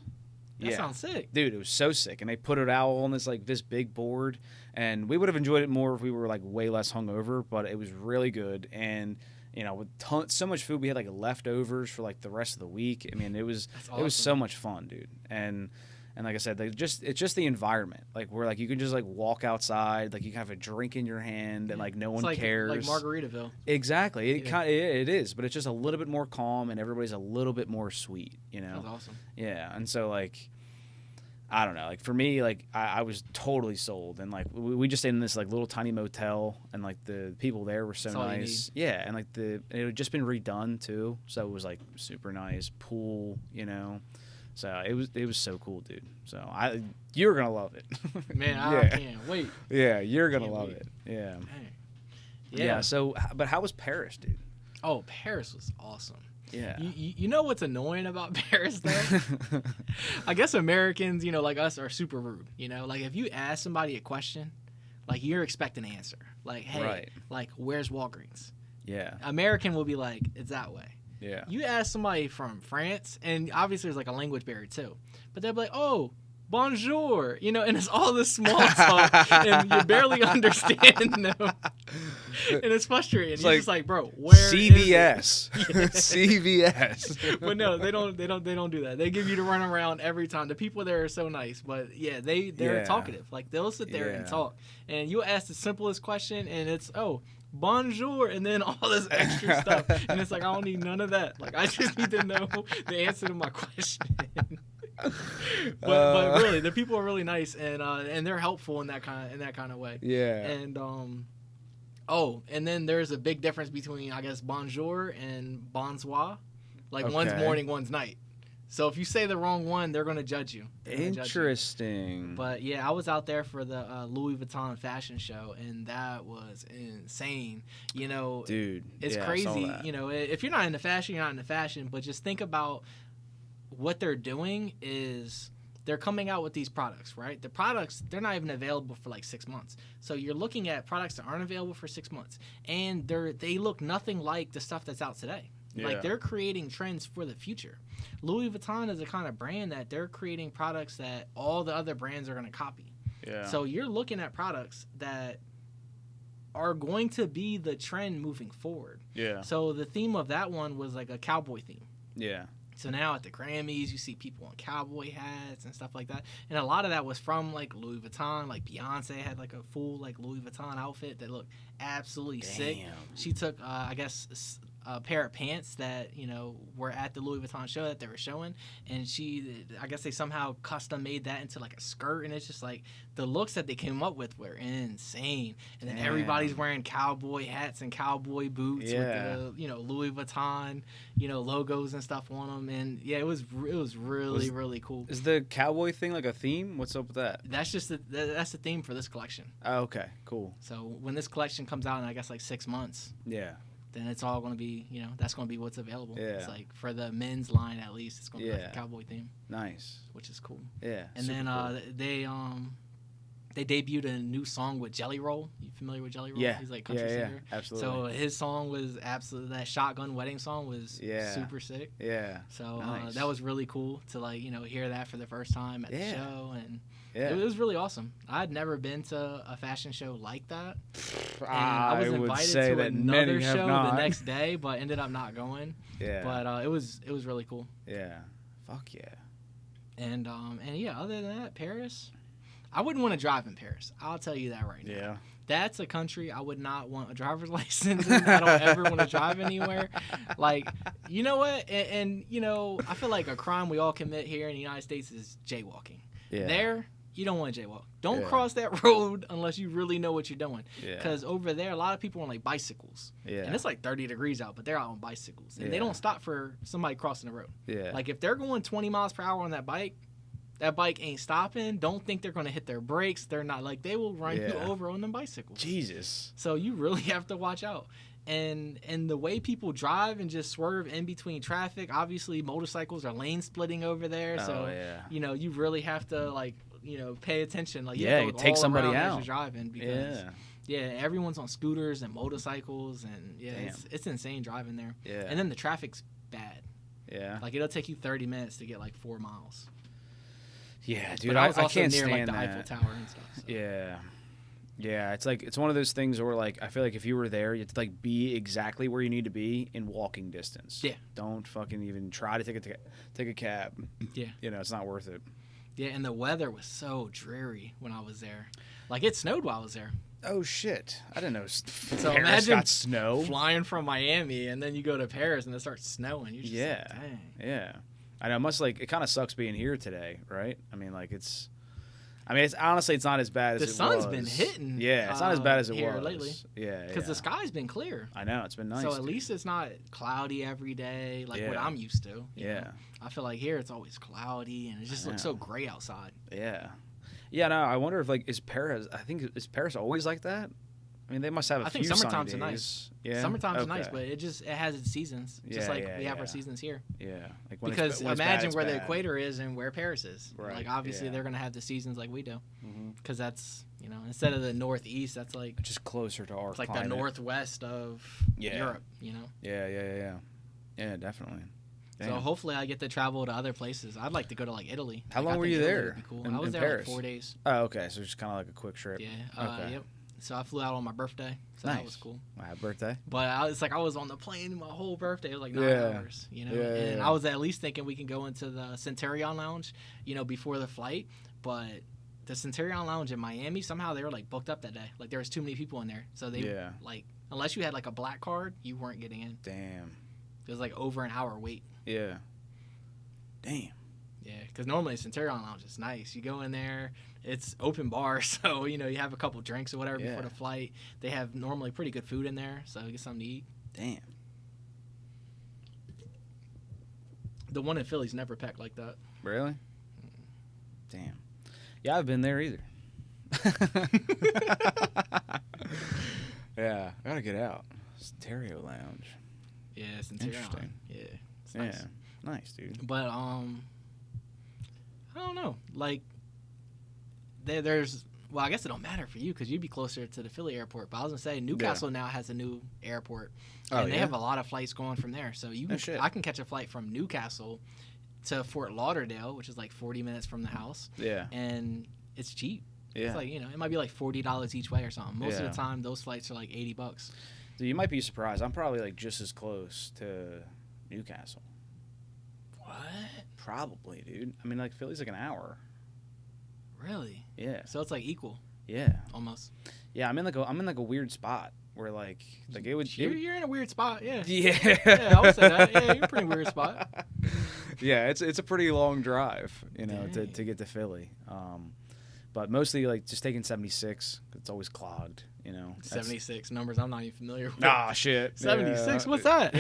That sounds sick. Dude, it was so sick. And they put it out on this big board, and we would have enjoyed it more if we were like way less hungover, but it was really good. And you know, with so much food, we had like leftovers for like the rest of the week. I mean, it was awesome. It was so much fun, dude. And like I said, it's just the environment. Like where like you can just like walk outside, like you can have a drink in your hand, and like no one cares. Like Margaritaville. Exactly. It is, but it's just a little bit more calm, and everybody's a little bit more sweet. You know. That's awesome. Yeah, and so like, I don't know. Like for me, like I was totally sold, and like we just stayed in this like little tiny motel, and like the people there were so nice. Yeah, and like it had just been redone too, so it was like super nice pool, you know. So it was so cool, dude. So you're gonna love it, man. I can't wait. Yeah, you're gonna love it. Yeah. Yeah. So, but how was Paris, dude? Oh, Paris was awesome. Yeah. You know what's annoying about Paris though? I guess Americans, you know, like us, are super rude. You know, like if you ask somebody a question, like you're expecting an answer. Like, hey, like where's Walgreens? Yeah. American will be like, it's that way. Yeah. You ask somebody from France, and obviously there's like a language barrier too, but they'll be like, oh, bonjour, you know, and it's all this small talk, and you barely understand them, and it's frustrating. It's You're just like, bro, where CVS, is it? CVS. But no, they don't do that. They give you the run around every time. The people there are so nice, but yeah, they're talkative. Like they'll sit there and talk, and you ask the simplest question, and it's bonjour, and then all this extra stuff, and it's like I don't need none of that. Like I just need to know the answer to my question. but really, the people are really nice, and they're helpful in that kind of way. Yeah. And and then there's a big difference between, I guess, bonjour and bonsoir. Like one's morning, one's night. So if you say the wrong one, they're gonna judge you. Interesting. But yeah, I was out there for the Louis Vuitton fashion show, and that was insane. You know, dude, it's crazy. You know, if you're not into fashion, you're not into fashion. But just think about what they're doing is they're coming out with these products, right? The products, they're not even available for like 6 months. So you're looking at products that aren't available for 6 months, and they look nothing like the stuff that's out today. Yeah. Like they're creating trends for the future. Louis Vuitton is the kind of brand that they're creating products that all the other brands are going to copy. Yeah. So you're looking at products that are going to be the trend moving forward. Yeah. So the theme of that one was like a cowboy theme. Yeah. So now at the Grammys, you see people in cowboy hats and stuff like that. And a lot of that was from, like, Louis Vuitton. Like, Beyonce had, like, a full, like, Louis Vuitton outfit that looked absolutely sick. She took, I guess, a pair of pants that, you know, were at the Louis Vuitton show that they were showing. And I guess they somehow custom made that into, like, a skirt. And it's just, like, the looks that they came up with were insane. And then everybody's wearing cowboy hats and cowboy boots with the, you know, Louis Vuitton, you know, logos and stuff on them. And yeah, it was really cool. Is the cowboy thing like a theme? What's up with that? That's just that's the theme for this collection. Oh, okay, cool. So when this collection comes out in, I guess, like 6 months, then it's all going to be, you know, that's going to be what's available. Yeah. It's like for the men's line at least, it's going to be like a cowboy theme. Nice. Which is cool. Yeah. And then they debuted a new song with Jelly Roll. You familiar with Jelly Roll? Yeah. He's like country singer. Absolutely. So his song was absolutely, that Shotgun Wedding song was super sick. Yeah. So nice. that was really cool to, like, you know, hear that for the first time at the show. And it was really awesome. I'd never been to a fashion show like that. And I was invited to another show the next day, but ended up not going. Yeah. But it was really cool. Yeah. Fuck yeah. And yeah, other than that, Paris, I wouldn't want to drive in Paris. I'll tell you that right now. Yeah. That's a country I would not want a driver's license in. I don't ever want to drive anywhere. Like, you know what? And, you know, I feel like a crime we all commit here in the United States is jaywalking. Yeah. There, you don't want to jaywalk. Don't cross that road unless you really know what you're doing. Because over there, a lot of people are on, like, bicycles. Yeah. And it's like 30 degrees out, but they're out on bicycles. And they don't stop for somebody crossing the road. Yeah. Like, if they're going 20 miles per hour on that bike ain't stopping. Don't think they're going to hit their brakes. They're not. Like, they will run you over on them bicycles. Jesus. So you really have to watch out. And the way people drive and just swerve in between traffic, obviously motorcycles are lane splitting over there. So, you know, you really have to, like, you know, pay attention. Like, you have to look take all somebody around out as you're driving because, everyone's on scooters and motorcycles. And, it's insane driving there. Yeah. And then the traffic's bad. Yeah. Like, it'll take you 30 minutes to get, like, 4 miles. Yeah, dude, I can't near, stand like, the that. Eiffel Tower and stuff. So. Yeah. It's like, it's one of those things where, like, I feel like if you were there, you have to, like, be exactly where you need to be in walking distance. Yeah. Don't fucking even try to take a cab. Yeah. You know, it's not worth it. Yeah, and the weather was so dreary when I was there. Like, it snowed while I was there. Oh shit! I didn't know. So imagine got snow flying from Miami, and then you go to Paris and it starts snowing. You're just like, dang. Yeah. I know. It kind of sucks being here today, right? I mean, like, it's honestly, it's not as bad as it was. The sun's been hitting. Yeah, it's not as bad as it here was lately. Yeah, because the sky's been clear. I know, it's been nice. So at least it's not cloudy every day, like what I'm used to. You know? I feel like here it's always cloudy and it just looks so gray outside. Yeah, yeah. No, I wonder if, like, is Paris always like that? I mean, they must have a few sunny days. I think summertime's nice. Yeah, summertime's nice, but it has its seasons, just like we have our seasons here. Yeah, like because imagine where the equator is and where Paris is. Right. Like, obviously they're gonna have the seasons like we do, because that's, you know, instead of the northeast, that's like just closer to our. It's like the northwest of Europe, you know. Yeah. Yeah, definitely. Damn. So hopefully I get to travel to other places. I'd like to go to like Italy. How long were you there? Cool. I was there Paris? Like 4 days. Oh, okay. So just kind of like a quick trip. Yeah. Okay. Yep. So I flew out on my birthday. So nice. That was cool. My birthday. But it's like I was on the plane my whole birthday. It was like 9 hours, you know. And I was at least thinking we can go into the Centurion Lounge, you know, before the flight. But the Centurion Lounge in Miami, somehow they were like booked up that day. Like there was too many people in there. So they like, unless you had like a black card, you weren't getting in. Damn. It was like over an hour wait. Yeah. Damn. Yeah, because normally Centurion Lounge is nice. You go in there, it's open bar, so you know you have a couple drinks or whatever before the flight. They have normally pretty good food in there, so you get something to eat. Damn. The one in Philly's never packed like that. Really? Damn. Yeah, I've been there either. Yeah, I gotta get out. Stereo Lounge. Yeah, Centurion. Interesting. Yeah, it's nice. Yeah, nice, dude. But I don't know. Like, there's well, I guess it don't matter for you because you'd be closer to the Philly airport. But I was gonna say Newcastle now has a new airport, and they have a lot of flights going from there. So I can catch a flight from Newcastle to Fort Lauderdale, which is like 40 minutes from the house. Yeah, and it's cheap. Yeah, it's like it might be like $40 each way or something. Most of the time, those flights are like $80. Dude, you might be surprised. I'm probably like just as close to Newcastle. What? Probably, dude. I mean, like Philly's like an hour. Really? Yeah. So it's like equal. Yeah. Almost. Yeah, I'm in like a weird spot where like it would. You're in a weird spot. Yeah. Yeah. Yeah, I would say that. Yeah, you're in a pretty weird spot. Yeah, it's a pretty long drive, you know, to get to Philly. But mostly like just taking 76. It's always clogged. You know, 76 numbers I'm not even familiar with. Ah, shit. 76. What's that?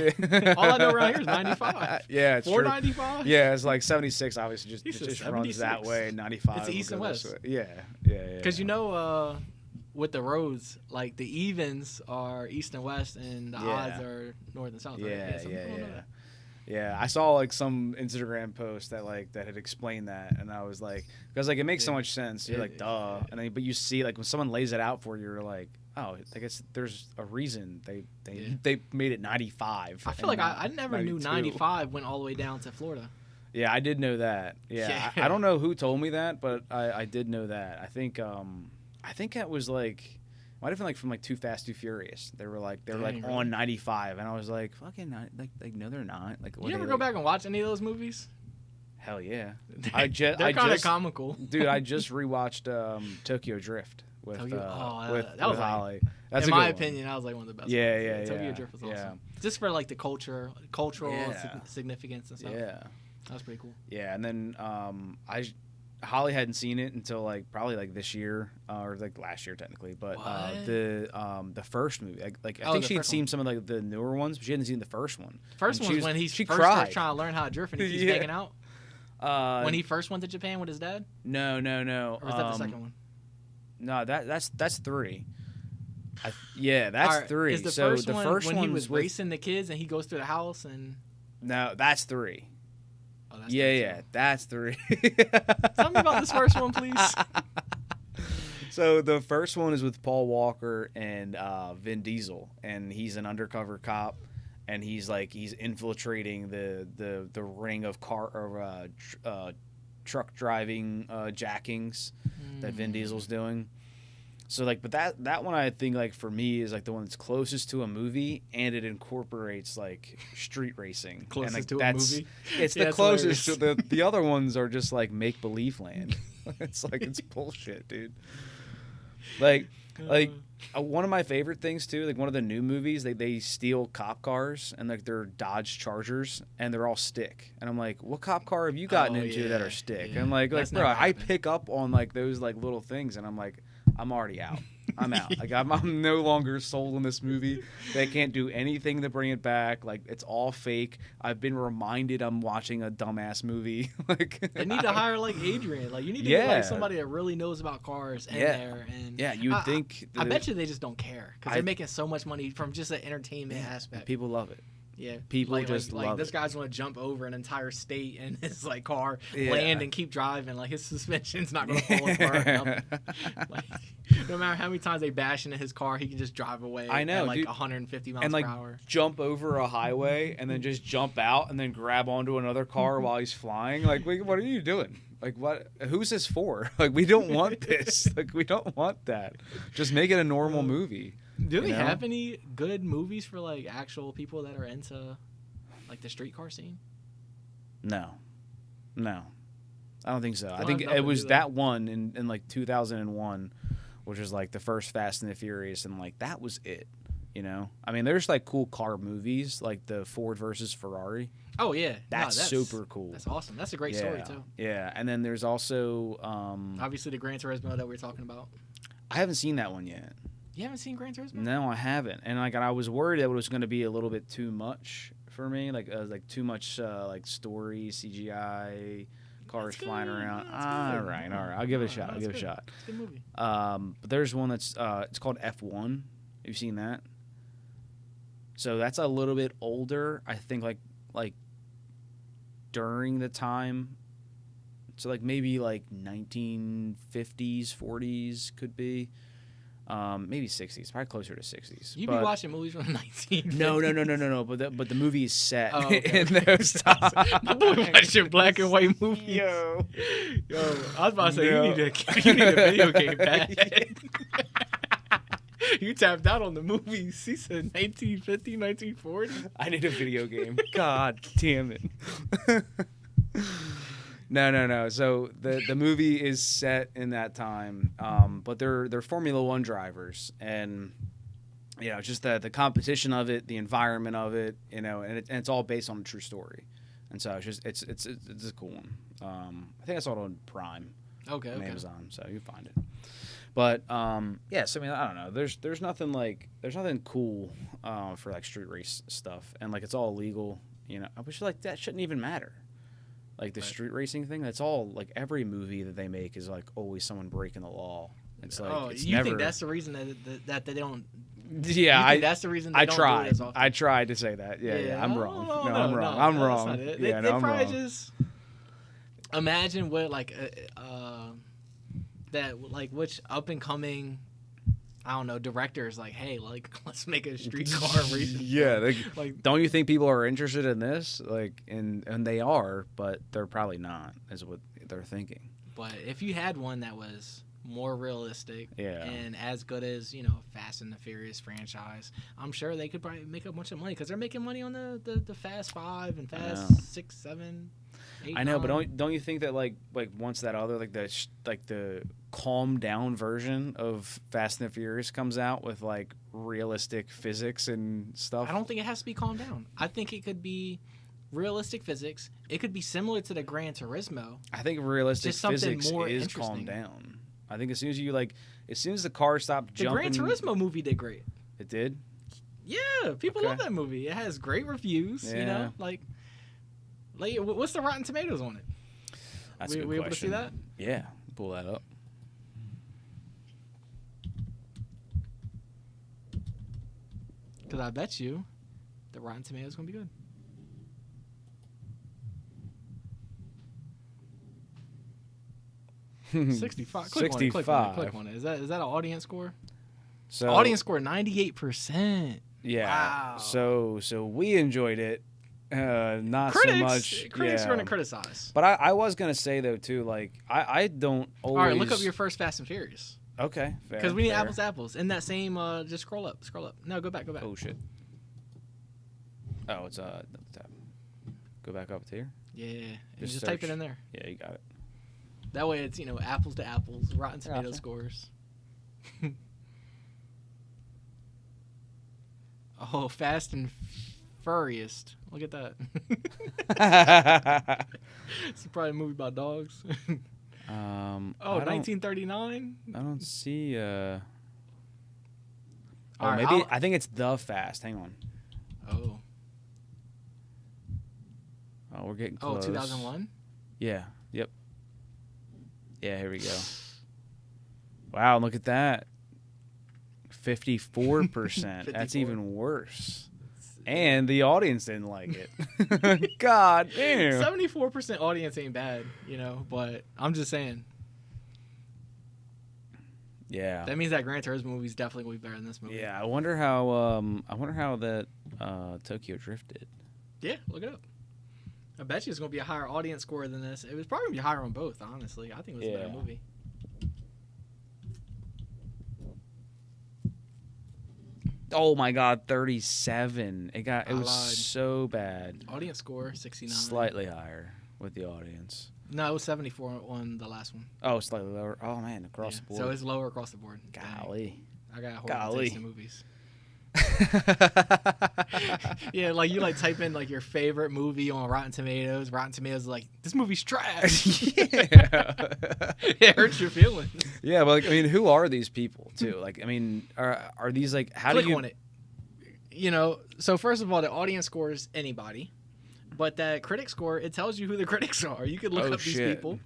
All I know around here is 95. Yeah, it's 495. Yeah, it's like 76. Obviously, just runs that way. 95. It's east and west. Yeah. Because with the roads, like the evens are east and west, and the odds are north and south. Yeah, right? Yeah, I saw like some Instagram post that had explained that, and I was like, because like it makes so much sense. You're like, duh, and then but you see like when someone lays it out for you, you're like, oh, I guess there's a reason they made it 95. I feel like I never 92. Knew 95 went all the way down to Florida. Yeah, I did know that. Yeah, I don't know who told me that, but I did know that. I think that was like. Might have been like from like Too Fast, Too Furious. They were like on 95, and I was like, fucking like no, they're not. Like, you ever go back and watch any of those movies? Hell yeah, they're kind of comical, dude. I just rewatched Tokyo Drift with Holly. That's in my opinion, that was like one of the best. Yeah. Tokyo Drift was awesome. Yeah. Just for like the cultural significance and stuff. Yeah, that was pretty cool. Yeah, and then Holly hadn't seen it until like probably like this year or like last year technically, but the first movie, I think she had seen some of like the newer ones, but she hadn't seen the first one. First one was when he first started trying to learn how to drift and he keeps banging out. When he first went to Japan with his dad. No. Or was that the second one? No, that's 3. That's 3. Is the first one when he was racing the kids and he goes through the house and? No, that's 3. Oh, that's that's 3. Tell me about this first one, please. So the first one is with Paul Walker and Vin Diesel, and he's an undercover cop, and he's infiltrating the ring of truck driving jackings that Vin Diesel's doing. So but that one I think like for me is like the one that's closest to a movie, and it incorporates like street racing. Closest to a movie. It's the closest to the other ones are just like make believe land. It's like it's bullshit, dude. Like one of my favorite things too, like one of the new movies, they steal cop cars and like they're Dodge Chargers and they're all stick. And I'm like, what cop car have you gotten into that are stick? Yeah. And like bro, I pick up on like those like little things, and I'm like, I'm already out. I'm out. Like I'm no longer sold on this movie. They can't do anything to bring it back. Like it's all fake. I've been reminded I'm watching a dumbass movie. Like they need to hire like Adrian. Like you need to get like somebody that really knows about cars in there. And you would think. I bet you they just don't care because they're making so much money from just the entertainment aspect. People love it. Yeah, people just love this it. guy's want to jump over an entire state in his like car, land and keep driving. Like his suspension's not going to fall apart. Like, no matter how many times they bash into his car, he can just drive away. I know, at like dude. 150 miles and like per hour. jump over a highway and then just jump out and then grab onto another car while he's flying. Like, what are you doing? Like, what? Who's this for? Like, we don't want this. Like, we don't want that. Just make it a normal movie. Do they have any good movies for like actual people that are into like the streetcar scene? No, I don't think so. I think it was that one in like 2001, which was like the first Fast and the Furious, and like that was it. You know, I mean, there's like cool car movies like the Ford versus Ferrari. Oh yeah, that's super cool. That's awesome. That's a great story too. Yeah, and then there's also obviously the Gran Turismo that we were talking about. I haven't seen that one yet. You haven't seen Gran Turismo? No, I haven't. And like I was worried that it was going to be a little bit too much for me, like too much like story, CGI, cars flying around. All right. I'll give it a shot. It's a good movie. But there's one that's it's called F1. Have you seen that? So that's a little bit older. I think like during the time. So like maybe like 1950s, 40s could be. Maybe 60s, probably closer to 60s. You be watching movies from the 1950s? No. But the movie is set in those times. My boy watching black and white movies. Yo, I was about to say you need a video game pad. You tapped out on the movies. He said 1950, 1940. I need a video game. God damn it. No. So the movie is set in that time, but they're Formula One drivers, and you know, just the competition of it, the environment of it, you know, and it's all based on a true story, and so it's a cool one. I think I saw it on Prime. Okay. Amazon, so you find it. But yes, I mean, I don't know. There's nothing cool for like street race stuff, and like it's all illegal. You know, I wish like that shouldn't even matter. Like the street racing thing, that's all. Like every movie that they make is like always someone breaking the law. It's like you think that's the reason that they don't? Yeah, that's the reason they don't do it as often? I tried to say that. Yeah, I'm wrong. I'm wrong. I'm wrong. They probably just imagine what like that like which up and coming. I don't know, directors like, hey, like let's make a streetcar racing. Yeah, like don't you think people are interested in this? Like, and they are, but they're probably not, is what they're thinking. But if you had one that was more realistic, and as good as Fast and the Furious franchise, I'm sure they could probably make a bunch of money because they're making money on the Fast 5 and Fast 6, 7. 8, I know, 9. but don't you think that like once that other like the calmed down version of Fast and the Furious comes out with like realistic physics and stuff? I don't think it has to be calmed down. I think it could be realistic physics. It could be similar to the Gran Turismo. I think realistic physics is calmed down. I think as soon as the car stopped jumping, the Gran Turismo movie did great. It did? Yeah, people love that movie. It has great reviews. Yeah. Like what's the Rotten Tomatoes on it? That's a good we able to question. see that? Yeah, pull that up. Because I bet you the Rotten Tomatoes is going to be good. 65. Click 65. Click on it. Is that an audience score? So audience score 98%. Yeah. Wow. So we enjoyed it. Not critics, so much. Critics are going to criticize. But I was going to say though too, like I don't always. All right, look up your first Fast and Furious. Okay. Because we need apples to apples. In that same, just scroll up. No, go back. Oh shit. Oh, it's double tap. Go back up to here. Yeah. Just type it in there. Yeah, you got it. That way it's, apples to apples, Rotten Tomato scores. Oh, Fast and Furious. Look at that. It's probably a movie about dogs. 1939? I don't see right, maybe I think it's The Fast. Hang on. Oh, we're getting close. 2001? Yeah. Yep. Yeah, here we go. Wow, look at that. 54%. That's even worse. And the audience didn't like it. God damn. 74% audience ain't bad, but I'm just saying. Yeah. That means that Gran Turismo movie is definitely going to be better than this movie. Yeah, I wonder how that Tokyo Drift did. Yeah, look it up. I bet you it's going to be a higher audience score than this. It was probably going to be higher on both, honestly. I think it was a better movie. Oh my God, 37. It was so bad. Audience score 69. Slightly higher with the audience. No, it was 74 on the last one. Oh, slightly lower. Oh man, across the board. So it's lower across the board. Golly. Dang. I got a horrible taste in movies. Yeah, like you type in your favorite movie on Rotten Tomatoes. Rotten Tomatoes is like, this movie's trash. Yeah. It hurts your feelings. Yeah, but who are these people too? Are these how Click do you on it? So first of all, the audience scores anybody, but that critic score, it tells you who the critics are. You could look up these people.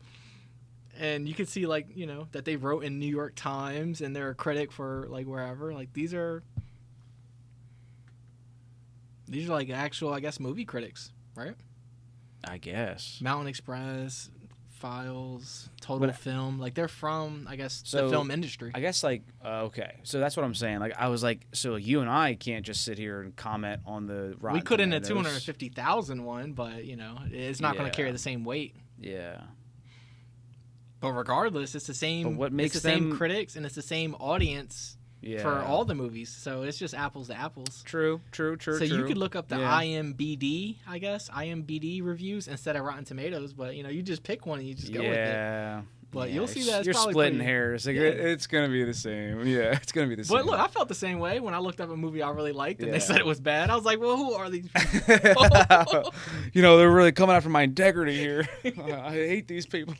And you can see that they wrote in New York Times and they're a critic for wherever. These are actual, I guess, movie critics, right? I guess. Mountain Express, Files, Total Film. They're from, I guess, the film industry. I guess, okay. So that's what I'm saying. I was so you and I can't just sit here and comment on the Rotten We could in a Tomatoes. 250,000 one, but, it's not going to carry the same weight. Yeah. But regardless, it's the same. But what makes it's the same critics and it's the same audience. Yeah. For all the movies, so it's just apples to apples. True. So you could look up the IMBD, I guess, IMBD reviews instead of Rotten Tomatoes, but you just pick one and you just go with it. Yeah. But you'll see that you're splitting hairs. It's gonna be the same. Yeah, it's gonna be the same. But look, I felt the same way when I looked up a movie I really liked and they said it was bad. I was like, well, who are these people? They're really coming after my integrity here. I hate these people.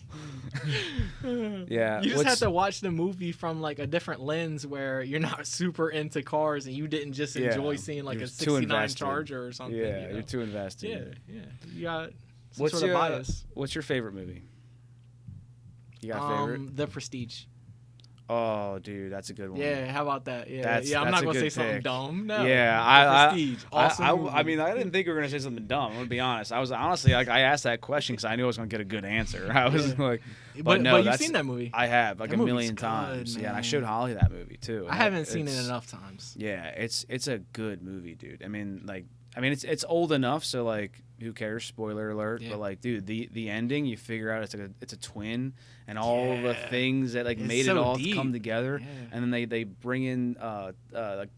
Yeah. You just have to watch the movie from a different lens where you're not super into cars and you didn't just enjoy seeing a 69 Charger or something. Yeah, you're too invested. Yeah. You got some sort of bias. What's your favorite movie? You got a favorite? The Prestige. Oh, dude, that's a good one. Yeah, how about that? Yeah, I'm not gonna say something dumb. No. Yeah, Prestige. Awesome I didn't think you were gonna say something dumb. I'm gonna be honest. I was honestly I asked that question because I knew I was gonna get a good answer. I was but no, you've seen that movie. I have a million times. Man. Yeah, and I showed Holly that movie too. I haven't seen it enough times. Yeah, it's a good movie, dude. It's old enough, so who cares? Spoiler alert. Yeah. But dude, the ending, you figure out it's a twin, and all the things that made it all come together, and then they bring in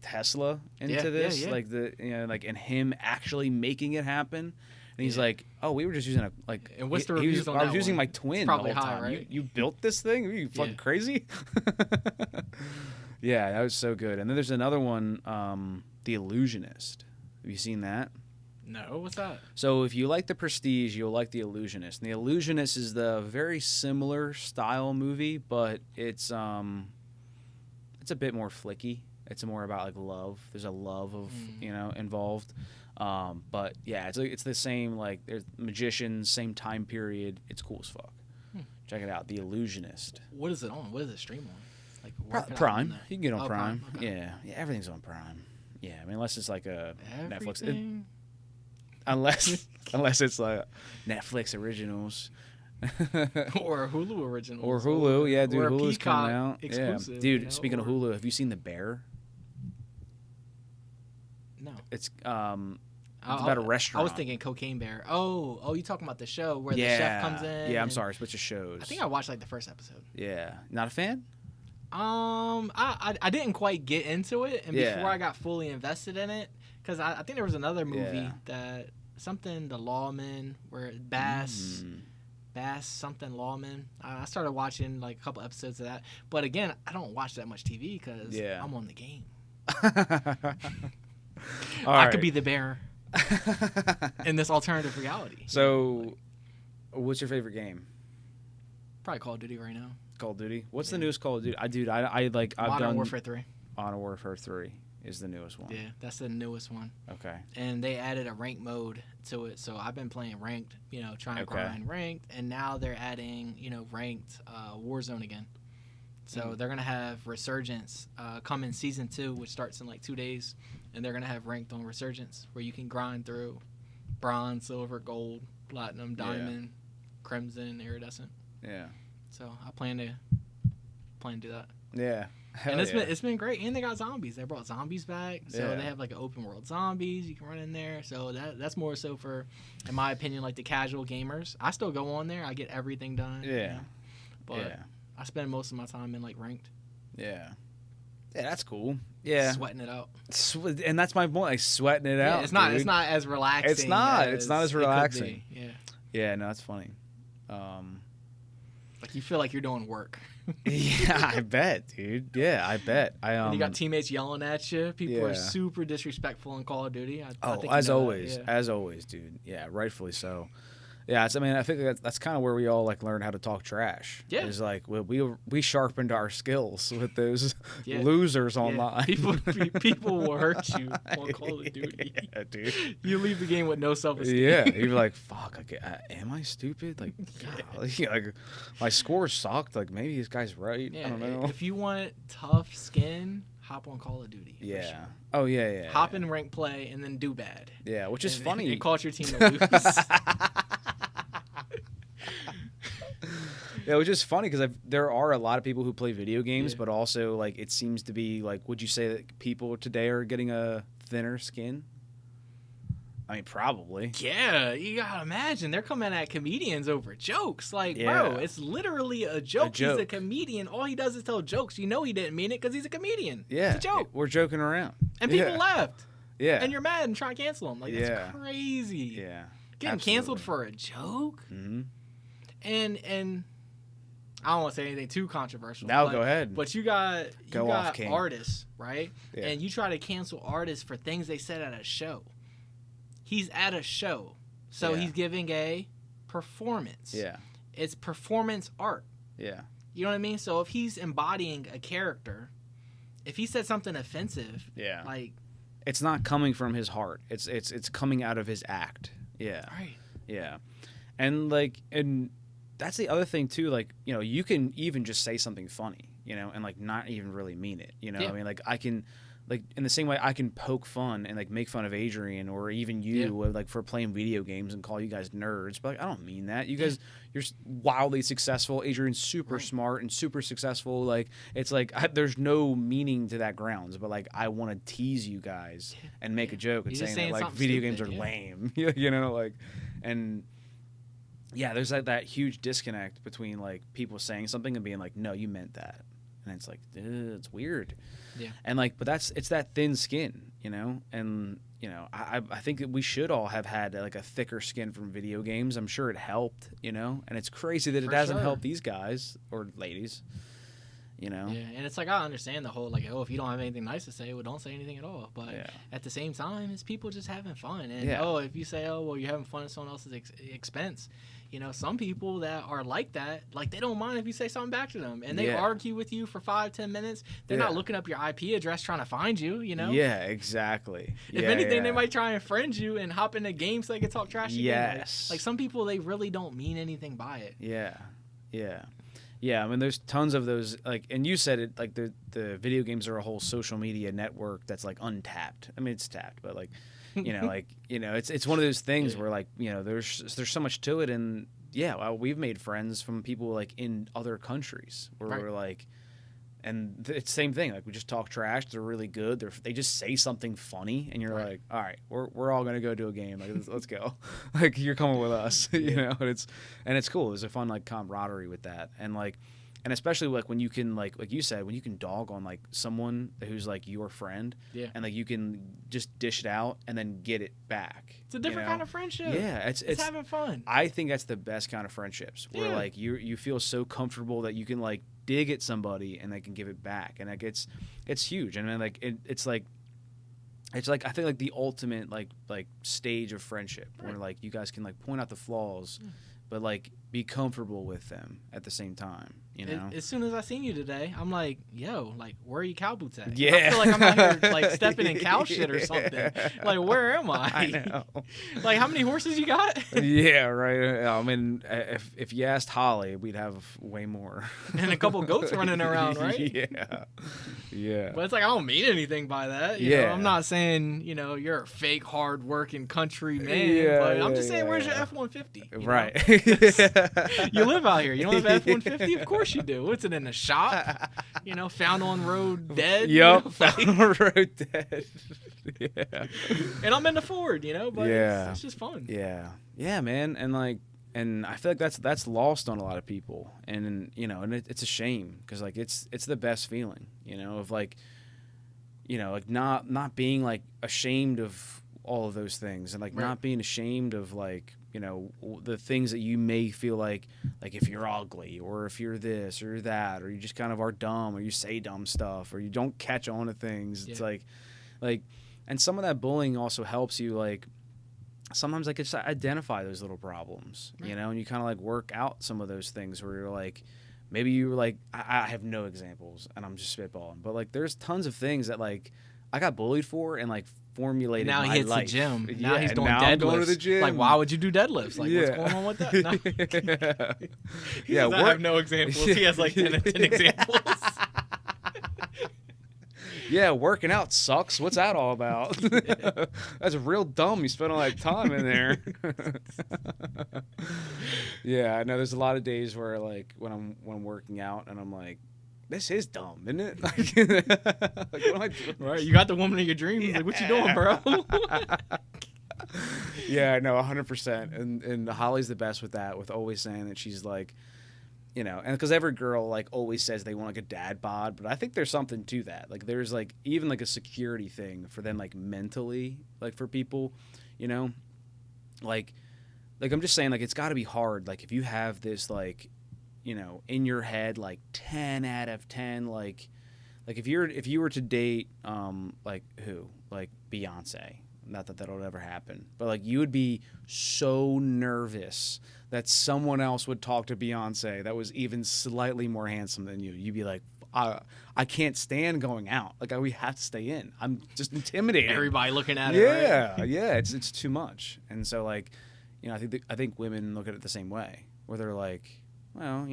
Tesla into this, and him actually making it happen. And he's like, "Oh, we were just using And what's the reviews on that? I was using my twin the whole time. Right? You built this thing? Are you fucking crazy?" Yeah, that was so good. And then there's another one, The Illusionist. Have you seen that? No, what's that? So if you like The Prestige, you'll like The Illusionist. And The Illusionist is the very similar style movie, but it's a bit more flicky. It's more about love. There's a love of involved. But yeah, it's the same there's magicians, same time period. It's cool as fuck. Check it out, The Illusionist. What is it on? What is it stream on? Prime. You can get on Prime. Prime. Okay. Yeah, everything's on Prime. Yeah, unless it's a Netflix. Unless it's Netflix originals. Or Hulu originals. Or Hulu, yeah, dude. Hulu's coming out. Exclusive, yeah. Dude, speaking of Hulu, have you seen The Bear? No. It's about a restaurant. I was thinking Cocaine Bear. Oh, you talking about the show where the chef comes in? Yeah, I'm sorry, switch of shows. I think I watched the first episode. Yeah. Not a fan? I didn't quite get into it, and before I got fully invested in it, because I think there was another movie that The Lawman, where Bass something Lawman. I started watching a couple episodes of that, but again, I don't watch that much TV because I'm on the game. I could be the bear in this alternative reality. So, what's your favorite game? Probably Call of Duty right now. Call of Duty. What's the newest Call of Duty? I've done Modern Warfare 3. Modern Warfare 3 is the newest one. Yeah, that's the newest one. Okay. And they added a ranked mode to it, so I've been playing ranked, trying to grind ranked, and now they're adding, ranked Warzone again. So they're gonna have Resurgence come in season 2, which starts in like 2 days, and they're gonna have ranked on Resurgence, where you can grind through bronze, silver, gold, platinum, diamond, crimson, iridescent. Yeah. So I plan to do that. Yeah. And it's been great. And they got zombies. They brought zombies back. So they have like an open world zombies you can run in there. So that's more so for, in my opinion, like the casual gamers. I still go on there. I get everything done. Yeah. You know? But I spend most of my time in like ranked. Yeah. Yeah, that's cool. Yeah. Sweating it out. And that's my point, like sweating it out. It's not as relaxing. It's not as relaxing. Yeah. Yeah, no, that's funny. Like you feel like you're doing work. Yeah, I bet, dude. Yeah, I bet. And you got teammates yelling at you. People are super disrespectful in Call of Duty. I think as always, dude. Yeah, rightfully so. Yeah, I think that's kind of where we all like learn how to talk trash. Yeah, is like we sharpened our skills with those losers online. People will hurt you on Call of Duty. Yeah, dude. You leave the game with no self-esteem. Yeah, you're like, fuck. Am I stupid? Like, like my score sucked. Like maybe this guy's right. Yeah, I don't know. If you want tough skin, hop on Call of Duty. Yeah. Sure. Oh yeah. Hop in rank play and then do bad. Yeah, which is funny. And cause your team to lose. Yeah, which is funny because there are a lot of people who play video games, but also like it seems to be like, would you say that people today are getting a thinner skin? I mean, probably. Yeah, you gotta imagine they're coming at comedians over jokes. Like, bro, it's literally a joke. He's a comedian. All he does is tell jokes. You know he didn't mean it because he's a comedian. Yeah, it's a joke. We're joking around, and people laughed. Yeah, and you're mad and try to cancel him. Like, that's crazy. Yeah, getting canceled for a joke. Mm-hmm. And I don't want to say anything too controversial. Go ahead. But you got artists, right? Yeah. And you try to cancel artists for things they said at a show. He's at a show, so he's giving a performance. Yeah. It's performance art. Yeah. You know what I mean? So if he's embodying a character, if he said something offensive, like it's not coming from his heart. It's coming out of his act. Yeah. Right. Yeah. And that's the other thing too, like, you know, you can even just say something funny, you know, and like not even really mean it, you know. I mean, like I can, like in the same way I can poke fun and like make fun of Adrian or even you like for playing video games and call you guys nerds, but like I don't mean that. You guys, you're wildly successful. Adrian's super smart and super successful. Like it's like there's no meaning to that grounds, but like I want to tease you guys and make a joke and saying that like video games are lame, you know, like and. Yeah, there's that huge disconnect between like people saying something and being like, "No, you meant that," and it's like, it's weird. Yeah. And like, but it's that thin skin, you know. And you know, I think that we should all have had like a thicker skin from video games. I'm sure it helped, you know. And it's crazy that it hasn't helped these guys or ladies, you know. Yeah, and it's like I understand the whole like, oh, if you don't have anything nice to say, well, don't say anything at all. But at the same time, it's people just having fun. And if you say, oh, well, you're having fun at someone else's expense. You know, some people that are like that, like they don't mind if you say something back to them, and they argue with you for 5-10 minutes. They're not looking up your IP address trying to find you. You know? Yeah, exactly. If anything, they might try and friend you and hop in a game so they can talk trash. Yes. Like some people, they really don't mean anything by it. Yeah. I mean, there's tons of those. Like, and you said it. Like the video games are a whole social media network that's like untapped. I mean, it's tapped, but like. You know, like, you know, it's one of those things where like, you know, there's so much to it. And we've made friends from people like in other countries where we're like, and it's the same thing. Like we just talk trash. They're really good. They just say something funny and you're like, all right, we're all going to go to a game. Like, let's go. Like you're coming with us, you know, and it's cool. There's a fun like camaraderie with that. And like, and especially like when you can like you said, when you can dog on like someone who's like your friend, and like you can just dish it out and then get it back. It's a different kind of friendship. Yeah, it's having fun. I think that's the best kind of friendships where like you feel so comfortable that you can like dig at somebody and they can give it back, and like it's huge. And then like it's like I think like the ultimate like stage of friendship where like you guys can like point out the flaws. But like be comfortable with them at the same time. You know, as soon as I seen you today, I'm like, yo, like, where are your cow boots at? Yeah, I feel like I'm out here like stepping in cow shit or something. Like, where am I? I know. Like, how many horses you got? Yeah, right. I mean, if you asked Holly, we'd have way more. And a couple goats running around, right? Yeah. But it's like I don't mean anything by that. You know? I'm not saying you're a fake hard working country man. But I'm just saying, where's your F-150? Right. You live out here. You don't have an F-150? Of course you do. What's it in the shop? Found on road dead. Yep. Found on road dead. Yeah. And I'm in the Ford, but it's just fun. Yeah, man. And I feel like that's lost on a lot of people, and it's a shame because like it's the best feeling, of like not being like ashamed of all of those things, and like not being ashamed of like the things that you may feel like if you're ugly or if you're this or that, or you just kind of are dumb, or you say dumb stuff, or you don't catch on to things. It's like and some of that bullying also helps you like sometimes like just identify those little problems, and you kind of like work out some of those things where you're like, maybe you were like, I have no examples and I'm just spitballing, but like there's tons of things that like I got bullied for and like formulated now my he hits life. the gym. Now he's doing deadlifts. I'm going to the gym. Like, why would you do deadlifts? Like, what's going on with that? No. I have no examples. He has like 10 examples. Yeah, working out sucks. What's that all about? That's real dumb. You spend all that time in there. Yeah, I know there's a lot of days where like when I'm working out and I'm like, this is dumb, isn't it? Like, what am I doing? Right, you got the woman of your dreams. Yeah. Like, what you doing, bro? Yeah, no, 100%. And Holly's the best with that, with always saying that she's like, and because every girl like always says they want like a dad bod, but I think there's something to that. Like there's like even like a security thing for them, like mentally, like for people, like I'm just saying like it's got to be hard. Like if you have this like, in your head like 10 out of 10, like if you were to date like who, like Beyonce. Not that that'll ever happen, but like you would be so nervous that someone else would talk to Beyonce that was even slightly more handsome than you. You'd be like, I can't stand going out. Like we have to stay in. I'm just intimidated. Everybody looking at it. Yeah, right? Yeah. It's too much. And so like, I think women look at it the same way, where they're like, well,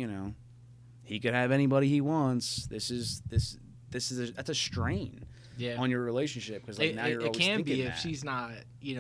he could have anybody he wants. That's a strain. Yeah. On your relationship, because like now you're always thinking that. It can be if she's not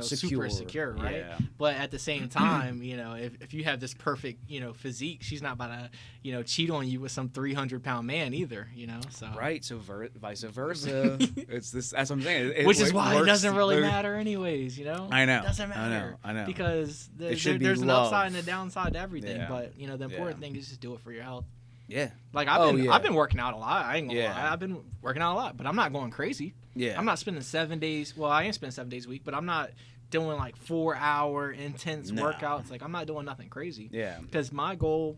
super secure, right? Yeah. But at the same time, if you have this perfect physique, she's not about to cheat on you with some 300-pound man either, so right. So vice versa. It's this. That's what I'm saying. Which is why it doesn't really matter, anyways. I know. It doesn't matter. I know. Because there's an upside and a downside to everything. Yeah. But the important thing is just do it for your health. Yeah. Like I've been working out a lot. I ain't gonna lie. I've been working out a lot, but I'm not going crazy. Yeah. I'm not spending 7 days. Well, I am spending 7 days a week, but I'm not doing like 4-hour intense workouts. Like I'm not doing nothing crazy. Yeah. Because my goal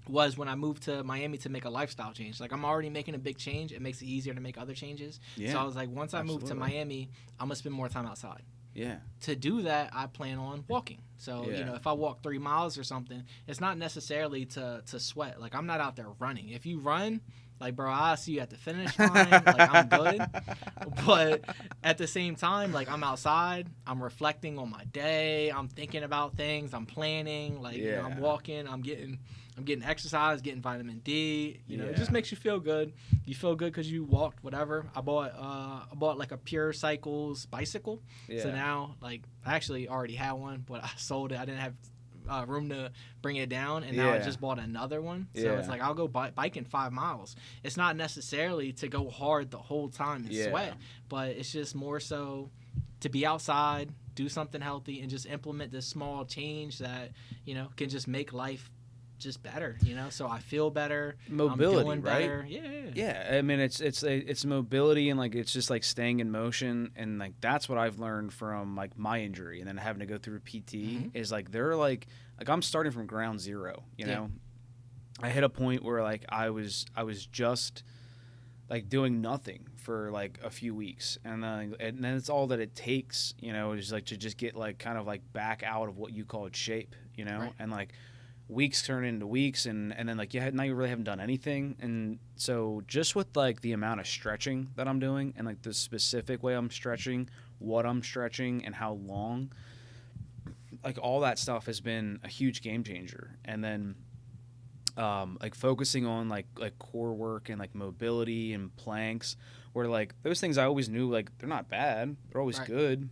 was when I moved to Miami to make a lifestyle change. Like I'm already making a big change. It makes it easier to make other changes. Yeah. So I was like, once I move to Miami, I'm gonna spend more time outside. Yeah. To do that, I plan on walking. So, if I walk 3 miles or something, it's not necessarily to sweat. Like, I'm not out there running. If you run, like, bro, I'll see you at the finish line. Like, I'm good. But at the same time, like, I'm outside. I'm reflecting on my day. I'm thinking about things. I'm planning. Like, I'm walking. I'm getting exercise, getting vitamin D. It just makes you feel good. You feel good because you walked, whatever. I bought like a Pure Cycles bicycle. Yeah. So now, like, I actually already had one, but I sold it. I didn't have room to bring it down, and now I just bought another one. So it's like I'll go biking 5 miles. It's not necessarily to go hard the whole time and sweat, but it's just more so to be outside, do something healthy, and just implement this small change that can just make life just better, so I feel better. Mobility, I'm doing better. Right? Yeah. I mean, it's mobility, and like it's just like staying in motion, and like that's what I've learned from like my injury, and then having to go through PT is like they're like I'm starting from ground zero. I hit a point where like I was just like doing nothing for like a few weeks, and then it's all that it takes, is like to just get like kind of like back out of what you call shape, right. And like weeks turn into weeks, and then like now you really haven't done anything. And so just with like the amount of stretching that I'm doing and like the specific way I'm stretching, what I'm stretching and how long, like all that stuff has been a huge game changer. And then like focusing on like core work and like mobility and planks, where like those things I always knew like they're not bad, they're always good.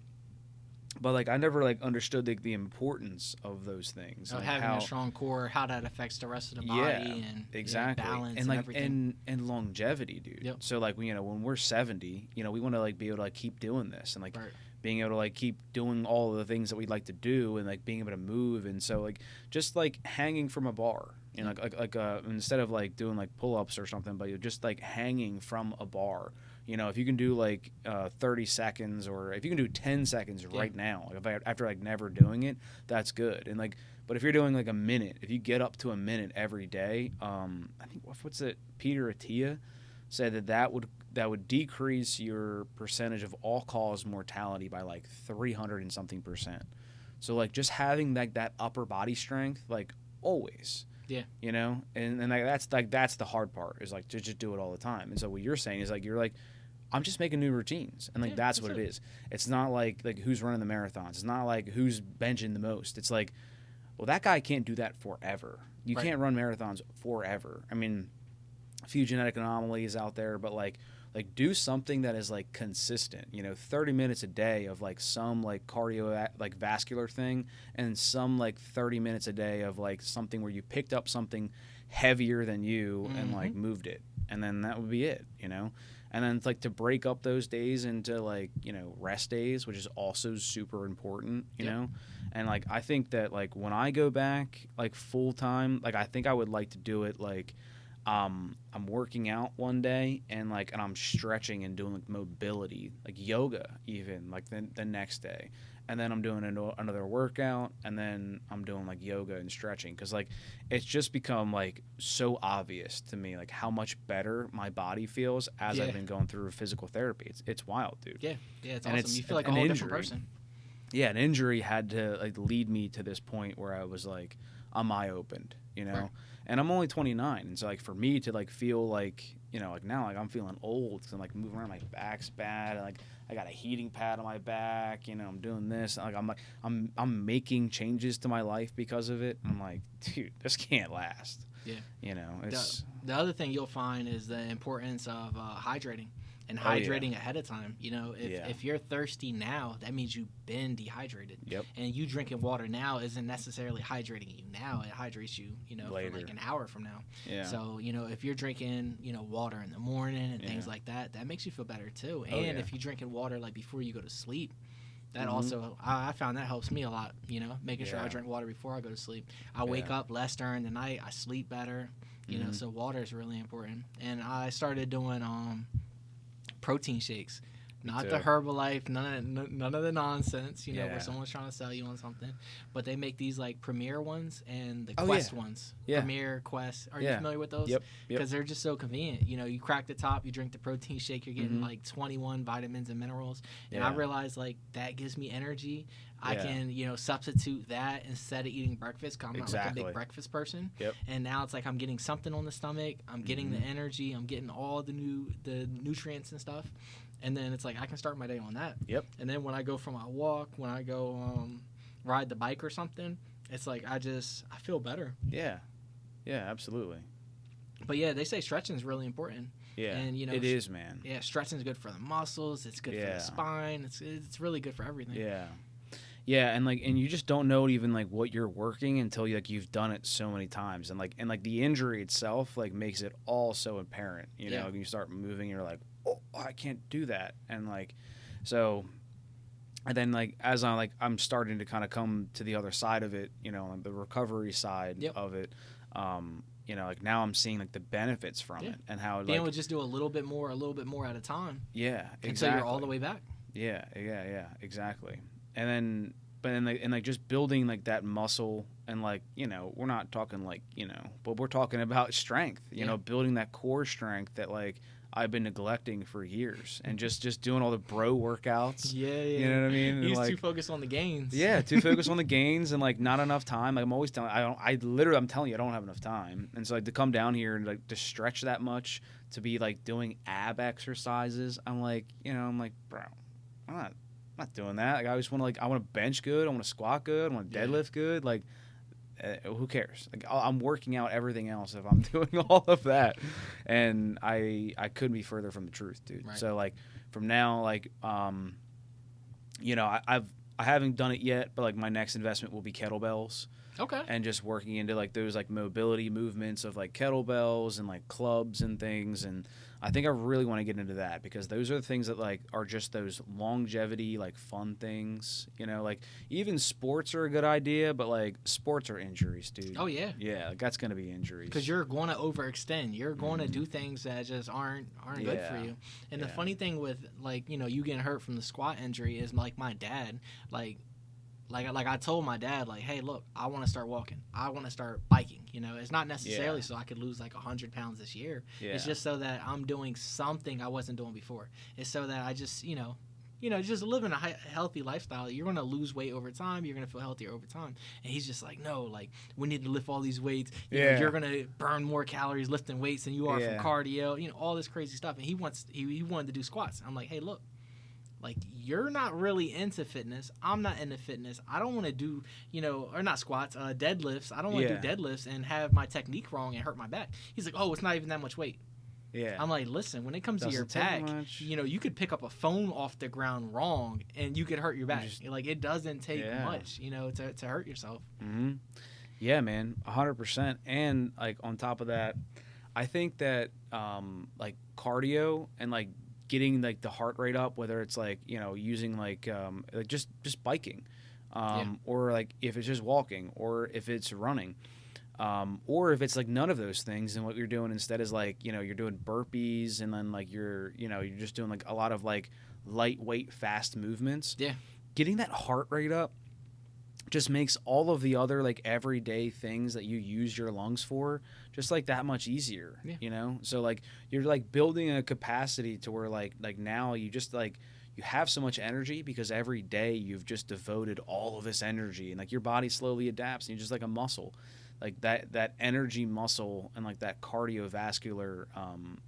But like I never like understood the importance of those things. Like having a strong core, how that affects the rest of the body, and exactly, balance and like everything. and longevity, dude. Yep. So like when we're 70, we want to like be able to like keep doing this and like being able to like keep doing all of the things that we'd like to do and like being able to move. And so like just like hanging from a bar, like instead of like doing like pull-ups or something, but you're just like hanging from a bar. If you can do like 30 seconds, or if you can do 10 seconds right now, like after like never doing it, that's good. And like, but if you're doing like a minute, if you get up to a minute every day, I think what's it? Peter Attia said that would decrease your percentage of all-cause mortality by like 300 and something %. So like just having like that upper body strength, like always. Yeah. And like that's the hard part, is like to just do it all the time. And so what you're saying is like you're like, I'm just making new routines, and like that's what it is. It's not like who's running the marathons. It's not like who's benching the most. It's like, well, that guy can't do that forever. You can't run marathons forever. I mean, a few genetic anomalies out there, but like do something that is like consistent. 30 minutes a day of like some like cardio like vascular thing, and some like 30 minutes a day of like something where you picked up something heavier than you and like moved it, and then that would be it. And then it's like to break up those days into like rest days, which is also super important. And like I think that like when I go back like full time, like I think I would like to do it like I'm working out one day and I'm stretching and doing like mobility, like yoga even, like the next day. And then I'm doing another workout, and then I'm doing like yoga and stretching, because like it's just become like so obvious to me like how much better my body feels as I've been going through physical therapy. It's wild, dude. Yeah, it's awesome. You feel like a whole different person. Yeah, an injury had to like lead me to this point where I was like, I'm eye opened, Right. And I'm only 29, and so like for me to like feel like like now like I'm feeling old, because I'm like moving around, my back's bad, and like I got a heating pad on my back, I'm doing this, and I'm making changes to my life because of it. I'm like, dude, this can't last. Yeah. It's the other thing you'll find is the importance of hydrating. And hydrating ahead of time. If you're thirsty now, that means you've been dehydrated. Yep. And you drinking water now isn't necessarily hydrating you now. It hydrates you, later, for like an hour from now. Yeah. So, if you're drinking, water in the morning and things like that, that makes you feel better too. And if you're drinking water like before you go to sleep, that also, I found that helps me a lot, making sure I drink water before I go to sleep. I wake up less during the night. I sleep better, so water is really important. And I started doing protein shakes, not the Herbalife, none of the nonsense, where someone's trying to sell you on something. But they make these like Premier ones and the Quest ones. Premier, Quest. Are you familiar with those? Yep. Because they're just so convenient. You crack the top, you drink the protein shake, you're getting like 21 vitamins and minerals. And I realized like that gives me energy. I can, substitute that instead of eating breakfast, because I'm not like a big breakfast person. Yep. And now it's like I'm getting something on the stomach. I'm getting the energy. I'm getting all the nutrients and stuff. And then it's like I can start my day on that. Yep. And then when I go for my walk, when I go ride the bike or something, it's like I feel better. Yeah. Yeah, absolutely. But yeah, they say stretching is really important. Yeah, and it is, man. Yeah, stretching is good for the muscles. It's good for the spine. It's really good for everything. Yeah. Yeah, and you just don't know even like what you're working until you've done it so many times, and the injury itself like makes it all so apparent. When you start moving, you're like, oh, I can't do that, and so, and then as I'm starting to kind of come to the other side of it, the recovery side of it. Now I'm seeing the benefits from it, and how being able to just do a little bit more at a time. Yeah, exactly. Until you're all the way back. Yeah, exactly. And then but and like just building like that muscle and like, you know, we're not talking like, you know, but we're talking about strength, you know, building that core strength that like I've been neglecting for years, and just doing all the bro workouts. You know what I mean? He's like, too focused on the gains. Yeah, too focused on the gains and like not enough time. Like I'm always telling, I'm telling you, I don't have not time. And so like to come down here and like to stretch that much, to be like doing ab exercises, I'm like, bro, I'm not doing that. Like I just want to I want to bench good, I want to squat good, I want to deadlift good. Like who cares? Like I'm working out everything else if I'm doing all of that, and I couldn't be further from the truth, dude. Right. So like from now, like you know, I haven't done it yet, but like my next investment will be kettlebells. Okay. And just working into like those like mobility movements of like kettlebells and like clubs and things, and I think I really want to get into that because those are the things that like are just those longevity like fun things, you know, like even sports are a good idea, but like sports are injuries, dude. Oh yeah. Yeah, like that's going to be injuries. Because you're going to overextend. You're going to do things that just aren't good for you. And the funny thing with like, you know, you getting hurt from the squat injury is like my dad, like I told my dad, like, hey, look, I want to start walking. I want to start biking. You know, it's not necessarily so I could lose like 100 pounds this year. Yeah. It's just so that I'm doing something I wasn't doing before. It's so that I just, you know, just living a healthy lifestyle. You're going to lose weight over time. You're going to feel healthier over time. And he's just like, no, like, we need to lift all these weights. You know, you're going to burn more calories lifting weights than you are from cardio. You know, all this crazy stuff. And he wanted to do squats. I'm like, hey, look. Like, you're not really into fitness. I'm not into fitness. I don't want to do, you know, or not squats, deadlifts. I don't want to do deadlifts and have my technique wrong and hurt my back. He's like, oh, it's not even that much weight. Yeah. I'm like, listen, when it comes to your back, you know, you could pick up a phone off the ground wrong and you could hurt your back. Like, it doesn't take much, you know, to hurt yourself. Mm-hmm. Yeah, man, 100%. And, like, on top of that, I think that, like, cardio and, like, getting like the heart rate up, whether it's like, you know, using like just biking, or like if it's just walking, or if it's running, or if it's like none of those things, and what you're doing instead is like, you know, you're doing burpees, and then like you're just doing like a lot of like lightweight fast movements. Yeah, getting that heart rate up just makes all of the other like everyday things that you use your lungs for just like that much easier, you know? So like you're like building a capacity to where like now you just like you have so much energy because every day you've just devoted all of this energy, and like your body slowly adapts, and you're just like a muscle. Like that energy muscle and like that cardiovascular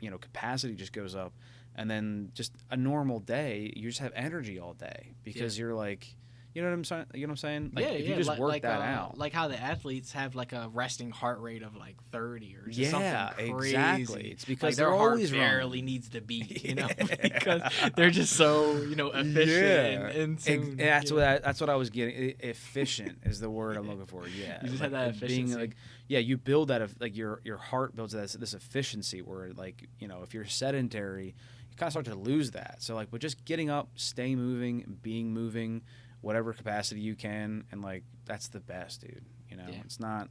you know, capacity just goes up, and then just a normal day you just have energy all day because you're like, you know what I'm saying? You know what I'm saying? Like, if you just work that out. Like how the athletes have like a resting heart rate of like 30 or just something crazy. Exactly. It's because like their heart barely needs to beat, you know, because they're just so, you know, efficient and tuned. That's what I was getting. Efficient is the word I'm looking for. Yeah. You just have that efficiency. Being like, you build that like your heart builds this efficiency where like, you know, if you're sedentary, you kind of start to lose that. So like, but just getting up, stay moving, being moving, whatever capacity you can, and like that's the best, dude. You know, it's not,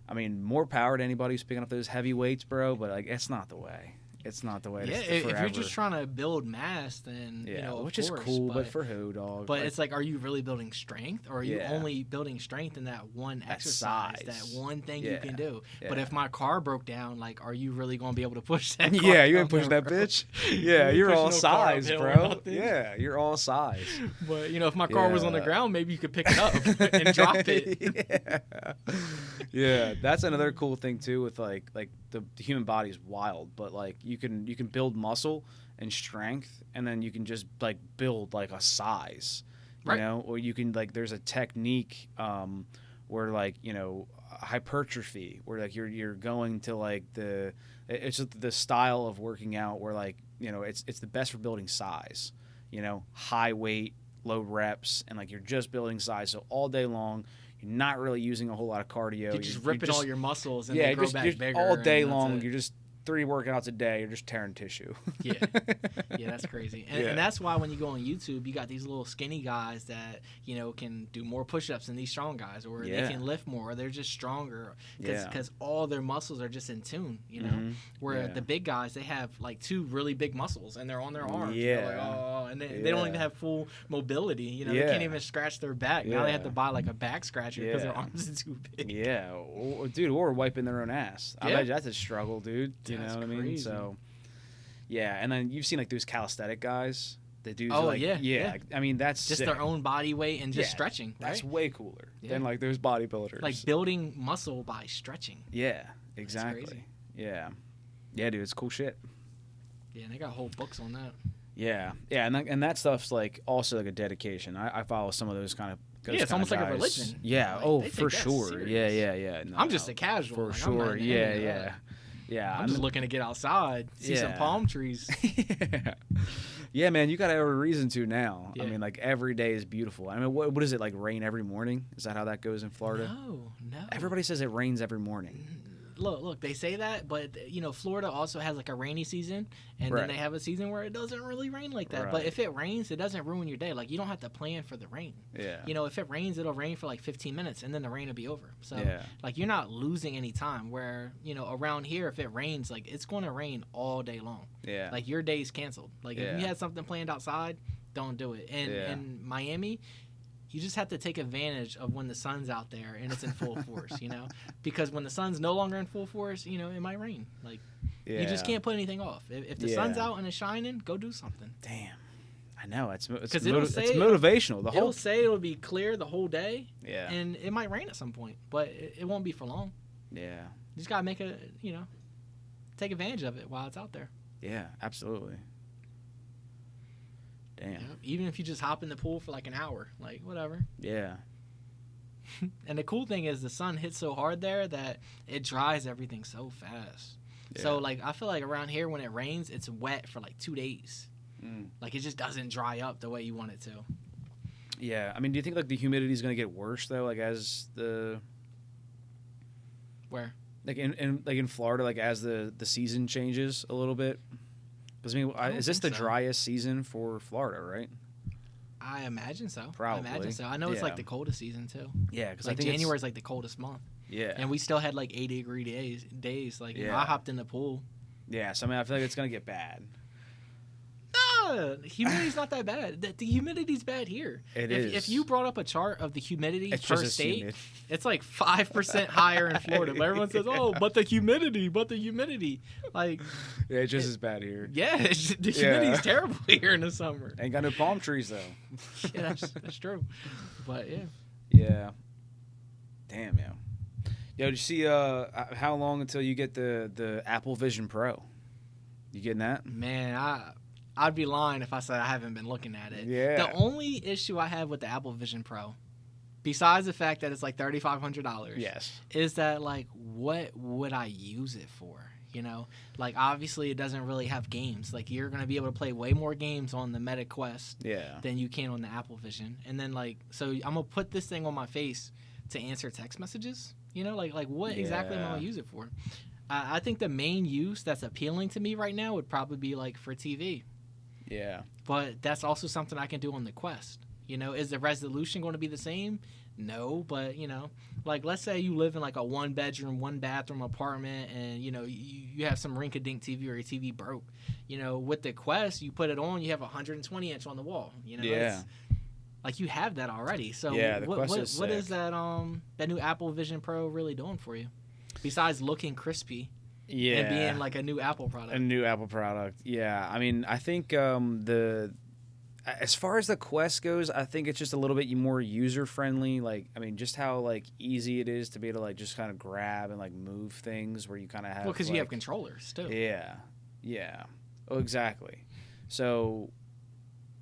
I mean, more power to anybody who's picking up those heavy weights, bro, but like it's not the way. It's not the way. Yeah, if you're just trying to build mass, then you know, which is cool. But for who, dog? But like, it's like, are you really building strength, or are you only building strength in that one exercise, that one thing you can do? Yeah. But if my car broke down, like, are you really going to be able to push that? Yeah, you ain't pushing that bitch. Yeah, you're all size, bro. Yeah, you're all size. But you know, if my car was on the ground, maybe you could pick it up and drop it. Yeah, that's another cool thing too. With like the human body is wild, but like you can build muscle and strength, and then you can just like build like a size, you know, or you can like there's a technique where like, you know, hypertrophy, where like you're going to like it's just the style of working out where like, you know, it's the best for building size, you know, high weight, low reps, and like you're just building size. So all day long, you're not really using a whole lot of cardio. You're just ripping all your muscles and they grow back bigger. All day long, you're just 3 workouts a day, you're just tearing tissue. Yeah, that's crazy. And that's why when you go on YouTube, you got these little skinny guys that, you know, can do more push-ups than these strong guys, or they can lift more, or they're just stronger because all their muscles are just in tune, you know. Where the big guys, they have like 2 really big muscles and they're on their arms. Yeah. Like, oh, and they don't even have full mobility. You know, they can't even scratch their back. Now they have to buy like a back scratcher because their arms are too big. Yeah, or wiping their own ass. I bet that's a struggle, dude. You know what I mean? So, yeah, and then you've seen like those calisthenic guys. They do. Yeah. I mean, that's just sick. Their own body weight and just stretching. Right? That's way cooler than like those bodybuilders. Like building muscle by stretching. Yeah, exactly. Yeah, dude, it's cool shit. Yeah, and they got whole books on that. Yeah, and that stuff's like also like a dedication. I follow some of those kind of. It's almost like a religion. Yeah. Like, for sure. Serious. Yeah. No, I'm just a casual. For sure. Yeah. I'm just looking to get outside, see some palm trees. Yeah, man, you gotta have a reason to now. I mean, like every day is beautiful. I mean, what is it like? Rain every morning? Is that how that goes in Florida? No. Everybody says it rains every morning. Look, they say that, but you know, Florida also has like a rainy season, and then they have a season where it doesn't really rain like that. Right. But if it rains, it doesn't ruin your day. Like you don't have to plan for the rain. Yeah. You know, if it rains, it'll rain for like 15 minutes, and then the rain will be over. So like you're not losing any time. Where you know around here, if it rains, like it's going to rain all day long. Yeah. Like your day's canceled. Like if you had something planned outside, don't do it. And in Miami, you just have to take advantage of when the sun's out there and it's in full force, you know? Because when the sun's no longer in full force, you know, it might rain. Like, you just can't put anything off. If the sun's out and it's shining, go do something. Damn. I know. It's motivational. It'll say it'll be clear the whole day. Yeah. And it might rain at some point, but it won't be for long. Yeah. You just got to make take advantage of it while it's out there. Yeah, absolutely. Damn. Yep. Even if you just hop in the pool for like an hour, like whatever. Yeah. And the cool thing is the sun hits so hard there that it dries everything so fast. Yeah. So like I feel like around here when it rains, it's wet for like 2 days. Like it just doesn't dry up the way you want it to. Yeah. I mean, do you think like the humidity is going to get worse though? Like as the where like in Florida, like as the season changes a little bit. Because I mean, is this the driest season for Florida, right? I imagine so. Probably. I imagine so. I know it's like the coldest season too. Yeah, because like January is like the coldest month. Yeah. And we still had like 80-degree days. Like you know, I hopped in the pool. Yeah, so I mean, I feel like it's gonna get bad. Nah, humidity's not that bad. The humidity's bad here. It is. If you brought up a chart of the humidity per state, it's like 5% higher in Florida. But everyone says, "Oh, but the humidity." Like, yeah, it's just as bad here. Yeah, the humidity's terrible here in the summer. Ain't got no palm trees though. Yeah, that's true. But yeah. Yeah. Damn, yo. Yo, did you see how long until you get the Apple Vision Pro? You getting that? Man, I'd be lying if I said I haven't been looking at it. Yeah. The only issue I have with the Apple Vision Pro, besides the fact that it's like $3,500, is that like what would I use it for? You know, like obviously it doesn't really have games. Like you're gonna be able to play way more games on the Meta Quest than you can on the Apple Vision. And then like, so I'm gonna put this thing on my face to answer text messages. You know, like what exactly am I gonna use it for? I think the main use that's appealing to me right now would probably be like for TV. Yeah. But that's also something I can do on the Quest. You know, is the resolution going to be the same? No, but, you know, like let's say you live in like a 1-bedroom, 1-bathroom apartment and, you know, you have some rink-a-dink TV or your TV broke. You know, with the Quest, you put it on, you have a 120-inch on the wall. You know, it's, like you have that already. So what is that new Apple Vision Pro really doing for you? Besides looking crispy. Yeah. And being like a new Apple product. A new Apple product. Yeah. I mean, I think as far as the Quest goes, I think it's just a little bit more user friendly. Like, I mean, just how like easy it is to be able to like just kind of grab and like move things where you kind of have. Well, because you have controllers too. Yeah. Yeah. Oh, exactly. So,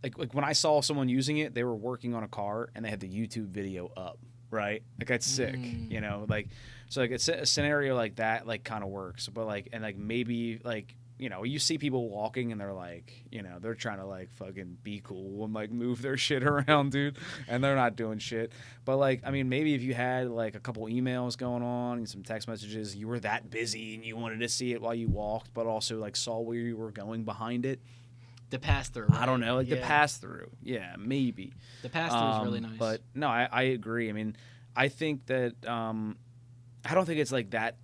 like when I saw someone using it, they were working on a car and they had the YouTube video up. Right, like that's sick, you know, like so like it's a scenario like that like kind of works, but like and like maybe like you see people walking and they're like, they're trying to like fucking be cool and like move their shit around, dude, and they're not doing shit. But like, I mean, maybe if you had like a couple emails going on and some text messages, you were that busy and you wanted to see it while you walked, but also like saw where you were going behind it. The pass through. Right? I don't know, like the pass through. Yeah, maybe. The pass through is really nice. But no, I agree. I mean, I think that I don't think it's like that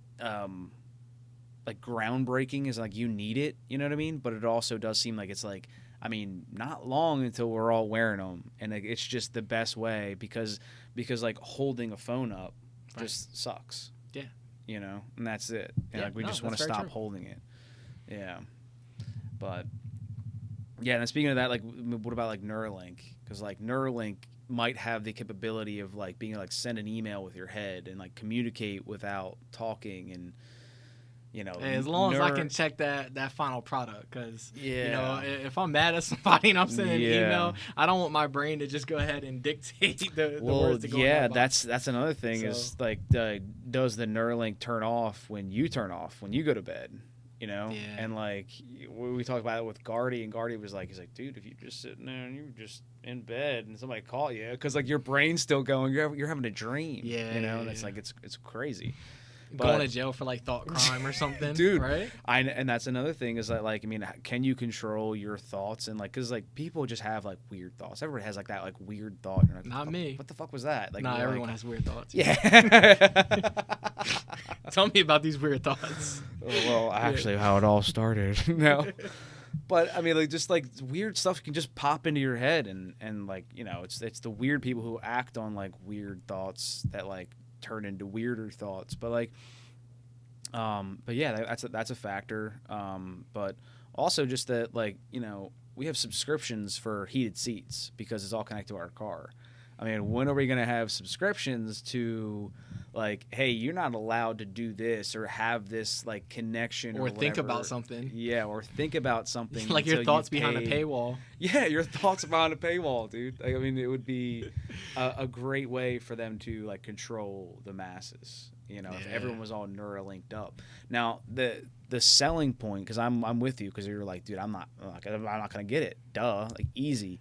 like groundbreaking is like you need it, you know what I mean? But it also does seem like it's like, I mean, not long until we're all wearing them, and like, it's just the best way because like holding a phone up just sucks. Yeah. And that's it. And like we just want to stop holding it. Yeah. But yeah, and then speaking of that, like, what about like Neuralink? Because like Neuralink might have the capability of like being like send an email with your head and like communicate without talking, and as long as I can check that final product, because if I'm mad at somebody and I'm sending an email, I don't want my brain to just go ahead and dictate the words to go. Yeah, that's another thing is like does the Neuralink turn off when you go to bed? And like we talked about it with Gardy, and Gardy was like, he's like, dude, if you're just sitting there and you're just in bed and somebody call you, because like your brain's still going, you're having a dream, and it's like it's crazy. Going to jail for like thought crime or something, dude. Right? And that's another thing is that like, I mean, can you control your thoughts? And like, because like people just have like weird thoughts. Everybody has like that like weird thought. You're like, not me. What the fuck was that? Like, nah, everyone has weird thoughts. Yeah. Tell me about these weird thoughts. Well, actually, how it all started. No. But I mean, like, just like weird stuff can just pop into your head, and like, it's the weird people who act on like weird thoughts that like turn into weirder thoughts. But like, but yeah, that's a factor. But also just that, like, we have subscriptions for heated seats because it's all connected to our car. I mean, when are we going to have subscriptions to, like, hey, you're not allowed to do this or have this, like, connection or think about something. Yeah, or think about something. Like your thoughts behind a paywall. Yeah, your thoughts behind a paywall, dude. Like, I mean, it would be a great way for them to, like, control the masses, if everyone was all Neuralinked up. Now, the selling point, because I'm with you, because you're like, dude, I'm not going to get it. Duh, like, easy.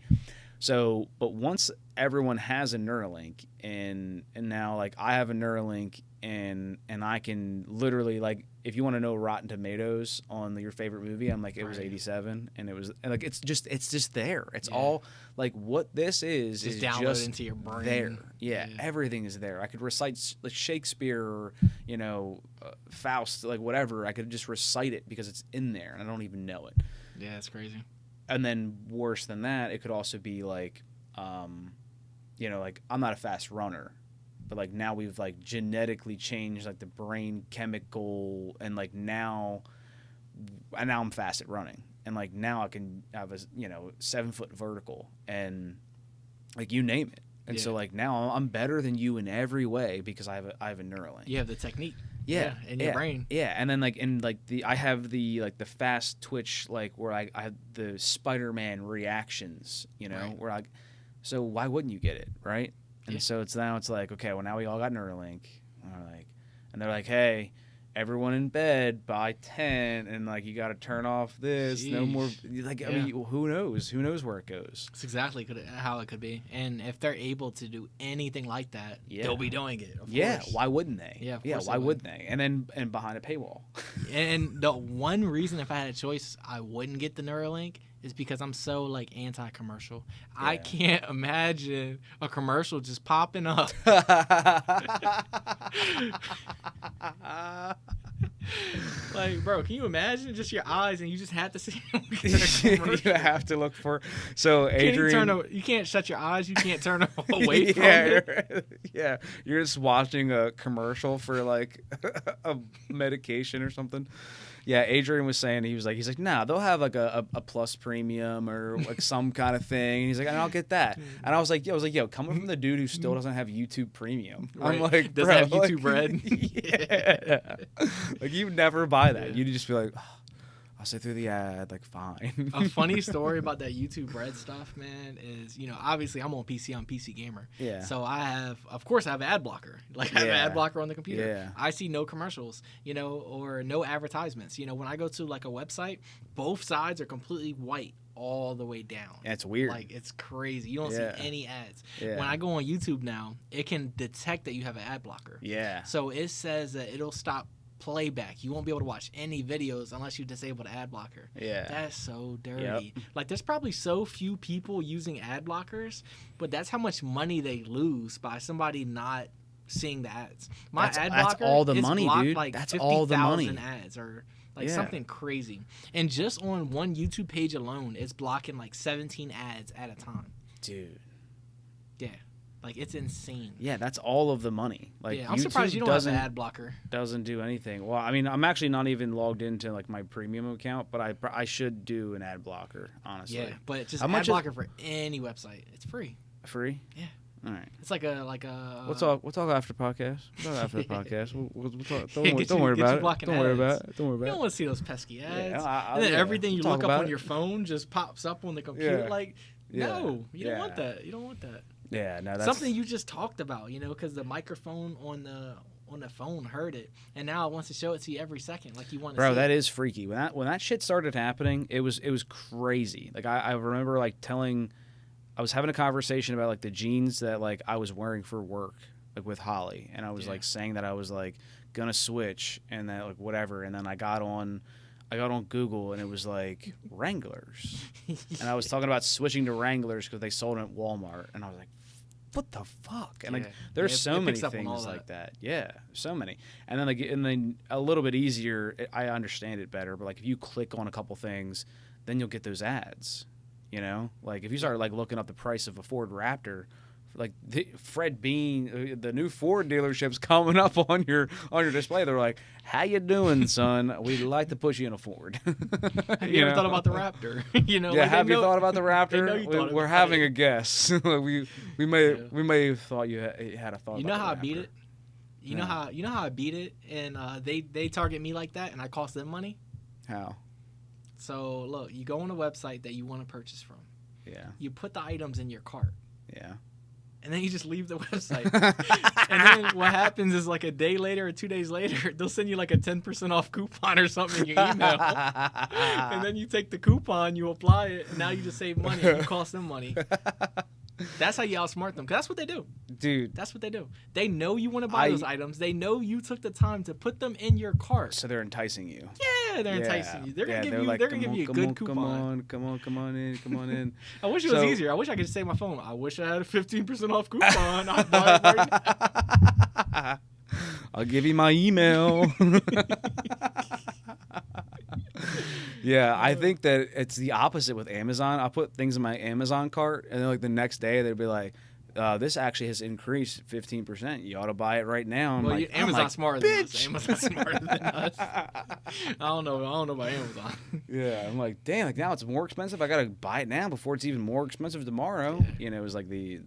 So, but once everyone has a Neuralink, and now like I have a Neuralink, and I can literally, like, if you want to know Rotten Tomatoes on your favorite movie, I'm like, it was 87, and it was, and like it's just there. It's all like what this is just download into your brain. There, everything is there. I could recite like Shakespeare or Faust, like whatever. I could just recite it because it's in there, and I don't even know it. Yeah, it's crazy. And then worse than that, it could also be like, like I'm not a fast runner, but like now we've like genetically changed like the brain chemical, and like now I'm fast at running, and like now I can have a 7-foot vertical, and like you name it. And so like now I'm better than you in every way because I have a Neuralink. You have the technique. Yeah, in your brain. Yeah, and then like I have the fast twitch, like where I have the Spider-Man reactions, right. where so why wouldn't you get it, right? And so it's like, okay, well now we all got Neuralink, and they're like, hey, everyone in bed by 10, and like you got to turn off this. Jeez. No more. Like, I mean, who knows? Who knows where it goes? It's exactly how it could be. And if they're able to do anything like that, they'll be doing it. Of course. Why wouldn't they? Yeah, why wouldn't they? And behind a paywall. And the one reason, if I had a choice, I wouldn't get the Neuralink is because I'm so like anti-commercial. Yeah. I can't imagine a commercial just popping up. Like, bro, can you imagine just your eyes and you just have to see you have to look for. So Adrian, you can't shut your eyes. You can't turn away from it. Yeah, you're just watching a commercial for like a medication or something. Yeah, Adrian was saying he's like, nah, they'll have like a plus premium or like some kind of thing. And he's like, and I'll get that. And I was like, yo, coming from the dude who still doesn't have YouTube Premium, right. I'm like, doesn't have YouTube Red. Yeah. Like you never buy that. You'd just be like, oh, I'll sit through the ad, like, fine. A funny story about that YouTube Red stuff, man, is, obviously I'm on PC, I'm PC gamer. Yeah. So I have an ad blocker. Like, I have an ad blocker on the computer. Yeah. I see no commercials, or no advertisements. When I go to, like, a website, both sides are completely white all the way down. That's weird. Like, it's crazy. You don't see any ads. Yeah. When I go on YouTube now, it can detect that you have an ad blocker. Yeah. So it says that it'll stop playback. You won't be able to watch any videos unless you disable the ad blocker. Yeah. That's so dirty. Yep. Like, there's probably so few people using ad blockers, but that's how much money they lose by somebody not seeing the ads. Ad blocker, that's all the money, dude. Like that's all the money. Ads or like something crazy. And just on one YouTube page alone, it's blocking like 17 ads at a time. Dude. Yeah. Like, it's insane. Yeah, that's all of the money. Like, I'm surprised you don't have an ad blocker. Doesn't do anything. Well, I mean, I'm actually not even logged into, like, my premium account, but I should do an ad blocker, honestly. Yeah, but just ad blocker for any website. It's free. Free? Yeah. All right. It's like a. We'll talk after podcast. We'll talk after the podcast. We'll talk. Don't worry about it. Don't worry about it. You don't want to see those pesky ads. Yeah, and then everything you look up on your phone just pops up on the computer. Yeah. Like, no, you don't want that. You don't want that. Yeah, no, that's something you just talked about, because the microphone on the phone heard it, and now it wants to show it to you every second, like you want to. Bro, see that it. is freaky. When that shit started happening, it was crazy. Like I remember like I was having a conversation about like the jeans that like I was wearing for work, like with Holly, and I was like saying that I was like gonna switch and that like whatever, and then I got on Google and it was like Wranglers, and I was talking about switching to Wranglers because they sold them at Walmart, and I was like, what the fuck? And like, there's so many things like that. Yeah, so many. And then a little bit easier, I understand it better. But like, if you click on a couple things, then you'll get those ads. Like if you start like looking up the price of a Ford Raptor, like Fred Bean, the new Ford dealership's coming up on your display. They're like, "How you doing, son? We'd like to put you in a Ford." Have you ever thought about the Raptor? Yeah, like have you thought about the Raptor? We're having a guess. we may have thought you had a thought. You know how I beat it? You know how I beat it, and they target me like that, and I cost them money. How? So look, you go on a website that you want to purchase from. Yeah. You put the items in your cart. Yeah. And then you just leave the website. And then what happens is like a day later or 2 days later, they'll send you like a 10% off coupon or something in your email. And then you take the coupon, you apply it, and now you just save money and you cost them money. That's how you outsmart them, because that's what they do. Dude. That's what they do. They know you want to buy those items. They know you took the time to put them in your cart. So they're enticing you. Yeah, they're enticing you. They're gonna give you a good coupon. Come on in. I wish it was easier. I wish I could just say my phone. I wish I had a 15% off coupon. I'd buy it right now. I'll give you my email. Yeah, I think that it's the opposite with Amazon. I'll put things in my Amazon cart, and then like the next day they'd be like, this actually has increased 15%. You ought to buy it right now. Well, Amazon's smarter than us. Amazon's smarter than us. I don't know about Amazon. Yeah, I'm like, damn, like now it's more expensive. I gotta buy it now before it's even more expensive tomorrow. Yeah. It was like the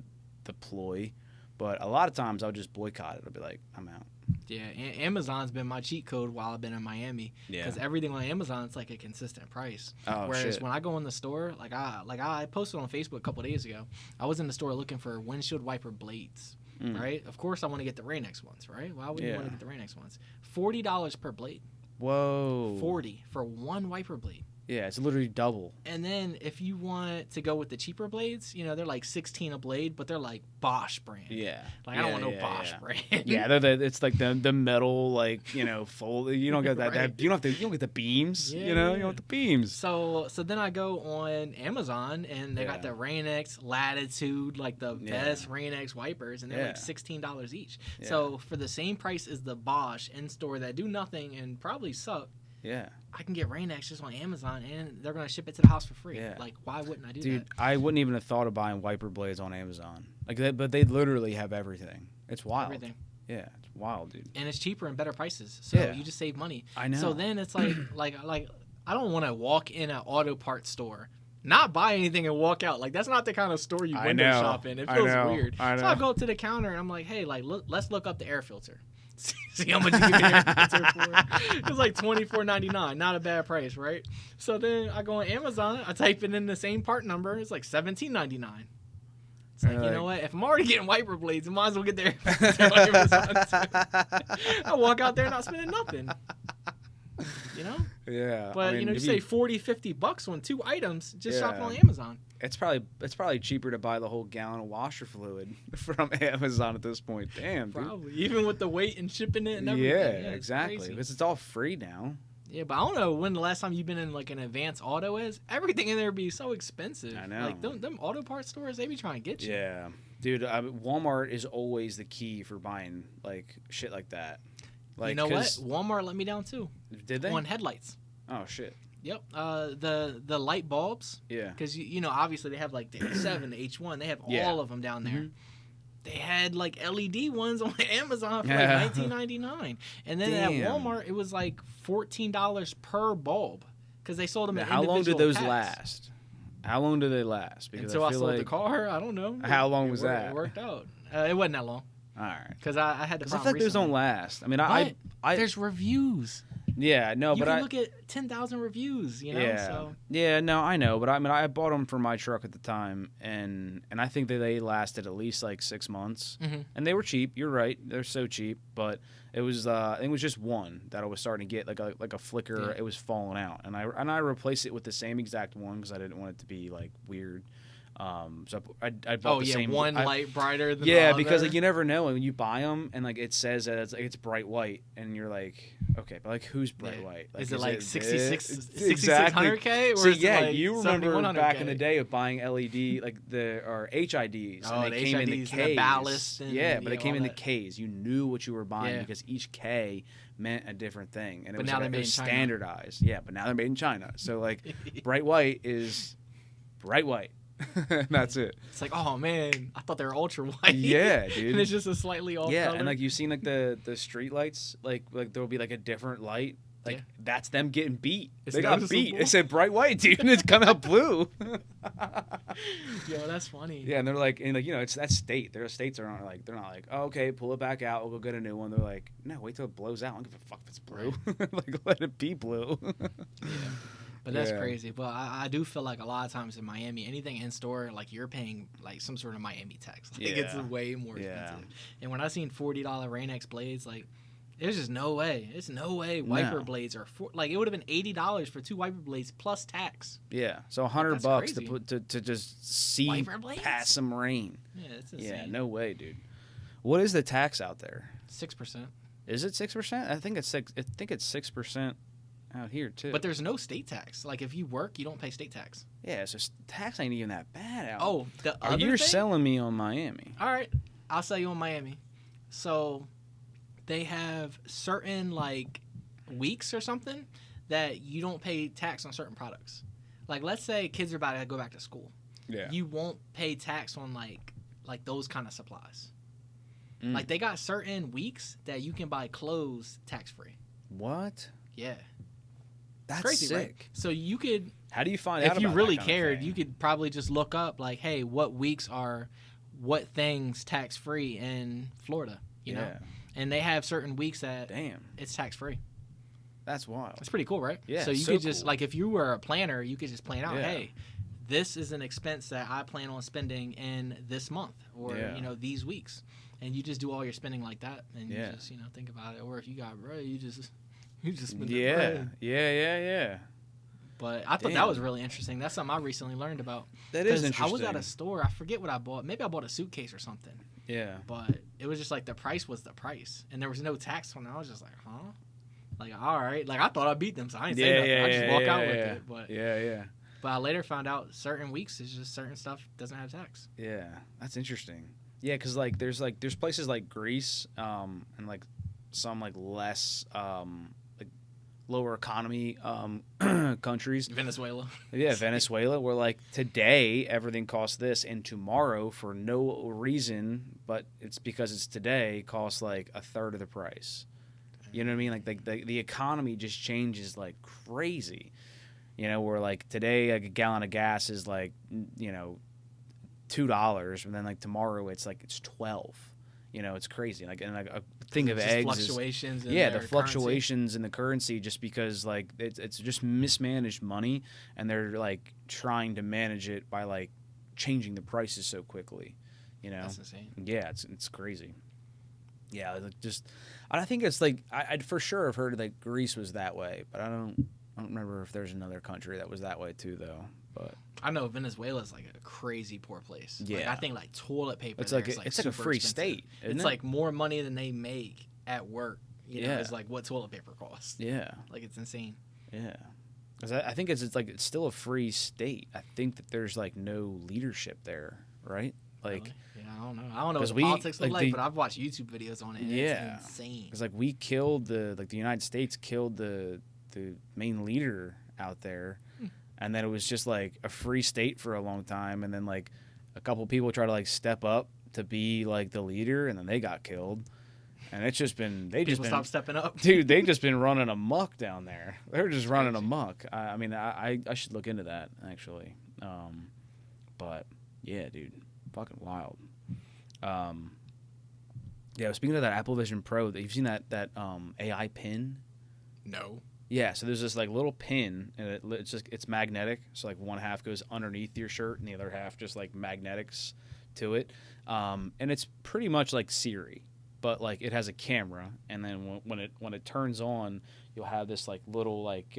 ploy. But a lot of times I'll just boycott it. I'll be like, I'm out. Yeah, Amazon's been my cheat code while I've been in Miami. Yeah. Because everything on Amazon, it's like a consistent price. Oh, Whereas shit. when I go in the store, I posted on Facebook a couple days ago. I was in the store looking for windshield wiper blades, right? Of course, I want to get the Rain-X ones, right? Why would you want to get the Rain-X ones? $40 per blade. Whoa. $40 for one wiper blade. Yeah, it's literally double. And then if you want to go with the cheaper blades, they're like $16 a blade, but they're like Bosch brand. Yeah. Like, I don't want no Bosch brand. Yeah, it's like the metal, like, fold. You don't get that. Right. You don't get the beams. Yeah, you don't get the beams. So then I go on Amazon, and they got the Rain-X Latitude, like the best Rain-X wipers, and they're like $16 each. Yeah. So for the same price as the Bosch in-store that do nothing and probably suck, yeah, I can get Rain-X just on Amazon, and they're gonna ship it to the house for free. Yeah. Like, why wouldn't I do that? Dude, I wouldn't even have thought of buying wiper blades on Amazon. But they literally have everything. It's wild. Everything. Yeah, it's wild, dude. And it's cheaper and better prices, so you just save money. I know. So then it's like I don't want to walk in an auto parts store, not buy anything and walk out. Like, that's not the kind of store you window shop in. It feels weird. So I go up to the counter and I'm like, hey, like, let's look up the air filter. See how much you can get your for. It was like $24.99. Not a bad price, right? So then I go on Amazon. I type it in the same part number. It's like $17.99. It's like, you know what? If I'm already getting wiper blades, I might as well get there. I walk out there not spending nothing. You know? Yeah. But, I mean, you say $40, $50 on 2 items just shopping on Amazon. It's probably cheaper to buy the whole gallon of washer fluid from Amazon at this point. Damn, dude. Probably. Even with the weight and shipping it and everything. Yeah, exactly. Because it's all free now. Yeah, but I don't know when the last time you've been in like an Advanced Auto is. Everything in there be so expensive. I know. Like them auto parts stores, they be trying to get you. Yeah, dude. Walmart is always the key for buying like shit like that. Like, you know what? Walmart let me down too. Did they? On headlights. Oh shit. Yep. The light bulbs. Yeah. Because you know obviously they have like the H7, the H1. They have all of them down there. Mm-hmm. They had like LED ones on Amazon for like $19.99, and then at Walmart it was like $14 per bulb because they sold them. Now, how long did those packs. last? How long do they last? Because until I sold the car, I don't know. How long was that? It worked out. It wasn't that long. All right. Because I had to. Because I feel like those don't last. I mean, I there's reviews. Yeah, no, you but can look at 10,000 reviews, you know. Yeah, so. Yeah, no, I know, but I mean, I bought them for my truck at the time, and I think that they lasted at least like 6 months, and they were cheap. You're right, they're so cheap, but it was I think it was just one that I was starting to get like a flicker. Yeah. It was falling out, and I replaced it with the same exact one because I didn't want it to be like weird. So I bought the same one light brighter than the other. Because like you never know when you buy them and like it says that it's bright white and you're like, okay, but like who's bright white? Like, is it like 6600K or See, is it like you remember back in the day of buying LED like or HIDs and they came in the Ks. The ballast and but it came in the Ks. You knew what you were buying because each K meant a different thing and it was standardized. Yeah, but now they're made in China. So like bright white is bright white. That's it. It's like, oh man, I thought they were ultra white. Yeah, dude. And it's just a slightly off color. And like you've seen like the street lights, like there'll be like a different light. Like that's them getting beat. They got beat. It said bright white, dude, and it's coming out blue. Yo, that's funny. Yeah, and they're like, you know, it's that state. Their states are not like they're not like, oh, okay, pull it back out. We'll go get a new one. They're like, no, wait till it blows out. I don't give a fuck if it's blue. Like let it be blue. Yeah. But that's crazy. But I do feel like a lot of times in Miami, anything in store, like you're paying like some sort of Miami tax. Like it's way more expensive. And when I seen $40 Rain-X blades, like there's just no way. There's no way wiper blades are like it would have been $80 for 2 wiper blades plus tax. Yeah, so $100 to just see past some rain. Yeah, it's insane. Yeah, no way, dude. What is the tax out there? 6%. Is it 6%? I think it's 6. I think it's 6%. Out here too, but there's no state tax. Like if you work, you don't pay state tax. Yeah, so tax ain't even that bad out. Oh, you're selling me on Miami. All right, I'll sell you on Miami. So they have certain like weeks or something that you don't pay tax on certain products. Like let's say kids are about to go back to school. Yeah, you won't pay tax on like those kind of supplies. Like they got certain weeks that you can buy clothes tax free. What? Yeah. That's crazy, sick. Right? So you could. How do you find out? If you really cared, you could probably just look up like, hey, what weeks are, what things tax free in Florida? You know, and they have certain weeks that it's tax free. That's wild. It's pretty cool, right? Yeah. So you could just like if you were a planner, you could just plan out, hey, this is an expense that I plan on spending in this month or you know these weeks, and you just do all your spending like that, and you just think about it. Or if you got bread, you just spend it bread. Yeah. But I thought that was really interesting. That's something I recently learned about. That is interesting. I was at a store. I forget what I bought. Maybe I bought a suitcase or something. Yeah. But it was just like the price was the price, and there was no tax on it. I was just like, huh? Like, all right. Like I thought I beat them, so I didn't say nothing. I just walk out with it. But But I later found out certain weeks it's just certain stuff doesn't have tax. Yeah, that's interesting. Yeah, because like there's places like Greece and like some like less like lower economy countries. Venezuela. Yeah, Venezuela, where like today everything costs this, and tomorrow for no reason, but it's because it's today, costs like a third of the price. You know what I mean? Like the economy just changes like crazy. You know, where like today like a gallon of gas is like $2, and then like tomorrow it's $12. You know, it's crazy. Like, and like a thing of eggs fluctuations. The fluctuations in the currency, just because like it's just mismanaged money, and they're like trying to manage it by like changing the prices so quickly. You know, that's insane. Yeah, it's crazy. Yeah, like just I think it's like I'd for sure have heard like Greece was that way, but I don't remember if there's another country that was that way too, though. But I know Venezuela's like a crazy poor place. Yeah, like, I think like toilet paper. It's like a free expensive. state. It's like more money than they make at work. You know, it's like what toilet paper costs. Yeah, like it's insane. Yeah, because I think it's like it's still a free state. I think that there's like no leadership there, right? Like, really? Yeah, I don't know what politics look like, but I've watched YouTube videos on it. And it's insane. Because like we killed the United States killed the main leader out there, and then it was just like a free state for a long time, and then like a couple people try to like step up to be like the leader, and then they got killed. And it's just been people stop stepping up, dude. They just been running amok down there. They're just running amok. I mean, I should look into that actually. But yeah, dude, fucking wild. Yeah. Speaking of that Apple Vision Pro, you've seen that AI pin? No. Yeah. So there's this like little pin, and it's magnetic. So like one half goes underneath your shirt, and the other half just like magnetics to it. And it's pretty much like Siri. But like it has a camera, and then when it turns on, you'll have this like little like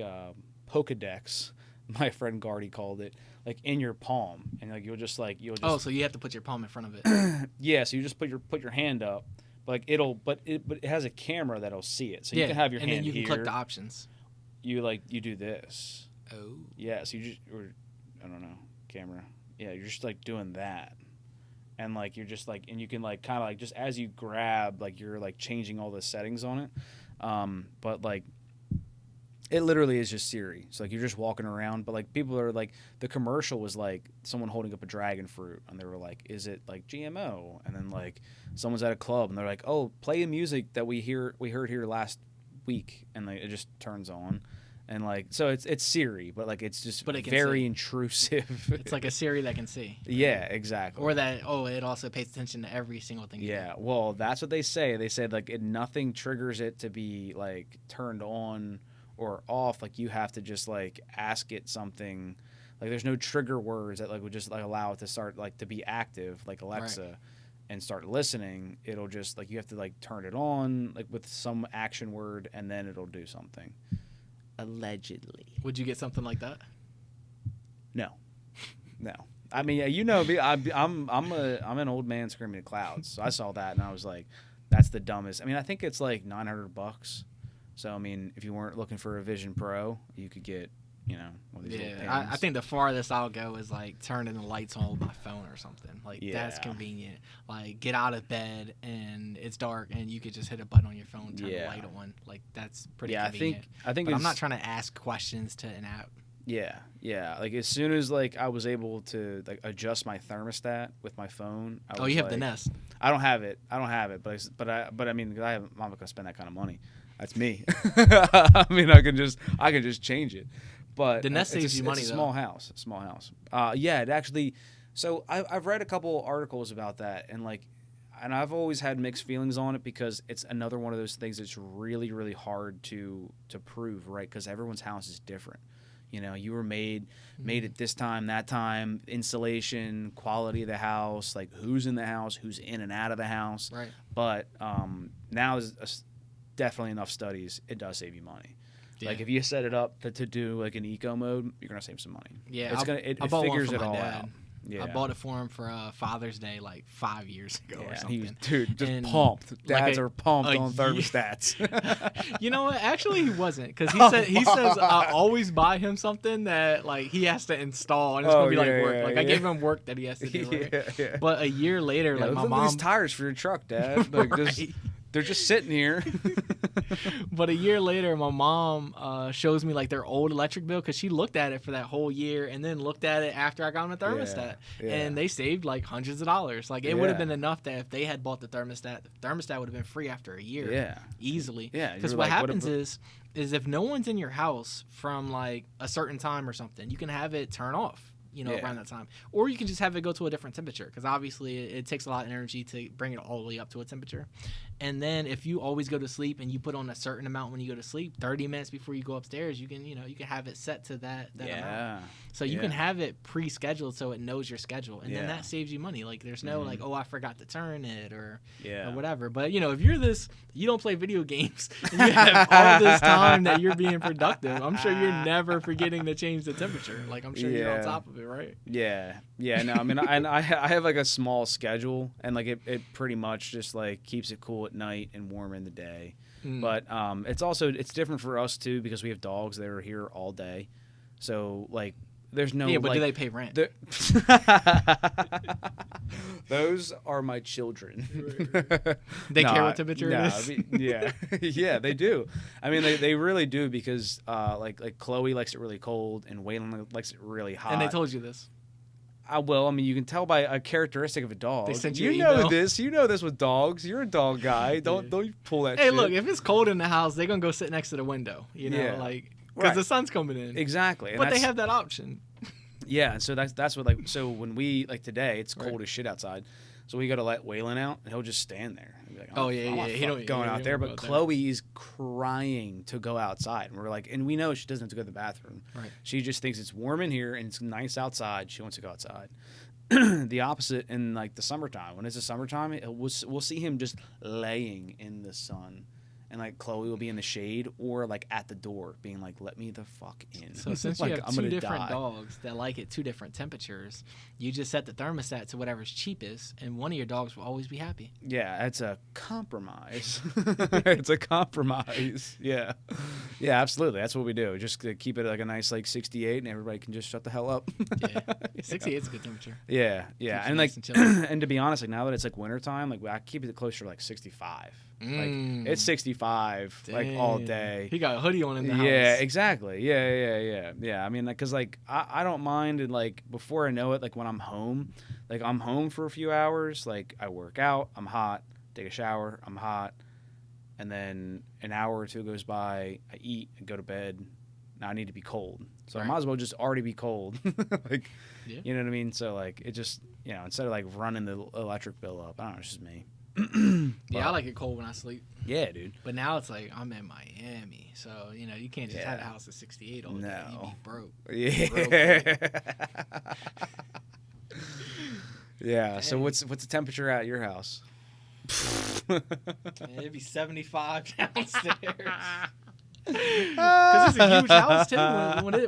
Pokedex. My friend Gardy called it, like in your palm, and like you'll just. Oh, so you have to put your palm in front of it. Yeah, so you just put your hand up, but it has a camera that'll see it, so you can have your hand here. And then you can click the options. You do this. Oh. Yeah, so you just I don't know, camera. Yeah, you're just like doing that. And like you're just like, and you can like kind of like just as you grab, like you're like changing all the settings on it. But like it literally is just Siri. So like you're just walking around, but like people are like, the commercial was like someone holding up a dragon fruit, and they were like, is it like GMO? And then like someone's at a club, and they're like, oh, play a music that we heard here last week, and like it just turns on. And like, so it's Siri, but like it's just very intrusive. It's like a Siri that can see. Yeah, exactly. Or that it also pays attention to every single thing. Yeah, well, that's what they say. They said like nothing triggers it to be like turned on or off. Like you have to just like ask it something. Like there's no trigger words that like would just like allow it to start like to be active, like Alexa. Right. And start listening. It'll just like you have to like turn it on like with some action word, and then it'll do something. Allegedly. Would you get something like that? No. I mean, you know me. I'm an old man screaming at clouds. So I saw that and I was like, that's the dumbest. I mean, I think it's like $900. So I mean, if you weren't looking for a Vision Pro, you could get, one of these little pins. I think the farthest I'll go is like turning the lights on with my phone or something. Like that's convenient. Like get out of bed and it's dark and you could just hit a button on your phone, turn the light on. Like that's pretty convenient. I think but I'm not trying to ask questions to an app. Yeah. Like as soon as like I was able to like adjust my thermostat with my phone. You have the Nest. I don't have it, but I mean, I'm not gonna spend that kind of money. That's me. I mean, I can just change it. But the Nest saves you money. It's a small house. Yeah, it actually. So I've read a couple articles about that, and I've always had mixed feelings on it because it's another one of those things that's really, really hard to prove, right? Because everyone's house is different. You were made at this time, that time, insulation, quality of the house, like who's in the house, who's in and out of the house. Right. But now is definitely enough studies. It does save you money. Yeah. Like if you set it up to do like an eco mode, you're gonna save some money. Yeah, it figures it all out. Yeah. I bought it for him for Father's Day like 5 years ago or something. He was pumped. Dads are pumped on thermostats. You know what? Actually, he wasn't, because he says I always buy him something that like he has to install and it's gonna be like work. I gave him work that he has to do. Right? But a year later, like my mom. These tires for your truck, Dad. Like right. They're just sitting here. But a year later, my mom shows me like their old electric bill because she looked at it for that whole year and then looked at it after I got them a thermostat. Yeah. And they saved like hundreds of dollars. Like it would have been enough that if they had bought the thermostat would have been free after a year. Yeah. Easily. Yeah. Because what happens is if no one's in your house from like a certain time or something, you can have it turn off. around that time. Or you can just have it go to a different temperature, because obviously it takes a lot of energy to bring it all the way up to a temperature. And then if you always go to sleep and you put on a certain amount when you go to sleep, 30 minutes before you go upstairs, you can have it set to that amount. So you can have it pre-scheduled so it knows your schedule, and then that saves you money. Like there's no like, oh, I forgot to turn it or whatever. But if you're you don't play video games and you have all this time that you're being productive, I'm sure you're never forgetting to change the temperature. Like I'm sure you're on top of it, right? No, I mean, I have like a small schedule, and like it pretty much just like keeps it cool at night and warm in the day. But it's different for us too, because we have dogs that are here all day. So like there's no but do they pay rent? Those are my children. They care what temperature it is? Yeah, they do. I mean, they really do, because like Chloe likes it really cold and Waylon likes it really hot. And they told you this? Well, I mean, you can tell by a characteristic of a dog. They sent you an email. You know this with dogs. You're a dog guy. Don't pull that shit. Hey, look, if it's cold in the house, they're going to go sit next to the window, because the sun's coming in. Exactly. But they have that option. Yeah, and so that's what so when we today, it's cold as shit outside. So we got to let Waylon out, and he'll just stand there. And be like, he don't going out there. But Chloe is crying to go outside, and we're like, and we know she doesn't have to go to the bathroom. Right. She just thinks it's warm in here and it's nice outside. She wants to go outside. The opposite in like the summertime. When it's the summertime, we'll see him just laying in the sun. And like Chloe will be in the shade or like at the door being like, let me the fuck in. So since you have two different dogs that like it two different temperatures, you just set the thermostat to whatever's cheapest, and one of your dogs will always be happy. Yeah, it's a compromise. It's a compromise. Yeah, absolutely. That's what we do. Just to keep it like a nice like 68, and everybody can just shut the hell up. 68 is a good temperature. Yeah. And like, and to be honest, like now that it's like wintertime, like I keep it closer to like 65. Like it's 65 like all day. He got a hoodie on in the house. Yeah, exactly. Yeah. I mean, like, cause like I don't mind, and like before I know it, like when I'm home for a few hours. Like I work out, I'm hot. Take a shower, I'm hot, and then an hour or two goes by. I eat and go to bed. Now I need to be cold, so I might as well just already be cold. Like, you know what I mean? So like it just instead of like running the electric bill up, I don't know. It's just me. I like it cold when I sleep. Yeah, dude. But now it's like I'm in Miami, so you can't just have a house at 68 all day. You'd be broke. Yeah. Yeah. Dang. So what's the temperature at your house? It'd be 75 downstairs. Because it's a huge house too.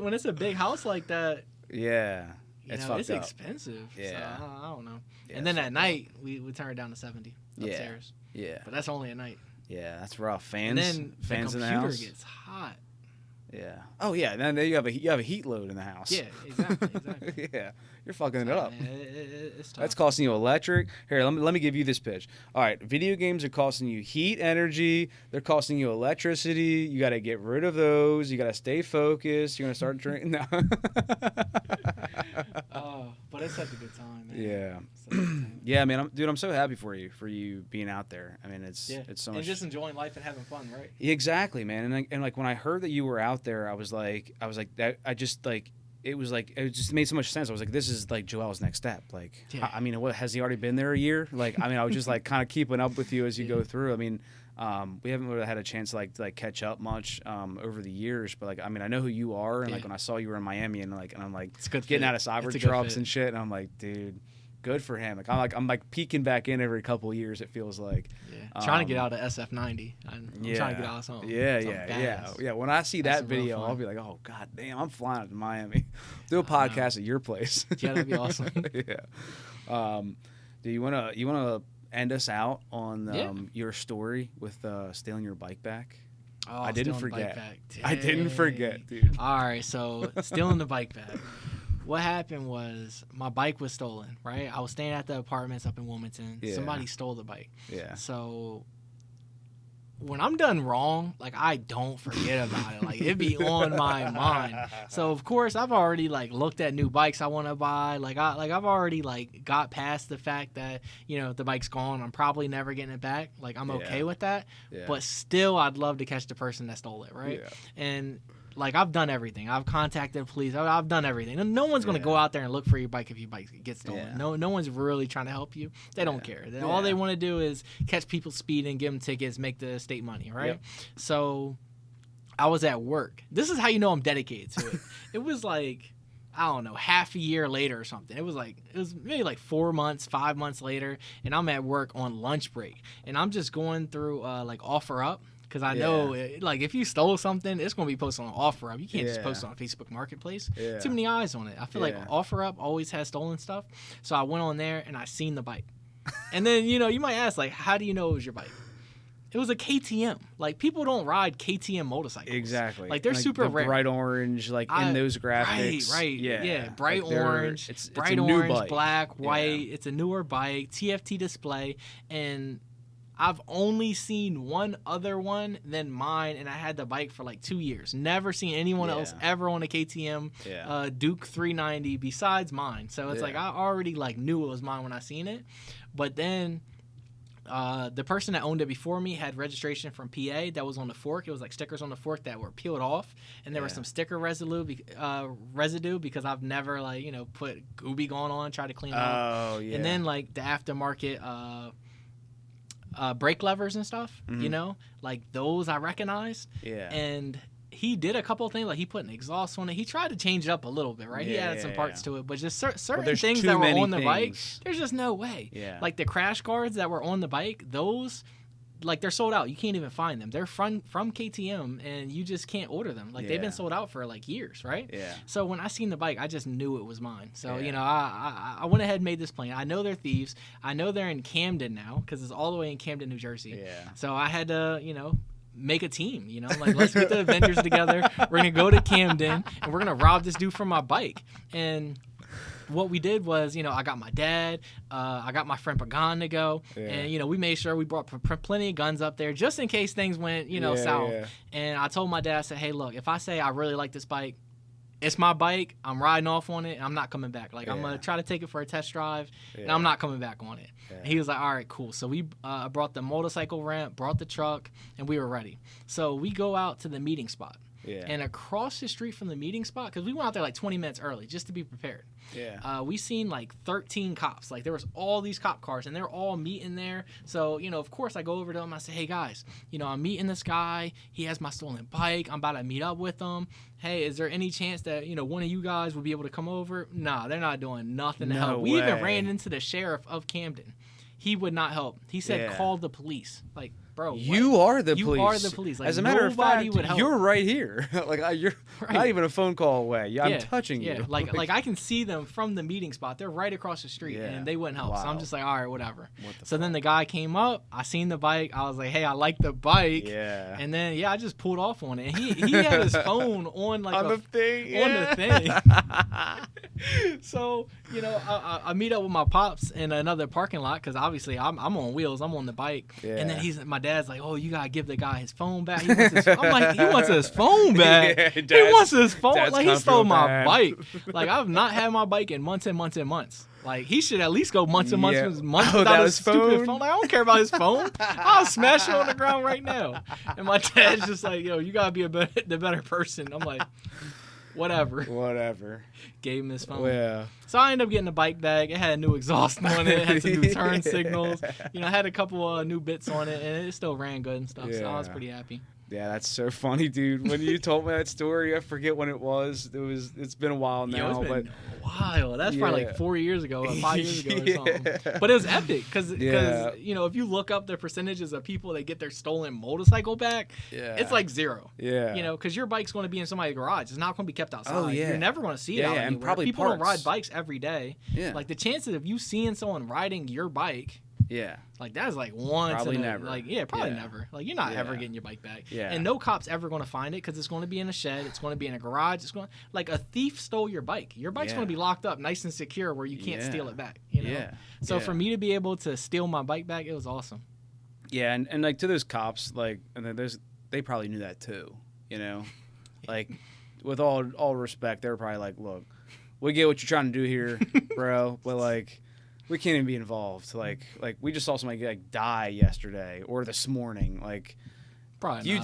When it's a big house like that. Yeah. It's expensive. Yeah. So I don't know. Yeah, and then at night we turn it down to 70 upstairs. Yeah. But that's only at night. Yeah, that's rough. Fans. And then fans the in the house. computer gets hot. Yeah. Oh yeah. And then you have a heat load in the house. Yeah. Exactly. Yeah. You're fucking it up. Man, it's tough. That's costing you electric. Here, let me give you this pitch. All right, video games are costing you heat, energy. They're costing you electricity. You got to get rid of those. You got to stay focused. You're gonna start drinking. No. But it's such a good time, man. Yeah. Yeah, man. I'm so happy for you being out there. I mean, it's so much. And just enjoying life and having fun, right? Exactly, man. And like when I heard that you were out there, I was like that. I just like. It just made so much sense. I was like, this is like Joel's next step. Like, I mean, what, has he already been there a year? Like, I mean, I was just like kind of keeping up with you as you go through. I mean, we haven't really had a chance to like catch up much over the years, but like, I mean, I know who you are, and like when I saw you were in Miami, and I'm like getting out of cyber trucks and shit, and I'm like, dude, good for him. I'm peeking back in every couple of years. It feels like. Yeah. Trying to get out of SF90. I'm trying to get out of something. Yeah. When I see that video, I'll be like, oh god damn, I'm flying to Miami. Do a podcast at your place. Yeah, that'd be awesome. Yeah. Do you wanna end us out on your story with stealing your bike back? Oh, I didn't forget. I didn't forget, dude. All right, so stealing the bike back. What happened was my bike was stolen, right? I was staying at the apartments up in Wilmington. Yeah. Somebody stole the bike. Yeah. So when I'm done wrong, like I don't forget about it. Like it be on my mind. So of course I've already like looked at new bikes I want to buy. I've already like got past the fact that the bike's gone. I'm probably never getting it back. Like I'm okay with that. Yeah. But still, I'd love to catch the person that stole it, right? Yeah. And Like, I've done everything. I've contacted the police. I've done everything. No one's going to go out there and look for your bike if your bike gets stolen. No one's really trying to help you. They don't care. All they want to do is catch people speeding, give them tickets, make the state money, right? Yep. So I was at work. This is how you know I'm dedicated to it. It was like, I don't know, half a year later or something. It was maybe like 4 months, 5 months later, and I'm at work on lunch break. And I'm just going through like OfferUp. Because I know, like, if you stole something, it's going to be posted on OfferUp. You can't just post it on Facebook Marketplace. Yeah. Too many eyes on it. I feel like OfferUp always has stolen stuff. So I went on there, and I seen the bike. And then, you might ask, like, how do you know it was your bike? It was a KTM. Like, people don't ride KTM motorcycles. Exactly. Like, they're super rare. Bright orange, like, in those graphics. Right. Yeah. Bright orange. It's bright orange, bike. Black, white. It's a newer bike. TFT display. And I've only seen one other one than mine, and I had the bike for like 2 years. Never seen anyone else ever on a KTM Duke 390 besides mine. So it's like I already like knew it was mine when I seen it. But then the person that owned it before me had registration from PA that was on the fork. It was like stickers on the fork that were peeled off, and there was some sticker residue because I've never put Gooby Gone on, tried to clean it off. And then like the aftermarket brake levers and stuff, like those I recognized. And he did a couple of things, like he put an exhaust on it. He tried to change it up a little bit, right? He added some parts to it, but just certain things that were on the bike, there's just no way. Like the crash guards that were on the bike, those, like, they're sold out. You can't even find them. They're from KTM, and you just can't order them. Like, they've been sold out for, like, years, right? So when I seen the bike, I just knew it was mine. So, I went ahead and made this plan. I know they're thieves. I know they're in Camden now because it's all the way in Camden, New Jersey. So I had to, make a team, like, let's get the Avengers together. We're going to go to Camden, and we're going to rob this dude from my bike. And what we did was, I got my dad, I got my friend Pagan to go, and, we made sure we brought plenty of guns up there just in case things went, south. And I told my dad, I said, hey, look, if I say I really like this bike, it's my bike, I'm riding off on it, and I'm not coming back. Like, I'm going to try to take it for a test drive, and I'm not coming back on it. And he was like, all right, cool. So we brought the motorcycle ramp, brought the truck, and we were ready. So we go out to the meeting spot. And across the street from the meeting spot, because we went out there like 20 minutes early just to be prepared. We seen like 13 cops. Like, there was all these cop cars, and they're all meeting there. So, of course, I go over to them. I say, hey, guys, I'm meeting this guy. He has my stolen bike. I'm about to meet up with him. Hey, is there any chance that, one of you guys will be able to come over? Nah, they're not doing nothing to help. We even ran into the sheriff of Camden. He would not help. He said, call the police. Like, bro, you are the police. You are the police. Like, as a matter of fact, would you're right here. Like, you're not even a phone call away. I'm touching you. Like I can see them from the meeting spot. They're right across the street, and they wouldn't help. So I'm just like, all right, whatever. So then the guy came up. I seen the bike. I was like, hey, I like the bike. And then I just pulled off on it. And he had his phone on like on the thing. So I meet up with my pops in another parking lot because obviously I'm on wheels. I'm on the bike, and then my dad's like, oh, you gotta give the guy his phone back. I'm like, he wants his phone back. He wants his phone. Like, he stole my bike. Like, I've not had my bike in months and months and months. Like, he should at least go months and months without his stupid phone. Like, I don't care about his phone. I'll smash it on the ground right now. And my dad's just like, yo, you gotta be the better person. I'm like, whatever. Gave him his phone. So I ended up getting a bike bag. It had a new exhaust on it. It had some new turn signals. I had a couple new bits on it, and it still ran good and stuff. So I was pretty happy. Yeah, that's so funny, dude. When you told me that story, I forget when it was. It's been a while now. It's been a while. That's probably like 4 years ago or 5 years ago or something. But it was epic because if you look up the percentages of people that get their stolen motorcycle back, it's like zero. Because your bike's going to be in somebody's garage. It's not going to be kept outside. You're never going to see it out anywhere. And probably people don't ride bikes every day. Like, the chances of you seeing someone riding your bike. Like, that's like once. Probably never. Like, probably never. Like, you're not ever getting your bike back. And no cop's ever going to find it because it's going to be in a shed. It's going to be in a garage. It's going like a thief stole your bike. Your bike's going to be locked up nice and secure where you can't steal it back. So for me to be able to steal my bike back, it was awesome. Yeah, and like, to those cops, like, and they probably knew that too. Like, with all respect, they were probably like, look, we get what you're trying to do here, bro, but like, we can't even be involved. Like we just saw somebody like die yesterday or this morning. Like, Probably you not,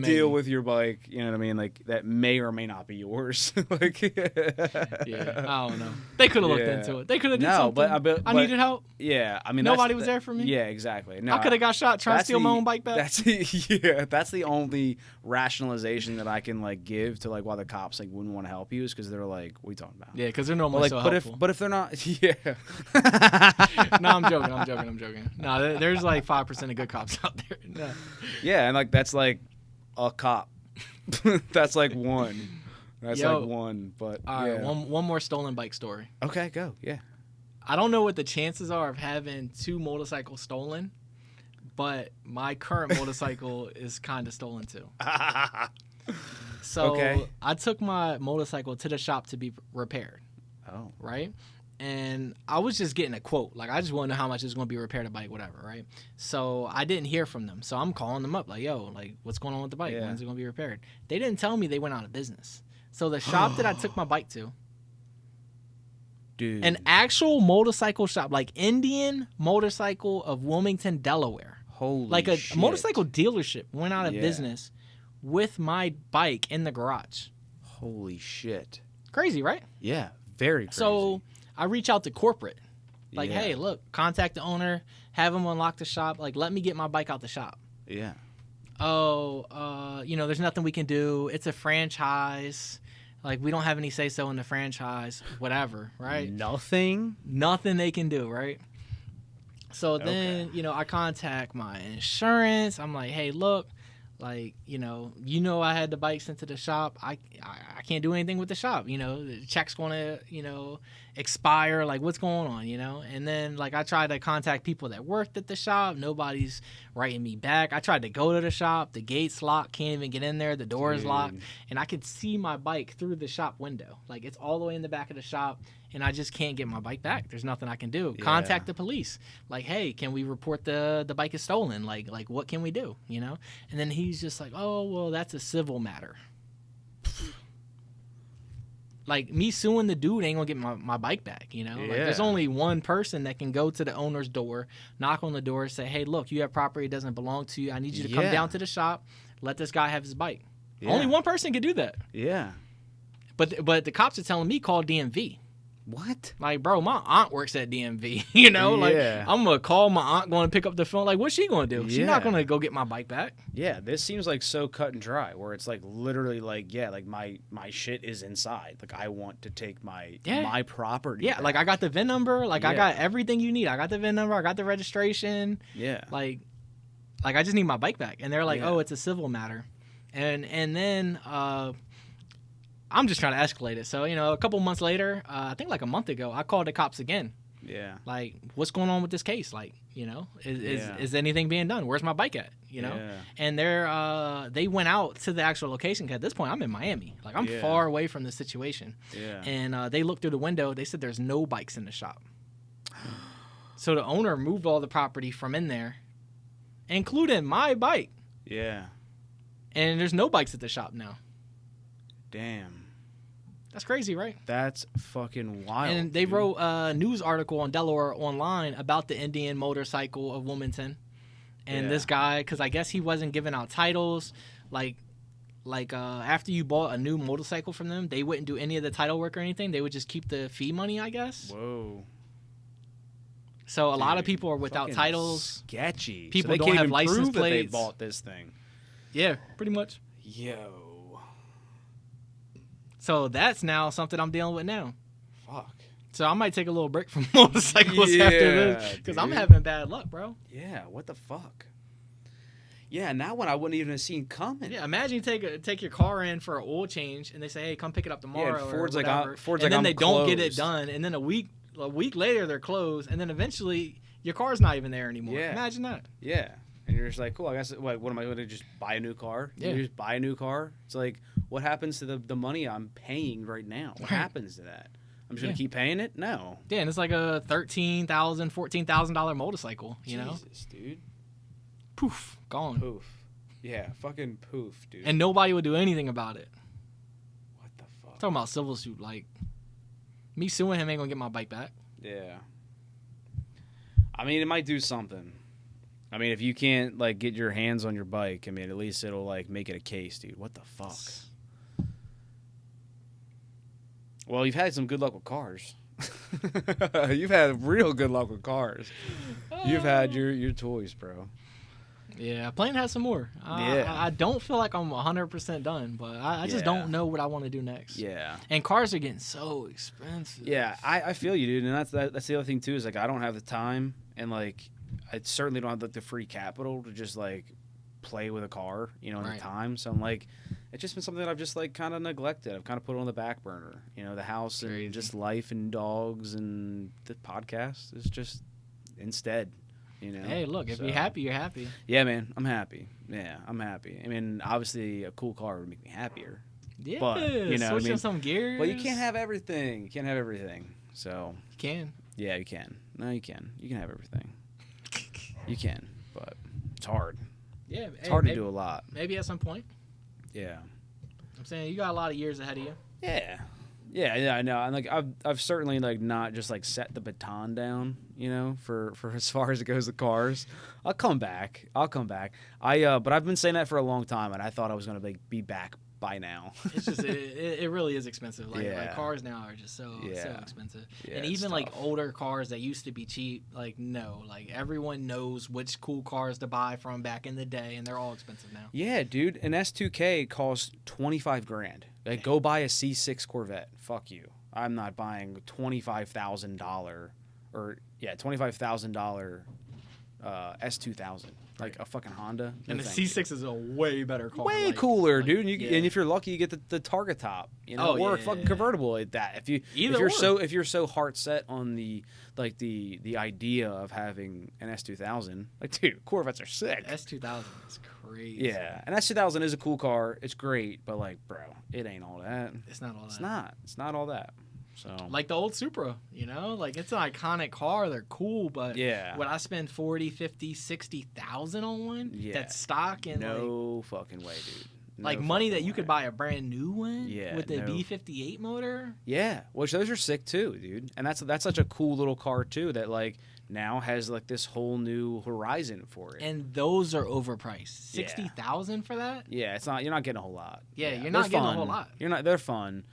deal with your bike, you know what I mean? Like that may or may not be yours. Like, yeah, I don't know. They could have looked into it. They could have did something. But I needed help. Yeah, I mean, nobody was there for me. Yeah, exactly. No, I could have got shot trying to steal my own bike back. That's the only rationalization that I can like give to like why the cops like wouldn't want to help you is because they're like, what are you talking about? Yeah, because they're normally so helpful. But if they're not, yeah. No, I'm joking. No, there's like 5% of good cops out there. No. Yeah, and like that's like a cop. That's like one. That's like one. But all right, one more stolen bike story. Okay, go. Yeah. I don't know what the chances are of having 2 motorcycles stolen, but my current motorcycle is kind of stolen too. So I took my motorcycle to the shop to be repaired. Oh. Right? And I was just getting a quote. Like, I just want to know how much it's going to be repaired a bike, whatever, right? So I didn't hear from them. So I'm calling them up like, yo, like, what's going on with the bike? When's it going to be repaired? They didn't tell me they went out of business. So the shop that I took my bike to, dude, an actual motorcycle shop, like Indian Motorcycle of Wilmington, Delaware. Holy like a shit. Motorcycle dealership went out of business with my bike in the garage. Holy shit. Crazy, right? Yeah, very crazy. So I reach out to corporate. Like, hey, look, contact the owner, have him unlock the shop. Like, let me get my bike out the shop. Yeah. Oh, there's nothing we can do. It's a franchise. Like, we don't have any say-so in the franchise. Whatever, right? Nothing they can do, right? So then, I contact my insurance. I'm like, hey, look, like, I had the bike sent to the shop. I can't do anything with the shop. The check's going to, expire. Like, what's going on, And then, like, I tried to contact people that worked at the shop. Nobody's writing me back. I tried to go to the shop. The gate's locked. Can't even get in there. The door is locked. And I could see my bike through the shop window. Like, it's all the way in the back of the shop. And I just can't get my bike back. There's nothing I can do. Yeah. Contact the police. Like, hey, can we report the bike is stolen? Like what can we do? And then he's just like, oh, well, that's a civil matter. Like, me suing the dude ain't gonna get my bike back, Like, there's only one person that can go to the owner's door, knock on the door, say, hey, look, you have property that doesn't belong to you. I need you to come down to the shop, let this guy have his bike. Yeah. Only one person can do that. Yeah. But the cops are telling me call DMV. What? Like, bro, my aunt works at DMV, Like, I'm going to call my aunt, going to pick up the phone. Like, what's she going to do? She's not going to go get my bike back. Yeah, this seems like so cut and dry, where it's like literally like, like my shit is inside. Like, I want to take my property back. Like, I got the VIN number. Like, I got everything you need. I got the VIN number. I got the registration. Yeah. Like I just need my bike back. And they're like, oh, it's a civil matter. And then I'm just trying to escalate it. So, a couple months later, I think like a month ago, I called the cops again. Yeah. Like, what's going on with this case? Like, is anything being done? Where's my bike at? Yeah. And they went out to the actual location. 'Cause at this point, I'm in Miami. Like, I'm far away from the situation. Yeah. And they looked through the window. They said there's no bikes in the shop. So the owner moved all the property from in there, including my bike. Yeah. And there's no bikes at the shop now. Damn. That's crazy, right? That's fucking wild. And they wrote a news article on Delaware Online about the Indian Motorcycle of Wilmington. And this guy, because I guess he wasn't giving out titles. Like after you bought a new motorcycle from them, they wouldn't do any of the title work or anything. They would just keep the fee money, I guess. Whoa. So a lot of people are without titles. Sketchy. People so don't have license plates. That they bought this thing. Yeah, pretty much. Yo. So that's now something I'm dealing with now. Fuck. So I might take a little break from motorcycles after this. Because I'm having bad luck, bro. Yeah, what the fuck? Yeah, and that one I wouldn't even have seen coming. Yeah, imagine you take your car in for an oil change, and they say, hey, come pick it up tomorrow. Yeah, Ford's or whatever. like, Ford's and then I'm they closed. Don't get it done. And then a week later, they're closed. And then eventually, your car's not even there anymore. Yeah. Imagine that. Yeah. And you're just like, cool, I guess, what am I going to just buy a new car? Yeah. You just buy a new car? It's like, what happens to the money I'm paying right now? What happens to that? I'm just going to keep paying it? No. Yeah, and it's like a $13,000, $14,000 motorcycle, Jesus, dude. Poof, gone. Poof. Yeah, fucking poof, dude. And nobody would do anything about it. What the fuck? Talking about civil suit, like, me suing him ain't going to get my bike back. Yeah. I mean, it might do something. I mean, if you can't like get your hands on your bike, I mean, at least it'll like make it a case, dude. What the fuck? Well, you've had some good luck with cars. You've had real good luck with cars. You've had your toys, bro. Yeah, I plan to have some more. I don't feel like I'm 100% done, but I just don't know what I want to do next. Yeah. And cars are getting so expensive. Yeah, I feel you, dude. And that's the other thing, too, is, like, I don't have the time. And, like, I certainly don't have, like, the free capital to just, like, play with a car, you know, at the time. So I'm, like, it's just been something that I've just, like, kind of neglected. I've kind of put it on the back burner. You know, the house and just life and dogs and the podcast is just instead. You know? Hey, look, if you're happy, you're happy. Yeah, man, I'm happy. Yeah, I'm happy. I mean, obviously, a cool car would make me happier. Yeah, but, you know, switching some gears. But you can't have everything. You can't have everything. So you can. Yeah, you can. No, you can. You can have everything. You can, but it's hard. Yeah, it's hard to do a lot. Maybe at some point. Yeah. I'm saying you got a lot of years ahead of you. Yeah. Yeah, I know. And like I've certainly like not just like set the baton down, you know, for as far as it goes with cars. I'll come back. but I've been saying that for a long time, and I thought I was gonna be back by now. It's just it really is expensive. Like cars now are just so expensive. Yeah, and even like older cars that used to be cheap, like like everyone knows which cool cars to buy from back in the day, and they're all expensive now. Yeah, dude, an S2K costs $25,000. Like, go buy a C6 Corvette. Fuck you. I'm not buying $25,000 S2000. Like a fucking Honda. And the C6 is a way better car. Way cooler, dude. And, and if you're lucky, you get the Targa top, you know, or a fucking convertible like that. If you're so heart set on the idea of having an S2000, like, dude, Corvettes are sick. S2000 is crazy. Yeah, an S2000 is a cool car. It's great, but like, bro, it ain't all that. It's not all that. It's not. It's not all that. So like the old Supra, you know, like it's an iconic car. They're cool, but would I spend 40, 50, 60,000 on one that's stock and fucking way, dude. Like money that you could buy a brand new one with the V58 motor. Yeah, which those are sick too, dude. And that's such a cool little car too that like now has like this whole new horizon for it. And those are overpriced. 60,000 for that? Yeah, it's not. You're not getting a whole lot. Yeah, you're not getting a whole lot. You're not. They're fun.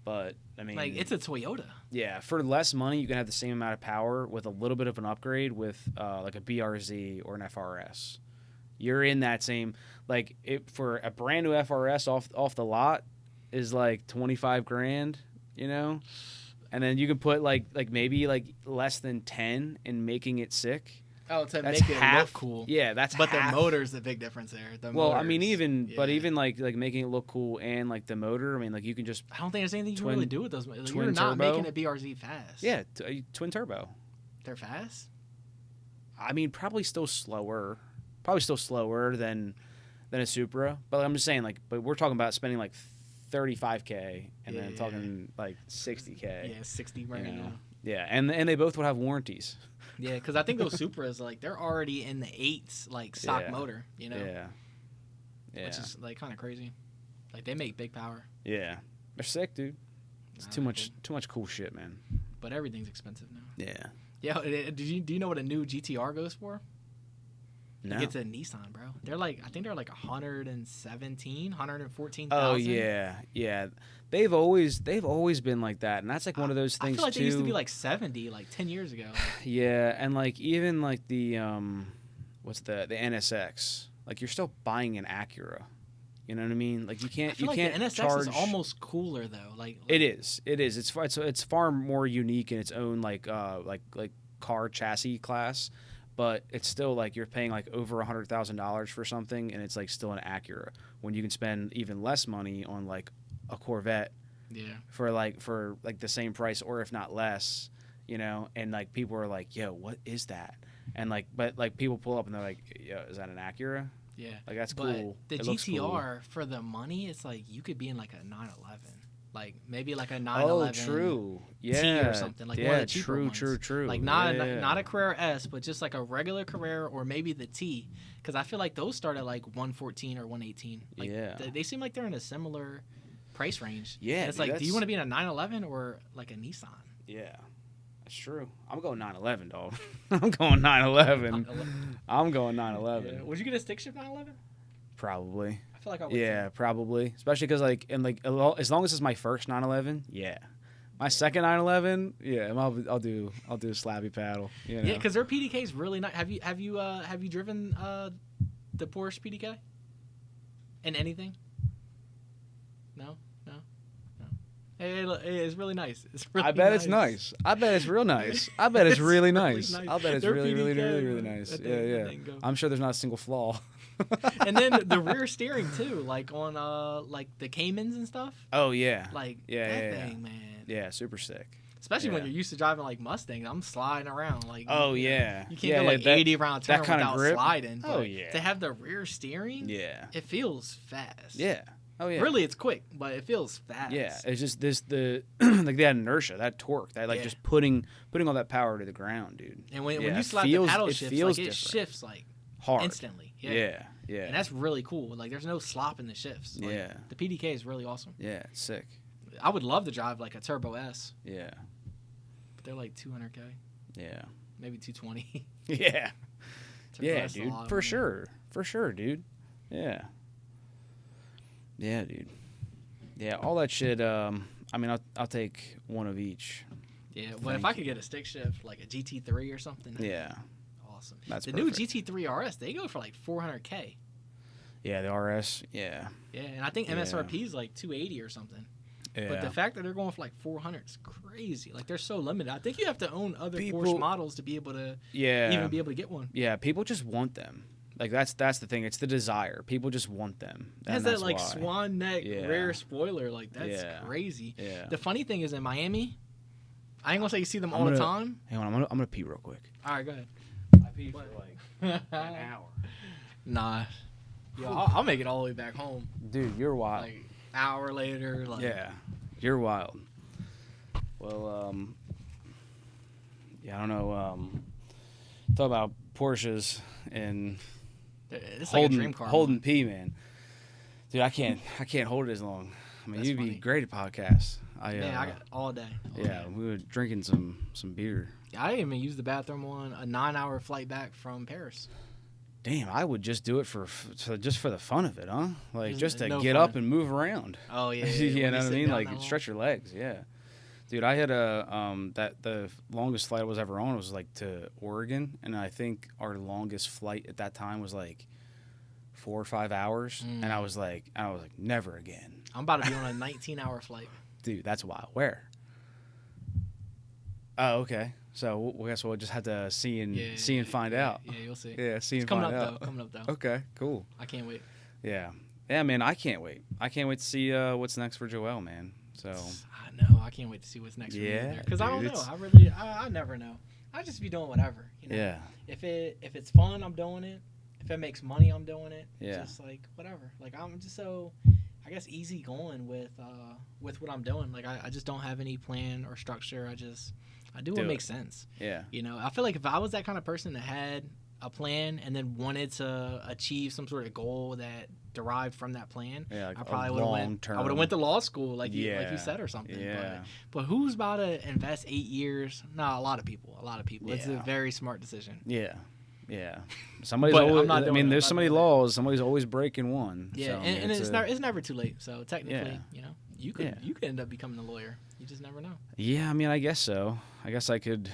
But, I mean... Like, it's a Toyota. Yeah, for less money, you can have the same amount of power with a little bit of an upgrade with, like, a BRZ or an FRS. You're in that same... Like, for a brand new FRS off the lot is, like, $25,000, you know? And then you can put, like maybe, like, less than 10 in making it sick. Oh, to make it look cool. Yeah, that's but the motor's the big difference there. I mean, even like making it look cool and like the motor. I mean, like you can just. I don't think there's anything you can really do with those. Like, you're not making a BRZ fast. Yeah, twin turbo. They're fast. I mean, probably still slower. Than a Supra. But I'm just saying, like, but we're talking about spending like $35,000 and then talking like $60,000. Yeah, 60 right now. Yeah, and they both would have warranties. Yeah, because I think those Supras, like, they're already in the 8s, like, stock motor, you know? Yeah. Which is, like, kind of crazy. Like, they make big power. Yeah. They're sick, dude. It's too much cool shit, man. But everything's expensive now. Yeah. Yeah, do you know what a new GTR goes for? No. It's a Nissan, bro. I think they're like 114,000. Oh yeah. They've always been like that, and that's like one of those things. I feel like too. They used to be like 70, like 10 years ago. Yeah, and like even like the what's the NSX? Like you're still buying an Acura. You know what I mean? Like you can't. The NSX is almost cooler though. Like it is. It's far more unique in its own like car chassis class. But it's still like you're paying like over $100,000 for something, and it's like still an Acura when you can spend even less money on like a Corvette. Yeah. For the same price or if not less, you know. And like people are like, "Yo, what is that?" And like, but like people pull up and they're like, "Yo, is that an Acura?" Yeah. Like that's cool. The GTR for the money, it's like you could be in like a 911. Like maybe like a 911 true. Yeah. T or something. Like one of the cheaper ones. True. Like not a Carrera S, but just like a regular Carrera or maybe the T. Because I feel like those start at like 114 or 118. Like they seem like they're in a similar price range. Yeah. And it's like, do you want to be in a 911 or like a Nissan? Yeah. That's true. I'm going 911, dog. I'm going 911. I'm going 911. Yeah. Would you get a stick shift 911? Probably. I feel like I would. Yeah, too. probably. Especially because as long as it's my first 911, yeah. My second 911, yeah, I'll do a slabby paddle. You know? Yeah, because their PDK is really nice. Have you driven the Porsche PDK? In anything? No. It's really nice. I bet it's nice. I bet it's real nice. I bet it's really nice. I bet it's really nice. Yeah. I'm sure there's not a single flaw. And then the rear steering too, like on like the Caymans and stuff. Oh yeah. Like that thing, man. Yeah, super sick. Especially when you're used to driving like Mustangs. I'm sliding around like. Oh yeah. You can't go like 80 around turn without grip. sliding. Oh yeah. To have the rear steering. Yeah. It feels fast. Yeah. Oh yeah. Really, it's quick, but it feels fast. Yeah, it's just the like that inertia, that torque, that like just putting all that power to the ground, dude. And when you slide the paddle shifts, like it shifts like hard instantly. Yeah. And that's really cool. Like there's no slop in the shifts. Like, yeah. The PDK is really awesome. Yeah, it's sick. I would love to drive like a Turbo S. Yeah. But they're like $200K. Yeah. Maybe $220. Yeah. Turbo yeah, S dude. For sure, dude. Yeah. Yeah, dude. Yeah, all that shit. I mean, I'll take one of each. Yeah, but if I could get a stick shift, like a GT3 or something. Yeah. Awesome. That's the perfect. new GT3 RS. They go for like $400K. Yeah, the RS. Yeah. Yeah, and I think MSRP is like $280 or something. Yeah. But the fact that they're going for like $400 is crazy. Like they're so limited. I think you have to own other Porsche models to be able to even be able to get one. Yeah, people just want them. Like that's the thing. It's the desire. People just want them. It has that like swan neck rear spoiler. Like that's crazy. Yeah. The funny thing is in Miami, I ain't gonna say you see them all the time. Hang on, I'm gonna pee real quick. All right, go ahead. I pee for like an hour. Nah. Yo, I'll make it all the way back home. Dude, you're wild. Like hour later. Like, yeah, you're wild. Well, yeah, I don't know. Talk about Porsches and. It's like a dream car. Holding P, man. Dude, I can't hold it as long. I mean, That's you'd funny. be great at podcasts. I got all day. We were drinking some beer. I didn't even use the bathroom on a 9-hour flight back from Paris. Damn, I would just do it just for the fun of it, huh? Like just to get fun. Up and move around. Oh yeah, you know what I mean? Like stretch your legs. Yeah. Dude, I had the longest flight I was ever on was like to Oregon, and I think our longest flight at that time was like 4 or 5 hours, and I was like, never again. I'm about to be on a 19-hour flight. Dude, that's wild. Where? Oh, okay. So I guess we'll just have to see and find out. Yeah, you'll see. Yeah, see and find out. Coming up though. Okay, cool. I can't wait. Yeah, man, I can't wait. I can't wait to see what's next for Joel, man. So I know. I can't wait to see what's next for me because I don't know. I never know. I just be doing whatever. You know? Yeah. If it's fun, I'm doing it. If it makes money, I'm doing it. Yeah. Just like whatever. Like I'm just so, I guess, easy going with what I'm doing. Like I just don't have any plan or structure. I do what makes sense. Yeah. You know, I feel like if I was that kind of person that had a plan and then wanted to achieve some sort of goal that derived from that plan, like I probably would have went to law school like you said or something. Yeah. But who's about to invest 8 years? Nah, a lot of people. Yeah. It's a very smart decision. Yeah. Yeah. Somebody's always, there's so many laws. Somebody's always breaking one. Yeah, so, and it's never too late. So technically, you know, you could end up becoming a lawyer. You just never know. Yeah, I mean, I guess so. I guess I could.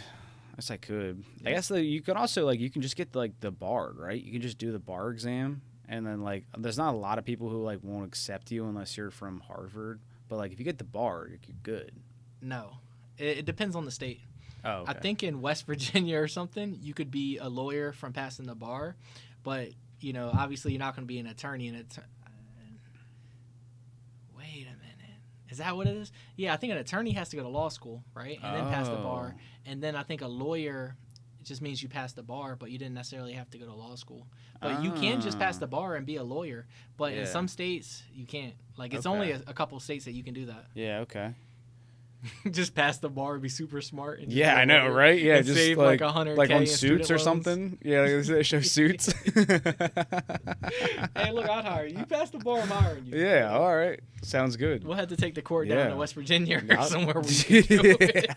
I guess you could also you can just get like the bar, right? You can just do the bar exam, and then there's not a lot of people who won't accept you unless you're from Harvard. But if you get the bar, you're good. No, it depends on the state. Oh, okay. I think in West Virginia or something, you could be a lawyer from passing the bar, but you know, obviously, you're not going to be an attorney. Wait a minute. Is that what it is? Yeah, I think an attorney has to go to law school, right? And then pass the bar. And then I think a lawyer, it just means you pass the bar, but you didn't necessarily have to go to law school. But you can just pass the bar and be a lawyer. But in some states, you can't. It's only a couple states that you can do that. Yeah, okay. Just pass the bar and be super smart. And I know, right? Yeah, just save like $100K on Suits or something. Yeah, they show Suits. Hey, look, I'd hire you. You pass the bar, I'm hiring you. Yeah, all right. Sounds good. We'll have to take the court down to West Virginia or somewhere where we can do it.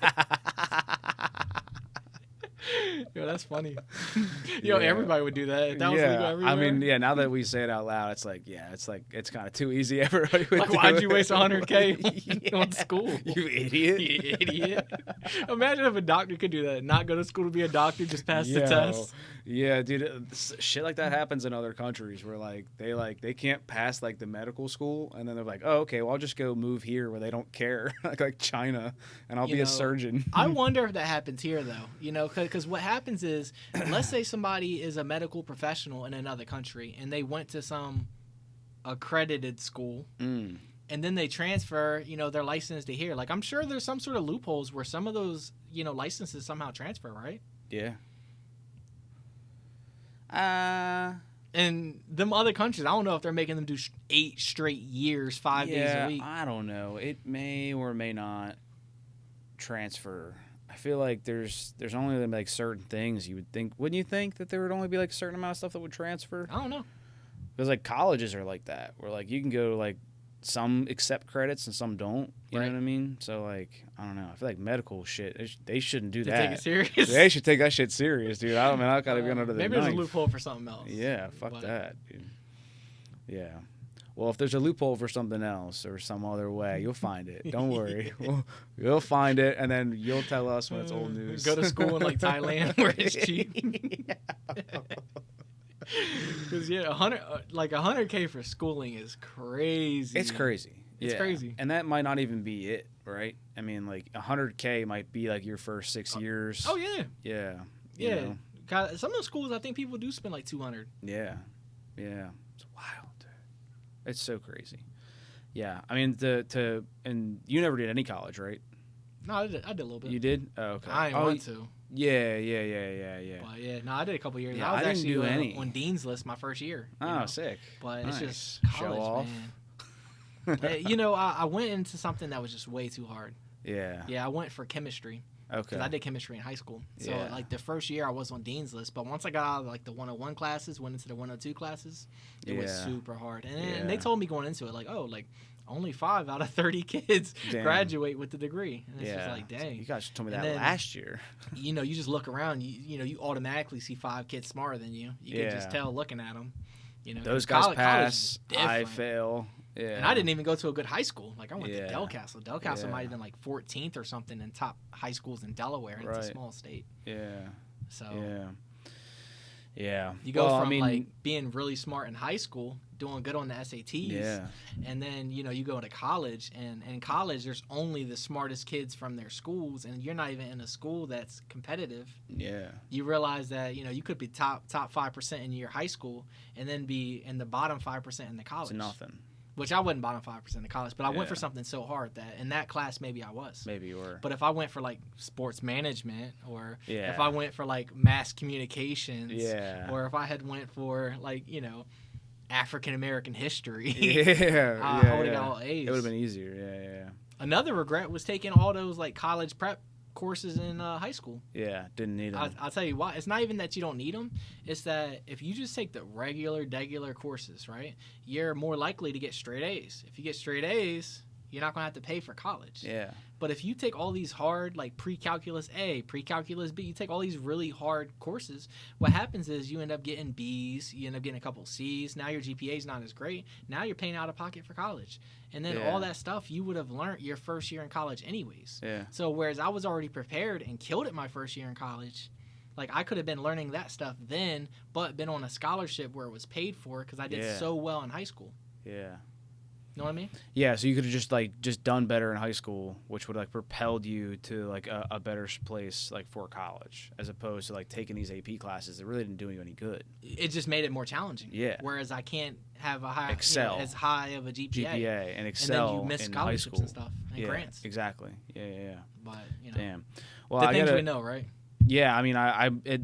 Yo, that's funny. Everybody would do that. If that was legal everywhere. I mean, now that we say it out loud, it's like, it's kind of too easy. Everybody would like, why'd you waste $100K on school? You idiot. You idiot. Imagine if a doctor could do that. Not go to school to be a doctor, just pass the test. Yeah, dude. Shit like that happens in other countries where they can't pass like the medical school, and then they're like, oh, okay, well, I'll just go move here where they don't care, like China, and I'll be a surgeon. I wonder if that happens here though. Because what happens is, let's say somebody is a medical professional in another country and they went to some accredited school and then they transfer, their license to here. Like, I'm sure there's some sort of loopholes where some of those, licenses somehow transfer, right? Yeah. And them other countries, I don't know if they're making them do 8 straight years, 5 days a week. I don't know. It may or may not transfer. I feel like there's only like certain things you would think. Wouldn't you think that there would only be like a certain amount of stuff that would transfer? I don't know. Because like colleges are like that, where like you can go like some accept credits and some don't. You know what I mean? So like I don't know. I feel like medical shit, they shouldn't do that. Take it serious. They should take that shit serious, dude. I gotta be under the maybe knife. There's a loophole for something else. Yeah, fuck that, dude. Yeah. Well, if there's a loophole for something else or some other way, you'll find it. Don't worry. You'll find it, and then you'll tell us when it's old news. Go to school in like Thailand where it's cheap. Because $100K for schooling is crazy. It's crazy. It's crazy. And that might not even be it, right? I mean, like $100K might be like your first 6 years. Oh yeah. Yeah. Yeah. Some of the schools, I think people do spend like $200. Yeah. Yeah. It's wild. It's so crazy. Yeah. I mean, and you never did any college, right? No, I did a little bit. You did? Oh, okay. I didn't want to. Yeah. But yeah, no, I did a couple years. Yeah, I was didn't actually do any. On Dean's List my first year. Oh, sick. But nice. It's just college, show off. Man. I went into something that was just way too hard. Yeah. Yeah, I went for chemistry. Okay. Because I did chemistry in high school. So, like, the first year I was on Dean's List. But once I got out of, like, the 101 classes, went into the 102 classes, it was super hard. And they told me going into it, like, only 5 out of 30 kids graduate with the degree. And it's just like, dang. You guys told me that last year. You just look around. You automatically see 5 kids smarter than you. You can just tell looking at them. Those guys pass, I fail. Yeah. And I didn't even go to a good high school. Like, I went to Del Castle. Del Castle might have been like 14th or something in top high schools in Delaware. And it's a small state. Yeah. So. Yeah. You go from like being really smart in high school, doing good on the SATs. Yeah. And then, you go to college. And in college, there's only the smartest kids from their schools. And you're not even in a school that's competitive. Yeah. You realize that, you could be top 5% in your high school and then be in the bottom 5% in the college. It's nothing. Which I wasn't bottom 5% in college, but I went for something so hard that in that class maybe I was. Maybe you were. But if I went for like sports management, or if I went for like mass communications, or if I had went for like African American history, I would have got all A's. It would have been easier. Yeah. Another regret was taking all those like college prep courses in high school. Yeah, didn't need them. I'll tell you why. It's not even that you don't need them. It's that if you just take the regular courses, right, you're more likely to get straight A's. If you get straight A's, you're not going to have to pay for college. Yeah. But if you take all these hard, like pre-calculus A, pre-calculus B, you take all these really hard courses, what happens is you end up getting B's, you end up getting a couple C's. Now your GPA is not as great. Now you're paying out of pocket for college. And then all that stuff you would have learned your first year in college anyways. Yeah. So whereas I was already prepared and killed it my first year in college, like I could have been learning that stuff then, but been on a scholarship where it was paid for because I did so well in high school. Yeah. You know what I mean? Yeah, so you could have just done better in high school, which would like propelled you to like a better place like for college, as opposed to like taking these AP classes that really didn't do you any good. It just made it more challenging. Yeah. Whereas I can't have a high as high of a GPA and excel and then you miss in scholarships high school. and stuff and grants. Exactly. Yeah. But damn. Well, the things we know, right? Yeah, I mean,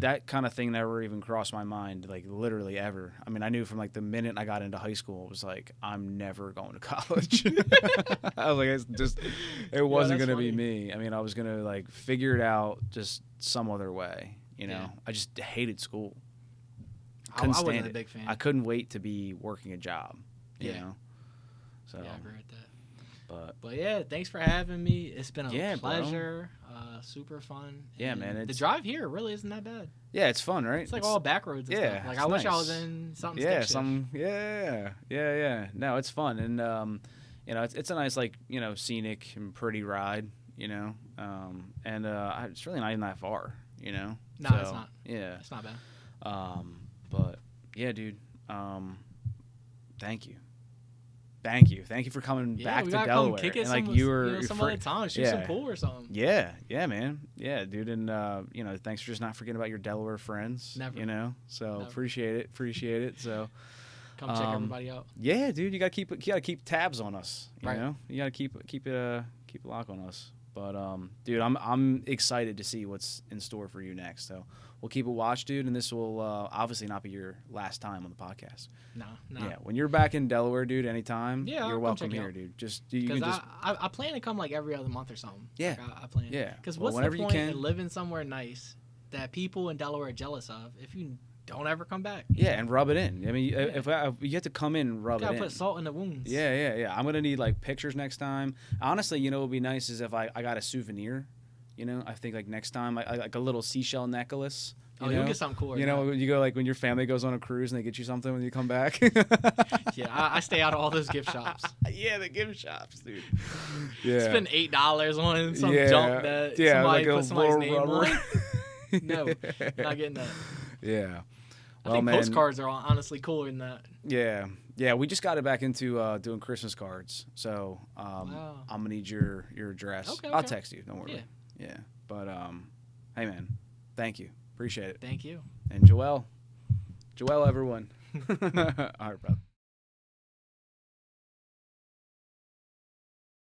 that kind of thing never even crossed my mind, like literally ever. I mean, I knew from like the minute I got into high school, it was like, I'm never going to college. I was like, it wasn't going to be me. I mean, I was going to like figure it out just some other way, I just hated school. I wasn't a big fan. I couldn't wait to be working a job, you know? So, yeah, I agree with that. But yeah, thanks for having me. It's been a pleasure. super fun. Yeah, man. The drive here really isn't that bad. Yeah, it's fun, right? It's like all back roads and stuff. Like I wish I was in something. Yeah. No, it's fun, and it's a nice scenic and pretty ride, and it's really not even that far, No, so, it's not. Yeah, it's not bad. But yeah, dude. Thank you for coming back to Delaware. Kick it and some other time, shoot some pool or something. Yeah, man. Yeah, dude, and thanks for just not forgetting about your Delaware friends. Never. So Never. Appreciate it. So come check everybody out. Yeah, dude, you gotta keep tabs on us. You right. know, you gotta keep a lock on us. But dude, I'm excited to see what's in store for you next. So we'll keep a watch, dude, and this will obviously not be your last time on the podcast. No. Yeah, when you're back in Delaware, dude, anytime, you're welcome here, dude. I plan to come like every other month or something. Yeah, like I plan. Yeah, because what's the point in living somewhere nice that people in Delaware are jealous of if you don't ever come back? Yeah, and rub it in. I mean, if you have to come in and rub it in. Gotta put salt in the wounds. Yeah. I'm gonna need pictures next time. Honestly, what would be nice is if I got a souvenir. I think next time, like a little seashell necklace. You'll get something cool. You go when your family goes on a cruise and they get you something when you come back. Yeah, I stay out of all those gift shops. Yeah, the gift shops, dude. Yeah. Spend $8 on some junk that somebody put somebody's name on. No, not getting that. Yeah. I think postcards are honestly cooler than that. Yeah. We just got it back into doing Christmas cards, so I'm gonna need your address. Okay. I'll text you. Don't worry. Yeah. But hey, man, thank you. Appreciate it. Thank you. And Joel, everyone. All right, brother.